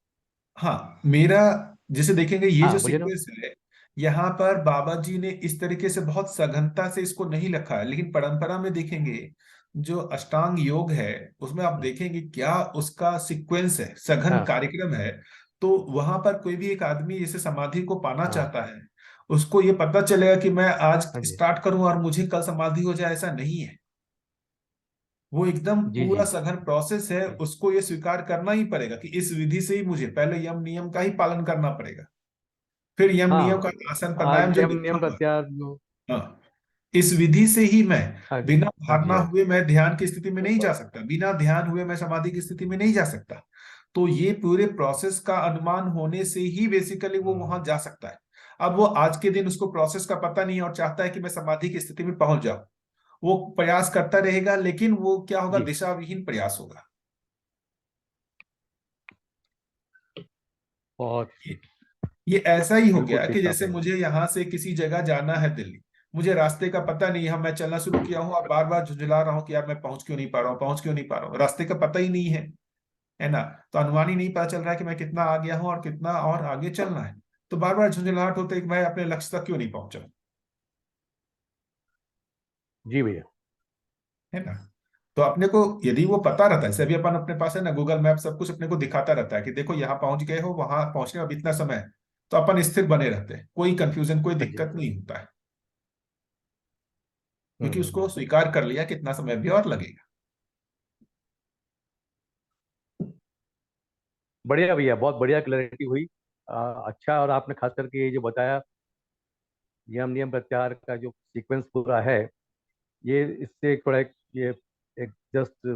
हाँ मेरा, जैसे देखेंगे ये जो हाँ बोलिए ना। सीक्वेंस है, यहाँ पर बाबा जी ने इस तरीके से बहुत सघनता से इसको नहीं रखा है, लेकिन परंपरा में देखेंगे जो अष्टांग योग है उसमें आप हम्म, देखेंगे क्या उसका सीक्वेंस है, सघन हाँ कार्यक्रम है। तो वहां पर कोई भी एक आदमी जैसे समाधि को पाना हाँ चाहता है, उसको ये पता चलेगा कि मैं आज हाँ जी स्टार्ट करूं और मुझे कल समाधि हो जाए, ऐसा नहीं है। वो एकदम जी पूरा जी सघन प्रोसेस है, उसको ये स्वीकार करना ही पड़ेगा कि इस विधि से ही मुझे पहले यम नियम का ही पालन करना पड़ेगा। फिर यम नियम का हाँ। आसन आज प्राणायाम जब यम लिखा नियम हुआ, प्रत्याहार हाँ, इस विधि से ही मैं, हाँ जी बिना हाँ जी भावना हाँ जी हुए मैं ध्यान की स्थिति में नहीं जा सकता, बिना ध्यान हुए मैं समाधि की स्थिति में नहीं जा सकता। तो ये पूरे प्रोसेस का अनुमान होने से ही बेसिकली वो वहां जा सकता है। अब वो आज के दिन उसको प्रोसेस का पता नहीं है और चाहता है कि मैं समाधि की स्थिति में पहुंच जाऊं, वो प्रयास करता रहेगा, लेकिन वो क्या होगा, जी दिशा विहीन प्रयास होगा। बहुत ये ऐसा ही हो बिल्कुल गया कि ठीक कहा जैसे आपने। मुझे यहाँ से किसी जगह जाना है दिल्ली, मुझे रास्ते का पता नहीं है, मैं चलना शुरू किया हूँ और बार बार झुंझला रहा हूँ कि यार मैं पहुंच क्यों नहीं पा रहा हूँ, पहुंच क्यों नहीं पा रहा हूँ, रास्ते का पता ही नहीं है ना। तो अनुमान ही नहीं पता चल रहा है कि मैं कितना आ गया हूँ और कितना और आगे चलना है। तो बार बार झुंझलाहट होता है कि मैं अपने लक्ष्य तक क्यों नहीं पहुंचा, जी भैया। है ना। तो अपने को यदि वो पता रहता है, जैसे अभी अपन अपने पास है ना, गूगल मैप सब कुछ अपने को दिखाता रहता है कि देखो यहाँ पहुंच गए हो, वहां पहुंचने में अब इतना समय है, तो अपन स्थिर बने रहते हैं, कोई कंफ्यूजन कोई हाँ जी। दिक्कत नहीं होता है, क्योंकि हम्म। उसको स्वीकार कर लिया कितना समय भी और लगेगा। बढ़िया भैया, बहुत बढ़िया क्लैरिटी हुई। अच्छा, और आपने खास करके ये जो बताया यम नियम प्रत्याहार का जो सीक्वेंस पूरा है, ये इससे एक थोड़ा ये एक जस्ट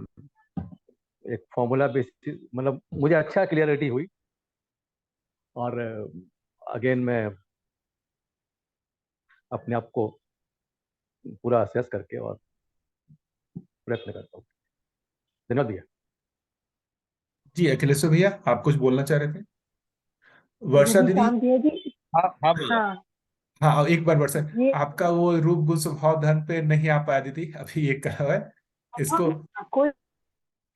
एक फॉर्मूला बेसिस, मतलब मुझे अच्छा क्लियरिटी हुई। और अगेन मैं अपने आप को पूरा असेस करके और प्रयत्न करता हूँ। धन्यवाद भैया। जी अखिलेश्वर भैया, आप कुछ बोलना चाह रहे थे? वर्षा यही दीदी। काम दिया जी। हाँ हाँ भैया। हाँ हाँ एक बार वर्षा, ये आपका वो रूप गुण स्वभाव धन पे नहीं आ पाया दीदी, अभी ये कहा हुआ है इसको। कोई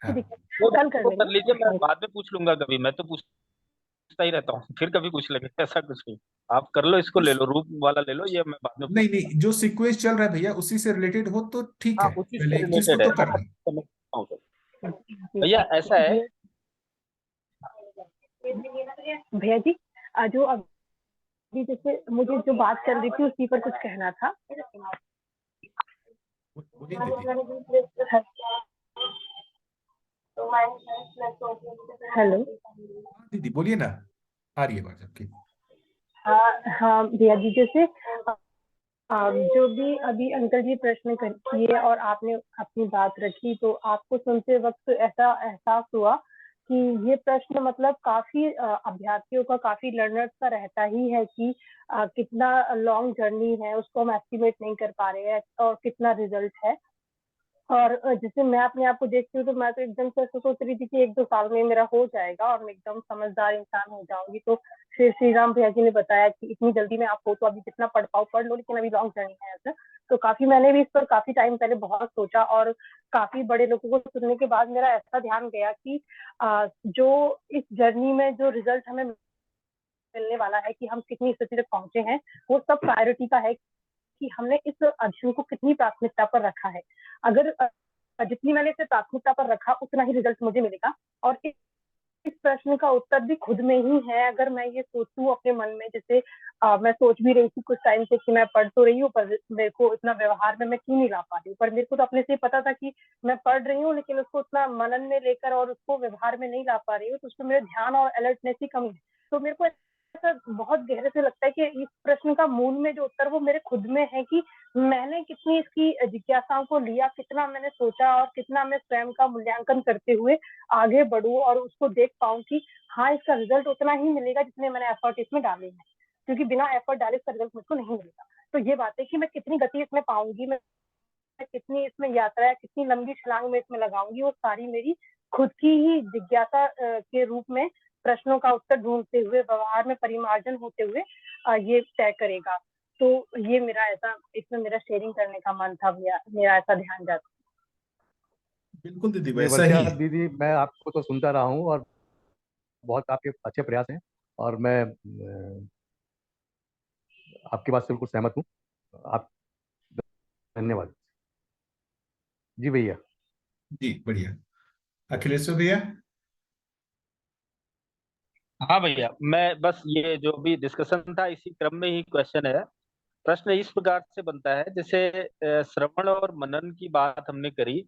हाँ दिक्कत नहीं, कल कर वो कर लेंगे। लीजिए, मैं हाँ बाद में पूछ लूंगा कभी, मैं तो पूछता ही रहता हूँ, फिर कभी पूछ लेंगे, ऐसा कुछ नहीं। आप कर लो, इसको ले लो, रूप वाला ले लो, ये मैं बाद में नहीं पूछूंगा। नहीं, जो सीक्वेंस चल रहा है भैया उसी से रिलेटेड हो तो ठीक हाँ है, उसी पहले से एक चीज को रिलेटेड है, तो कर मैं लें। समझता हूँ। जी, भैया ऐसा है, भैया जी, जो अभी जैसे मुझे जो बात चल रही थी उसी पर कुछ कहना था। बोलिए दीदी। हेलो। हाँ दीदी बोलिए ना, आ रही है बात आपकी। हाँ हाँ भैया जी, जैसे जो भी अभी अंकल जी प्रश्न किए और आपने अपनी बात रखी, तो आपको सुनते वक्त ऐसा एहसास हुआ कि ये प्रश्न मतलब काफी अभ्यर्थियों का, काफी लर्नर्स का रहता ही है कि कितना लॉन्ग जर्नी है, उसको हम एस्टिमेट नहीं कर पा रहे हैं और कितना रिजल्ट है। और जैसे मैं अपने आप को देखती हूँ तो मैं तो एकदम से ऐसा सोच रही थी कि 1-2 साल में मेरा हो जाएगा और मैं एकदम समझदार इंसान हो जाऊंगी। तो फिर श्री राम भैया जी ने बताया कि इतनी जल्दी में आप हो तो अभी जितना पढ़ पाओ पढ़ लो, लेकिन अभी लॉन्ग जर्नी है ऐसा। तो काफी मैंने भी इस पर काफी टाइम पहले बहुत सोचा और काफी बड़े लोगों को सुनने के बाद मेरा ऐसा ध्यान गया कि जो इस जर्नी में जो रिजल्ट हमें मिलने वाला है कि हम कितनी स्थिति तक पहुंचे हैं, वो सब प्रायोरिटी का है कि हमने इस अध्ययन को कितनी प्राथमिकता पर रखा है। अगर जितनी मैंने इसे प्राथमिकता पर रखा उतना ही रिजल्ट मुझे मिलेगा। और इस प्रश्न का उत्तर भी खुद में ही है। अगर मैं ये सोचूं अपने मन में, जैसे मैं सोच भी रही थी कुछ टाइम से कि मैं पढ़ तो रही हूँ पर मेरे को इतना व्यवहार में मैं क्यों नहीं ला पा रही हूँ, पर मेरे को तो अपने से पता था कि मैं पढ़ रही हूँ लेकिन उसको उतना मनन में लेकर और उसको व्यवहार में नहीं ला पा रही हूँ, तो उसमें मेरा ध्यान और अलर्टनेस की कमी है। तो मेरे को ऐसा बहुत गहरे से लगता है कि इस प्रश्न का मूल में जो उत्तर वो मेरे खुद में है कि मैंने कितनी इसकी जिज्ञासाओं को लिया, कितना मैंने सोचा और कितना मैं स्वयं का मूल्यांकन करते हुए आगे बढ़ूं और उसको देख पाऊं कि हाँ, इसका रिजल्ट उतना ही मिलेगा जितने मैंने एफर्ट इसमें डाले हैं, क्योंकि बिना एफर्ट डाले इसका रिजल्ट मुझको नहीं मिलेगा। तो ये बात है कि मैं कितनी गति इसमें पाऊंगी, मैं कितनी इसमें यात्रा, कितनी लंबी छलांग में इसमें लगाऊंगी, वो सारी मेरी खुद की ही जिज्ञासा के रूप में प्रश्नों का उत्तर ढूंढते हुए, व्यवहार में परिमार्जन होते हुए ये तय करेगा। तो ये मेरा ऐसा, इसमें मेरा शेयरिंग करने का मन था भैया, मेरा ऐसा ध्यान जाता। बिल्कुल दीदी नहीं वैसा ही वर्षा है। दीदी, मैं आपको तो सुनता रहा हूँ और बहुत आपके अच्छे प्रयास हैं, और मैं आपकी बात से बिल्कुल सहमत हूँ। आप, धन्यवाद। जी भैया। जी बढ़िया। अखिलेश्वर भैया। हाँ भैया, मैं बस ये जो भी डिस्कशन था इसी क्रम में ही क्वेश्चन है। प्रश्न इस प्रकार से बनता है, जैसे श्रवण और मनन की बात हमने करी,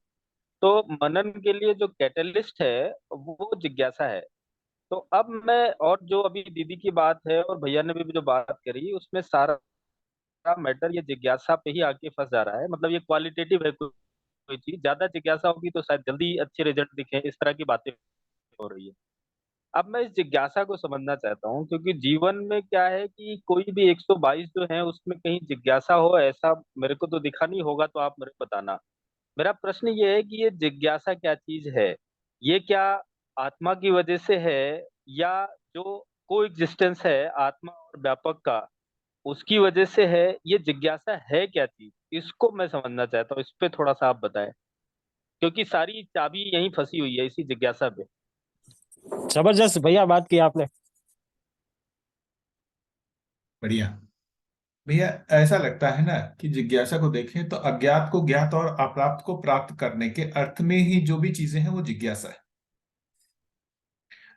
तो मनन के लिए जो कैटलिस्ट है वो जिज्ञासा है। तो अब मैं, और जो अभी दीदी की बात है और भैया ने भी जो बात करी, उसमें सारा मैटर ये जिज्ञासा पे ही आके फंस जा रहा है। मतलब ये क्वालिटेटिव है, कोई चीज ज्यादा जिज्ञासा होगी तो शायद जल्दी अच्छे रिजल्ट दिखे, इस तरह की बातें हो रही है। अब मैं इस जिज्ञासा को समझना चाहता हूँ, क्योंकि जीवन में क्या है कि कोई भी 122 जो है उसमें कहीं जिज्ञासा हो ऐसा मेरे को तो दिखा नहीं होगा, तो आप मेरे को बताना। मेरा प्रश्न ये है कि ये जिज्ञासा क्या चीज है? ये क्या आत्मा की वजह से है, या जो को एग्जिस्टेंस है आत्मा और व्यापक का, उसकी वजह से है? ये जिज्ञासा है क्या चीज, इसको मैं समझना चाहता हूँ। इस पे थोड़ा सा आप बताएं, क्योंकि सारी चाबी यहीं फंसी हुई है इसी जिज्ञासा पे। जबरदस्त भैया बात की आपने। बढ़िया। भैया ऐसा लगता है ना कि जिज्ञासा को देखें तो अज्ञात को ज्ञात और अप्राप्त को प्राप्त करने के अर्थ में ही जो भी चीजें हैं वो जिज्ञासा है।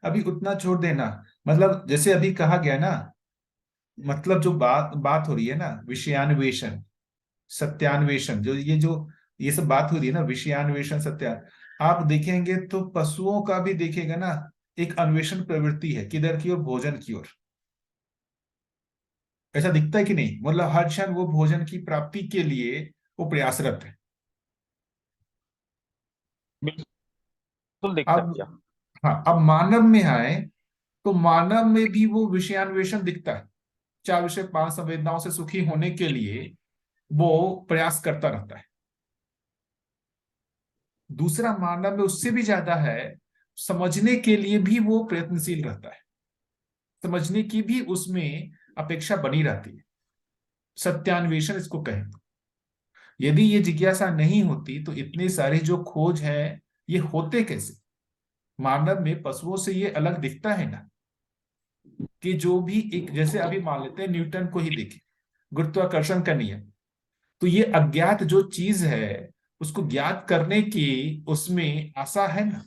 अभी उतना छोड़ देना, मतलब जैसे अभी कहा गया ना, मतलब जो बात बात हो रही है ना, विषयान्वेषण सत्यान्वेषण, ये सब बात हो रही है ना, विषयान्वेषण सत्यान, आप देखेंगे तो पशुओं का भी देखेगा ना, एक अन्वेषण प्रवृत्ति है, किधर की ओर? भोजन की ओर। ऐसा दिखता है कि नहीं? मतलब हर क्षण वो भोजन की प्राप्ति के लिए वो प्रयासरत है। बिल्कुल दिखता है अब क्या? हाँ, अब मानव में आए तो मानव में भी वो विषयान्वेषण दिखता है। चार विषय पांच संवेदनाओं से सुखी होने के लिए वो प्रयास करता रहता है। दूसरा मानव में उससे भी ज्यादा है, समझने के लिए भी वो प्रयत्नशील रहता है, समझने की भी उसमें अपेक्षा बनी रहती है। सत्यान्वेषण इसको कहें। यदि ये जिज्ञासा नहीं होती तो इतने सारे जो खोज है ये होते कैसे? मानव में पशुओं से ये अलग दिखता है ना, कि जो भी एक, जैसे अभी मान लेते हैं न्यूटन को ही देखें, गुरुत्वाकर्षण का नियम, तो ये अज्ञात जो चीज है उसको ज्ञात करने की उसमें आशा है ना,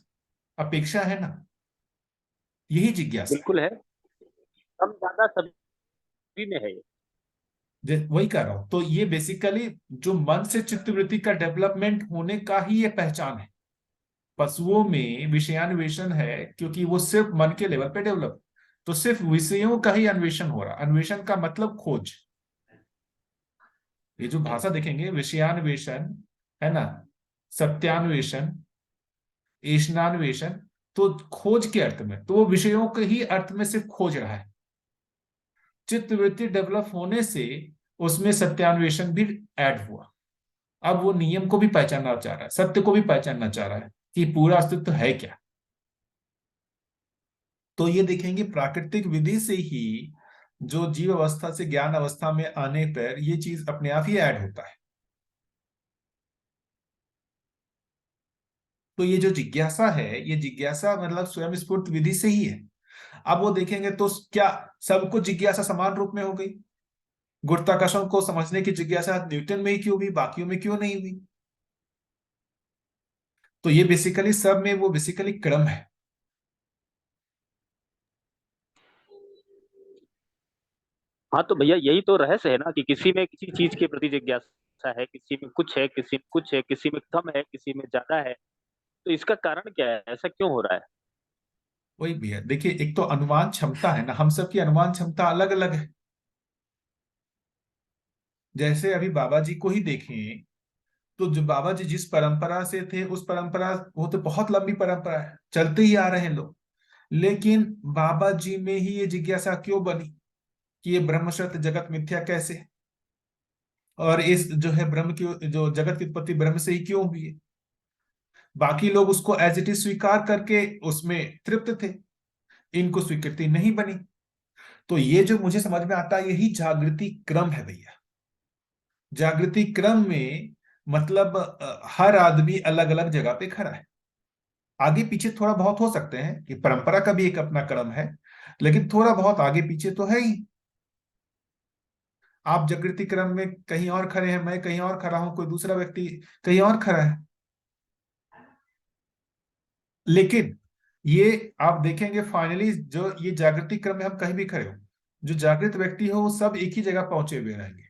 अपेक्षा है ना, यही जिज्ञासा है। बिल्कुल है, कम ज्यादा सभी में है ये। वही कह रहा हूं, तो ये बेसिकली जो मन से चित्तवृत्ति का डेवलपमेंट होने का ही ये पहचान है। पशुओं में विषयान्वेषण है क्योंकि वो सिर्फ मन के लेवल पे डेवलप, तो सिर्फ विषयों का ही अन्वेषण हो रहा। अन्वेषण का मतलब खोज। ये जो भाषा देखेंगे, विषयान्वेषण है ना, सत्यान्वेषण, ईशनान्वेषण, तो खोज के अर्थ में, तो वो विषयों के ही अर्थ में सिर्फ खोज रहा है। चित्तवृत्ति डेवलप होने से उसमें सत्यान्वेषण भी ऐड हुआ। अब वो नियम को भी पहचानना चाह रहा है, सत्य को भी पहचानना चाह रहा है कि पूरा अस्तित्व है क्या। तो ये देखेंगे प्राकृतिक विधि से ही जो जीव अवस्था से ज्ञान अवस्था में आने पर ये चीज अपने आप ही ऐड होता है। तो ये जो जिज्ञासा है, ये जिज्ञासा मतलब स्वयं स्फूर्त विधि से ही है। अब वो देखेंगे तो क्या सबको जिज्ञासा समान रूप में हो गई? गुरुत्वाकर्षण को समझने की जिज्ञासा न्यूटन में ही क्यों हुई, बाकियों में क्यों नहीं हुई? तो ये बेसिकली सब में वो बेसिकली क्रम है। हाँ तो भैया यही तो रहस्य है ना, कि किसी में किसी चीज के प्रति जिज्ञासा है, किसी में कुछ है, किसी में कुछ है, किसी में कम है, किसी में ज्यादा है। तो इसका कारण क्या है, ऐसा क्यों हो रहा है? वही भैया देखिए, एक तो अनुमान क्षमता है ना, हम सबकी अनुमान क्षमता अलग अलग है। जैसे अभी बाबा जी को ही देखें, तो जो बाबा जी जिस परंपरा से थे उस परंपरा, वो तो बहुत लंबी परंपरा है, चलते ही आ रहे हैं लोग। लेकिन बाबा जी में ही ये जिज्ञासा क्यों बनी कि ये ब्रह्म सत्य जगत मिथ्या कैसे, और इस जो है ब्रह्म की, जो जगत की उत्पत्ति ब्रह्म से ही क्यों हुई है? बाकी लोग उसको एज इट इज स्वीकार करके उसमें तृप्त थे, इनको स्वीकृति नहीं बनी। तो ये जो मुझे समझ में आता है, यही जागृति क्रम है भैया। जागृति क्रम में मतलब हर आदमी अलग अलग जगह पे खड़ा है। आगे पीछे थोड़ा बहुत हो सकते हैं कि परंपरा का भी एक अपना क्रम है, लेकिन थोड़ा बहुत आगे पीछे तो है ही। आप जागृति क्रम में कहीं और खड़े हैं, मैं कहीं और खड़ा हूं, कोई दूसरा व्यक्ति कहीं और खड़ा है। लेकिन ये आप देखेंगे फाइनली जो ये जागृति क्रम में हम कहीं भी खड़े हो, जो जागृत व्यक्ति हो वो सब एक ही जगह पहुंचे हुए रहेंगे।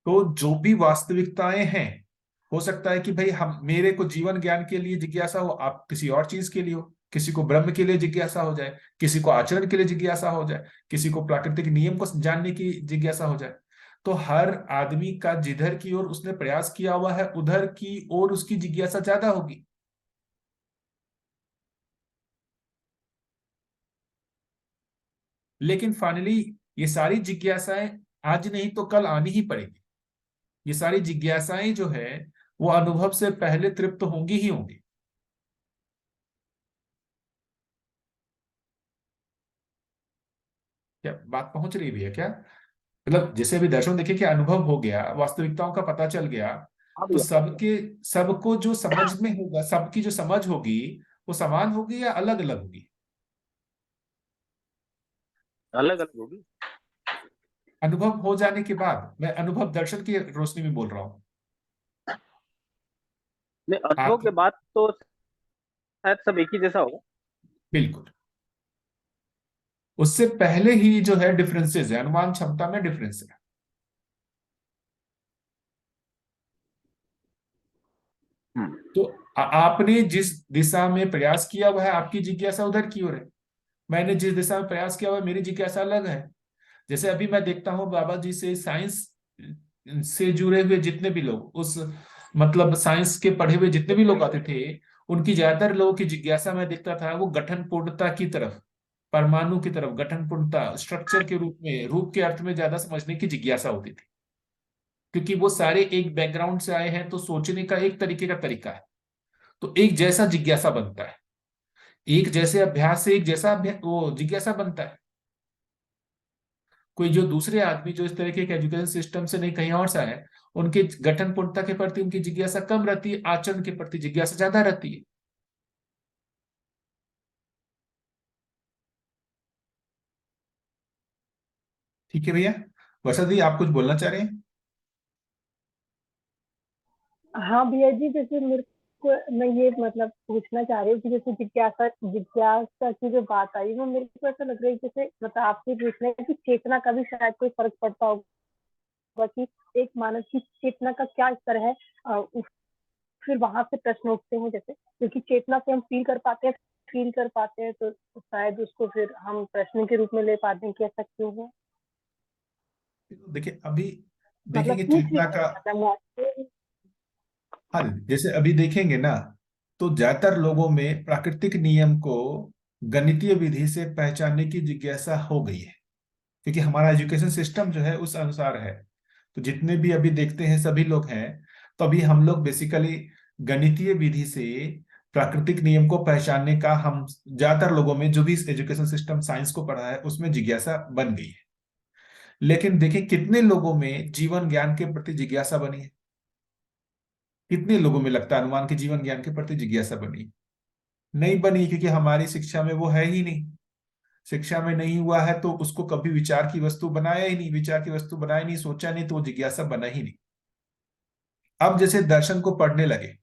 तो जो भी वास्तविकताएं हैं, हो सकता है कि भाई हम मेरे को जीवन ज्ञान के लिए जिज्ञासा हो, आप किसी और चीज के लिए हो, किसी को ब्रह्म के लिए जिज्ञासा हो जाए, किसी को आचरण के लिए जिज्ञासा हो जाए, किसी को प्राकृतिक नियम को जानने की जिज्ञासा हो जाए। तो हर आदमी का जिधर की ओर उसने प्रयास किया हुआ है उधर की ओर उसकी जिज्ञासा ज्यादा होगी। लेकिन फाइनली ये सारी जिज्ञासाएं आज नहीं तो कल आनी ही पड़ेगी। ये सारी जिज्ञासाएं जो है वो अनुभव से पहले तृप्त होंगी ही होंगी। क्या बात पहुंच रही भी है क्या? मतलब जैसे अभी दर्शन देखिए कि अनुभव हो गया, वास्तविकताओं का पता चल गया, हाँ तो भैया। सबको जो समझ में होगा, सबकी जो समझ होगी वो समान होगी या अलग अलग होगी? अलग अलग होगी। अनुभव हो जाने के बाद, मैं अनुभव दर्शन की रोशनी में बोल रहा हूँ। नहीं, अनुभव आप के बाद तो शायद सब एक ही जैसा होगा। बिल्कुल, उससे पहले ही जो है डिफरेंसेस है, अनुमान क्षमता में डिफरेंस है। तो आपने जिस दिशा में प्रयास किया वह है, आपकी जिज्ञासा उधर की ओर है। मैंने जिस दिशा में प्रयास किया हुआ है, मेरी जिज्ञासा अलग है। जैसे अभी मैं देखता हूँ बाबा जी से साइंस से जुड़े हुए जितने भी लोग, उस मतलब साइंस के पढ़े हुए जितने भी लोग आते थे, उनकी ज्यादातर लोगों की जिज्ञासा मैं देखता था वो गठन पूर्णता की तरफ, परमाणु की तरफ, गठन पूर्णता स्ट्रक्चर के रूप में, रूप के अर्थ में ज्यादा समझने की जिज्ञासा होती थी। क्योंकि वो सारे एक बैकग्राउंड से आए हैं तो सोचने का एक तरीके का तरीका है, तो एक जैसा जिज्ञासा बनता है, एक जैसे अभ्यास से एक जैसा अभ्यास वो जिज्ञासा बनता है। कोई जो दूसरे आदमी जो इस तरीके के एजुकेशन सिस्टम से नहीं कहीं और से है, उनके गठन पूर्णता के प्रति उनकी जिज्ञासा कम रहती है, आचरण के प्रति जिज्ञासा ज्यादा रहती है। ठीक है भैया, वर्षा दी आप कुछ बोलना चाह रहे हैं? हाँ भैया जी, जैसे मेरे को मैं ये मतलब पूछना चाह रही हूँ कि जैसे जिज्ञासा जिज्ञासा की जो बात आई, वो मेरे को ऐसा लग रहा है जैसे मतलब आपसे पूछना है कि चेतना का भी शायद कोई फर्क पड़ता होगा कि एक मानव की चेतना का क्या स्तर है। फिर वहां से प्रश्न उठते हैं, जैसे क्योंकि चेतना से हम फील कर पाते हैं, तो शायद उसको फिर हम प्रश्न के रूप में ले पाते हैं कि ऐसा क्यों है। देखिए अभी मतलब देखेंगे पूछ चेतना रही का। हूँ, मतलब मैं आपसे। हाँ दीदी, जैसे अभी देखेंगे ना, तो ज्यादातर लोगों में प्राकृतिक नियम को गणितीय विधि से पहचानने की जिज्ञासा हो गई है, क्योंकि हमारा एजुकेशन सिस्टम जो है उस अनुसार है। तो जितने भी अभी देखते हैं सभी लोग हैं, तो अभी हम लोग बेसिकली गणितीय विधि से प्राकृतिक नियम को पहचानने का, हम ज्यादातर लोगों में जो भी एजुकेशन सिस्टम साइंस को पढ़ा है उसमें जिज्ञासा बन गई है। लेकिन देखिए कितने लोगों में जीवन ज्ञान के प्रति जिज्ञासा बनी है? कितने लोगों में लगता है अनुमान के जीवन ज्ञान के प्रति जिज्ञासा बनी? नहीं बनी, क्योंकि हमारी शिक्षा में वो है ही नहीं। शिक्षा में नहीं हुआ है तो उसको कभी विचार की वस्तु बनाया ही नहीं, विचार की वस्तु बनाया नहीं, सोचा नहीं, तो वो जिज्ञासा बना ही नहीं। अब जैसे दर्शन को पढ़ने लगे,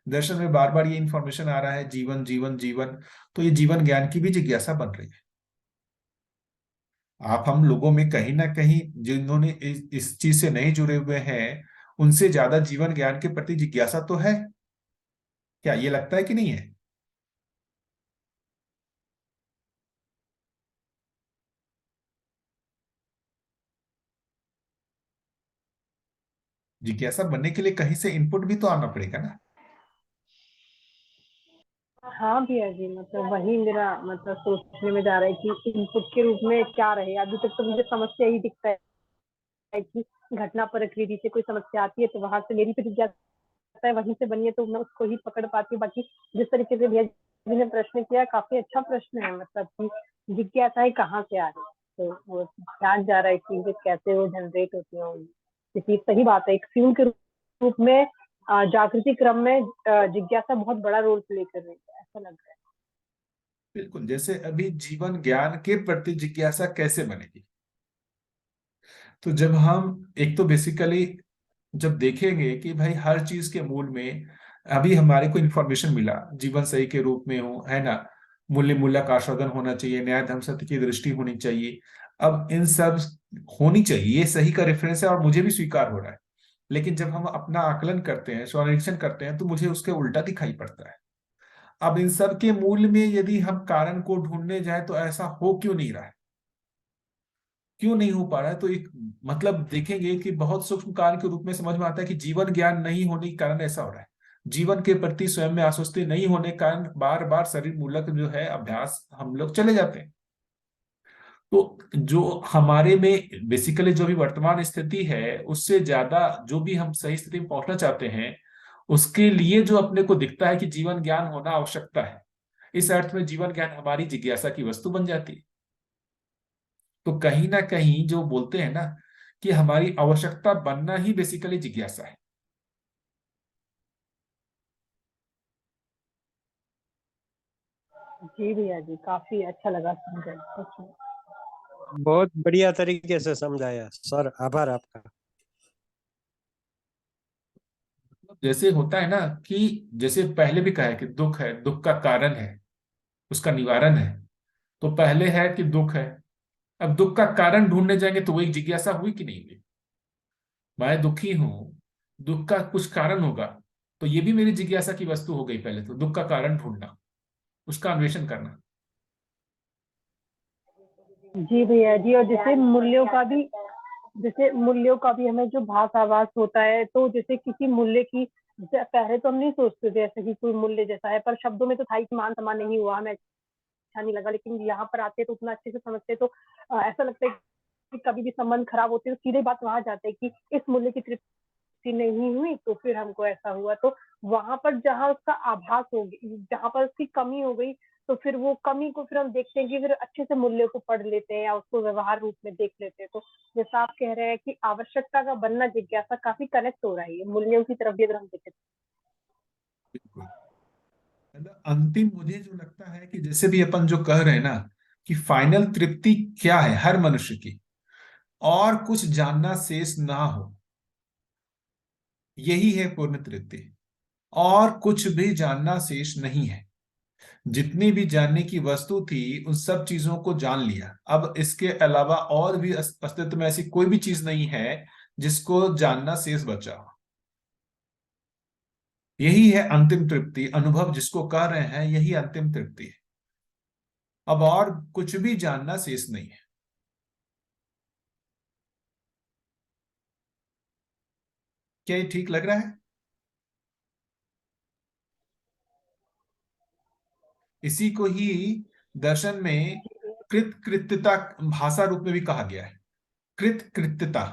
दर्शन में बार बार ये इंफॉर्मेशन आ रहा है जीवन जीवन जीवन, तो ये जीवन ज्ञान की भी जिज्ञासा बन रही है। आप हम लोगों में कहीं ना कहीं जिन्होंने इस चीज से नहीं जुड़े हुए हैं, उनसे ज्यादा जीवन ज्ञान के प्रति जिज्ञासा तो है। क्या ये लगता है कि नहीं है? जिज्ञासा बनने के लिए कहीं से इनपुट भी तो आना पड़ेगा ना। हाँ भैया जी, मतलब वही मेरा मतलब सोचने में जा रहा है कि इनपुट के रूप में क्या रहे। अभी तक तो मुझे समस्या ही दिखता है कि घटना पर विधि से कोई समस्या आती है तो वहां से मेरी जिज्ञासा है वहीं से बनी है, तो मैं उसको ही पकड़ पाती हूँ। बाकी जिस तरीके से भैया जी ने प्रश्न किया, काफी अच्छा प्रश्न है, मतलब कि जिज्ञासाएं कहाँ से आ रही है, तो वो ध्यान जा रहा है कि ये कैसे वो जनरेट होती है। किसी सही बात है, एक फ्यूल के रूप में जागृति क्रम में जिज्ञासा बहुत बड़ा रोल प्ले कर रही है, ऐसा लग रहा है। बिल्कुल, जैसे अभी जीवन ज्ञान के प्रति जिज्ञासा कैसे बनेगी? तो जब हम एक तो बेसिकली जब देखेंगे कि भाई हर चीज के मूल में अभी हमारे को इंफॉर्मेशन मिला जीवन सही के रूप में हो, है ना, मूल्य मूल्य का आस्वादन होना चाहिए, न्याय धर्म सत्य की दृष्टि होनी चाहिए। अब इन सब होनी चाहिए, ये सही का रेफरेंस है और मुझे भी स्वीकार हो रहा है। लेकिन जब हम अपना आकलन करते हैं, स्वनिरीक्षण करते हैं, तो मुझे उसके उल्टा दिखाई पड़ता है। अब इन सब के मूल में यदि हम कारण को ढूंढने जाए तो ऐसा हो क्यों नहीं रहा है, क्यों नहीं हो पा रहा है? तो एक मतलब देखेंगे कि बहुत सूक्ष्म कारण के रूप में समझ में आता है कि जीवन ज्ञान नहीं होने के कारण ऐसा हो रहा है। जीवन के प्रति स्वयं में आश्वस्ति नहीं होने के कारण बार बार शरीर मूलक जो है अभ्यास हम लोग चले जाते हैं। तो जो हमारे में बेसिकली जो भी वर्तमान स्थिति है, उससे ज्यादा जो भी हम सही स्थिति में पहुंचना चाहते हैं, उसके लिए जो अपने को दिखता है कि जीवन ज्ञान होना आवश्यकता है, इस अर्थ में जीवन ज्ञान हमारी जिज्ञासा की वस्तु बन जाती है। तो कहीं ना कहीं जो बोलते हैं ना कि हमारी आवश्यकता बनना ही बेसिकली जिज्ञासा है। जी भैया जी, काफी अच्छा लगा सुनकर सच में। बहुत बढ़िया तरीके से समझाया सर, आभार आपका। जैसे होता है ना कि जैसे पहले भी कहा है कि दुख है, दुख का कारण है, उसका निवारण है। तो पहले है कि दुख है, अब दुख का कारण ढूंढने जाएंगे तो वो एक जिज्ञासा हुई कि नहीं हुई? मैं दुखी हूं, दुख का कुछ कारण होगा, तो ये भी मेरी जिज्ञासा की वस्तु हो गई। पहले तो दुख का कारण ढूंढना, उसका अन्वेषण करना। जी भैया जी, और जैसे मूल्यों का भी हमें जो भास आभास होता है, तो जैसे किसी मूल्य की, जैसे पहले तो हम नहीं सोचते थे ऐसे कि कोई मूल्य जैसा है, पर शब्दों में तो था ही कि मान सम्मान नहीं हुआ, हमें अच्छा नहीं लगा, लेकिन यहाँ पर आते तो उतना अच्छे से समझते, तो ऐसा लगता है कि कभी भी संबंध खराब होते तो सीधे बात वहां जाते हैं कि इस मूल्य की तृप्ति नहीं हुई तो फिर हमको ऐसा हुआ। तो वहां पर जहाँ उसका आभास हो गई, जहाँ पर उसकी कमी हो गई, तो फिर वो कमी को फिर हम देखते हैं कि फिर अच्छे से मूल्य को पढ़ लेते हैं या उसको व्यवहार रूप में देख लेते हैं। तो जैसा आप कह रहे हैं कि आवश्यकता का बनना जिज्ञासा काफी कनेक्ट हो रही है मूल्यों की तरफ भी अगर हम देखें। बिल्कुल। मतलब अंतिम मुझे जो लगता है कि जैसे भी अपन जो कह रहे हैं ना कि फाइनल तृप्ति क्या है हर मनुष्य की, और कुछ जानना शेष ना हो, यही है पूर्ण तृप्ति। और कुछ भी जानना शेष नहीं है। जितनी भी जानने की वस्तु थी उन सब चीजों को जान लिया। अब इसके अलावा और भी अस्तित्व में ऐसी कोई भी चीज नहीं है जिसको जानना शेष बचा हो। यही है अंतिम तृप्ति, अनुभव जिसको कह रहे हैं, यही अंतिम तृप्ति है। अब और कुछ भी जानना शेष नहीं है। क्या ये ठीक लग रहा है? इसी को ही दर्शन में कृत कृत्यता भाषा रूप में भी कहा गया है। कृत कृत्यता,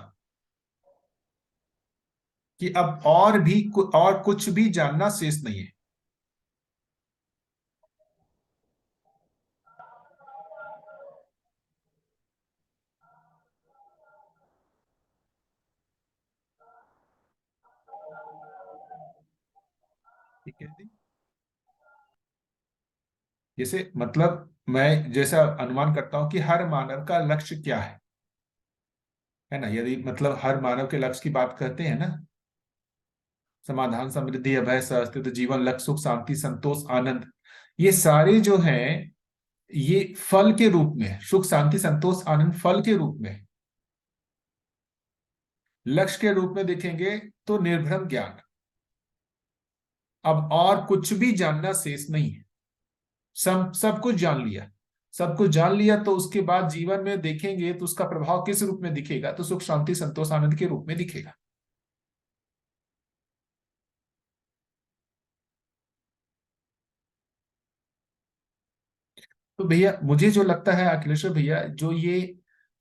कि अब और भी और कुछ भी जानना शेष नहीं है। ठीक है जी। जैसे मतलब मैं जैसा अनुमान करता हूं कि हर मानव का लक्ष्य क्या है ना, यदि मतलब हर मानव के लक्ष्य की बात करते हैं ना, समाधान, समृद्धि, अभय, सहअस्तित्व, जीवन, लक्ष्य, सुख, शांति, संतोष, आनंद, ये सारे जो हैं ये फल के रूप में, सुख, शांति, संतोष, आनंद फल के रूप में। लक्ष्य के रूप में देखेंगे तो निर्भ्रम ज्ञान। अब और कुछ भी जानना शेष नहीं है। सब कुछ जान लिया, सब कुछ जान लिया, तो उसके बाद जीवन में देखेंगे तो उसका प्रभाव किस रूप में दिखेगा? तो सुख, शांति, संतोष, आनंद के रूप में दिखेगा। तो भैया मुझे जो लगता है अखिलेश्वर भैया, जो ये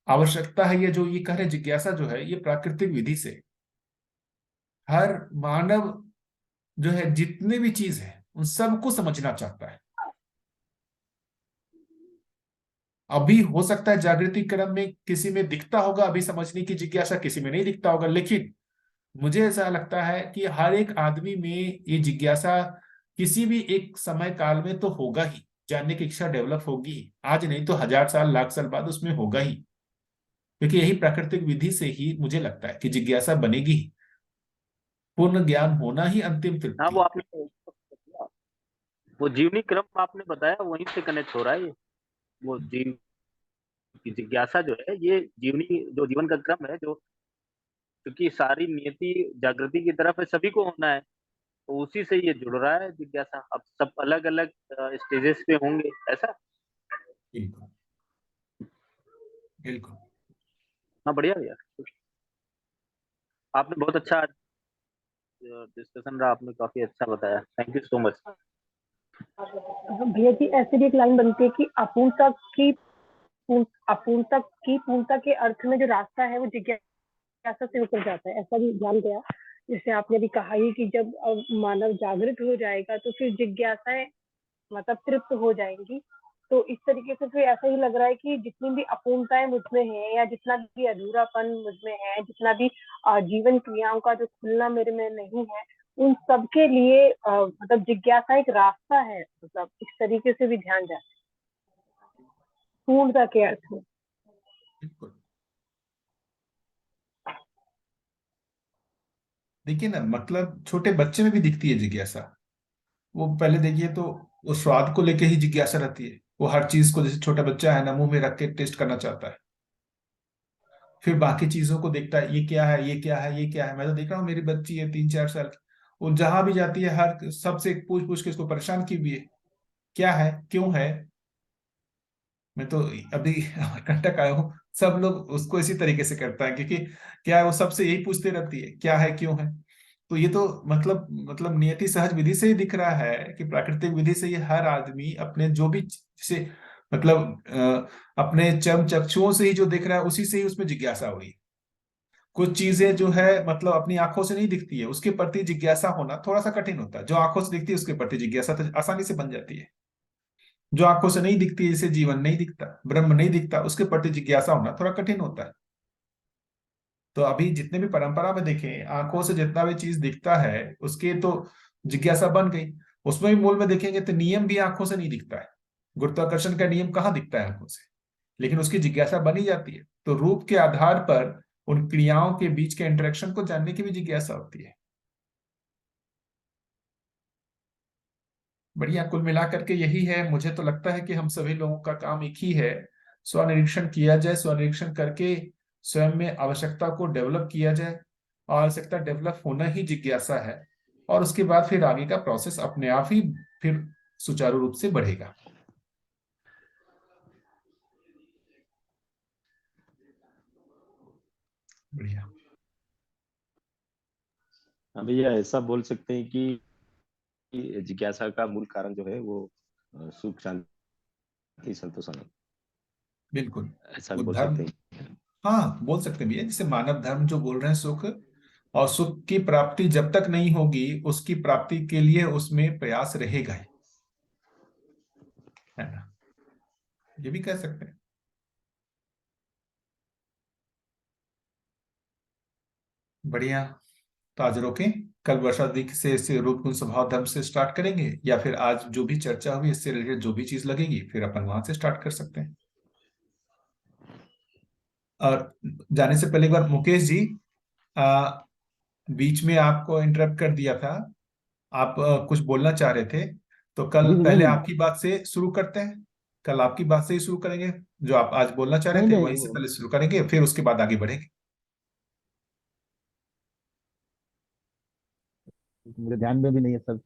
आवश्यकता है, ये जो ये कह रहे जिज्ञासा जो है, ये प्राकृतिक विधि से हर मानव जो है जितने भी चीज है उन सबको समझना चाहता है। अभी हो सकता है जागृति क्रम में किसी में दिखता होगा अभी समझने की जिज्ञासा, किसी में नहीं दिखता होगा, लेकिन मुझे ऐसा लगता है कि हर एक आदमी में ये जिज्ञासा किसी भी एक समय काल में तो होगा ही। जानने की इच्छा डेवलप होगी ही। आज नहीं तो 1000 साल, लाख साल बाद उसमें होगा ही, क्योंकि यही प्राकृतिक विधि से ही मुझे लगता है कि जिज्ञासा बनेगी ही। पूर्ण ज्ञान होना ही अंतिम हाँ, तृप्ति वो है। आपने वो जीवनी क्रम आपने बताया, वहीं से कनेक्ट हो रहा है ये। वो जीव की जिज्ञासा जो है, ये जीवनी जो जीवन का क्रम है, जो क्योंकि सारी नियति जागृति की तरफ है, सभी को होना है, तो उसी से ये जुड़ रहा है जिज्ञासा। अब सब अलग अलग स्टेजेस पे होंगे, ऐसा। बिल्कुल बिल्कुल। हाँ, बढ़िया भैया, आपने बहुत अच्छा डिस्कशन रहा, आपने काफी अच्छा बताया, थैंक यू सो मच। भैया जी, ऐसे भी एक लाइन बनती है कि अपूर्णता की पूर्णता के अर्थ में जो रास्ता है वो जिज्ञासा से होकर जाता है, ऐसा भी जान गया। जैसे आपने भी कहा ही कि जब मानव जागृत हो जाएगा तो फिर जिज्ञासाएं मतलब तृप्त हो जाएंगी। तो इस तरीके से फिर ऐसा ही लग रहा है कि जितनी भी अपूर्णताएं मुझमें है, या जितना भी अधूरापन मुझमें है, जितना भी जीवन क्रियाओं का जो खुलना मेरे में नहीं है, उन सब के लिए मतलब जिज्ञासा एक रास्ता है, मतलब इस तरीके से भी ध्यान जाए पूर्णता के अर्थ में। बिल्कुल। देखिए ना, मतलब छोटे बच्चे में भी दिखती है जिज्ञासा। वो पहले देखिए तो वो स्वाद को लेके ही जिज्ञासा रहती है। वो हर चीज को, जैसे छोटा बच्चा है ना, मुंह में रख के टेस्ट करना चाहता है। फिर बाकी चीजों को देखता है, ये क्या है, ये क्या है, ये क्या है। मैं तो देख रहा हूँ, मेरी बच्ची है 3-4 साल की, वो जहां भी जाती है हर सबसे पूछ पूछ के इसको परेशान की हुई है, क्या है, क्यों है। मैं तो अभी कंटक आया हूँ, सब लोग उसको इसी तरीके से करता है, क्योंकि क्या है, वो सबसे यही पूछते रहती है, क्या है, क्यों है। तो ये तो मतलब नियति सहज विधि से ही दिख रहा है कि प्राकृतिक विधि से ये हर आदमी अपने जो भी जैसे मतलब अपने चर्म चक्षुओं से ही जो दिख रहा है, उसी से ही उसमें जिज्ञासा हो रही है। कुछ चीजें जो है मतलब अपनी आंखों से नहीं दिखती है, उसके प्रति जिज्ञासा होना थोड़ा सा कठिन होता है। जो आंखों से दिखती है उसके प्रति जिज्ञासा तो आसानी से बन जाती है। जो आंखों से नहीं दिखती है, जैसे जीवन नहीं दिखता, ब्रह्म नहीं दिखता, उसके प्रति जिज्ञासा होना थोड़ा कठिन होता है। तो अभी जितने भी परंपरा में देखें, आंखों से जितना भी चीज दिखता है उसके तो जिज्ञासा बन गई। उसमें भी मूल में देखेंगे तो नियम भी आंखों से नहीं दिखता है। गुरुत्वाकर्षण का नियम कहाँ दिखता है आंखों से, लेकिन उसकी जिज्ञासा बनी जाती है। तो रूप के आधार पर उन क्रियाओं के बीच के इंटरेक्शन को जानने की भी जिज्ञासा होती है। बढ़िया, कुल मिलाकर के यही है। मुझे तो लगता है कि हम सभी लोगों का काम एक ही है, स्वनिरीक्षण किया जाए, स्वनिरीक्षण करके स्वयं में आवश्यकता को डेवलप किया जाए। और आवश्यकता डेवलप होना ही जिज्ञासा है, और उसके बाद फिर आगे का प्रोसेस अपने आप ही फिर सुचारू रूप से बढ़ेगा। बढ़िया। हाँ भैया, ऐसा बोल सकते हैं कि जिज्ञासा का मूल कारण जो है वो सुख शांति संतोष आनंद, बिल्कुल। ऐसा वो बोल धर्म, सकते हैं। हाँ बोल सकते हैं भैया, जैसे मानव धर्म जो बोल रहे हैं, सुख और सुख की प्राप्ति जब तक नहीं होगी, उसकी प्राप्ति के लिए उसमें प्रयास रहेगा ही, है ना। ये भी कह सकते हैं। बढ़िया। तो आज रोकें, कल वर्षा दिख से इसे रूप गुण स्वभाव धर्म से स्टार्ट करेंगे, या फिर आज जो भी चर्चा हुई इससे रिलेटेड जो भी चीज लगेगी फिर अपन वहां से स्टार्ट कर सकते हैं। और जाने से पहले एक बार मुकेश जी, आ, बीच में आपको इंटरप्ट कर दिया था। आप कुछ बोलना चाह रहे थे, तो कल नहीं पहले नहीं आपकी बात से शुरू करते हैं। कल आपकी बात से ही शुरू करेंगे, जो आप आज बोलना चाह रहे नहीं थे नहीं वहीं से पहले शुरू करेंगे, फिर उसके बाद आगे बढ़ेंगे। मेरे ध्यान में भी नहीं है सब।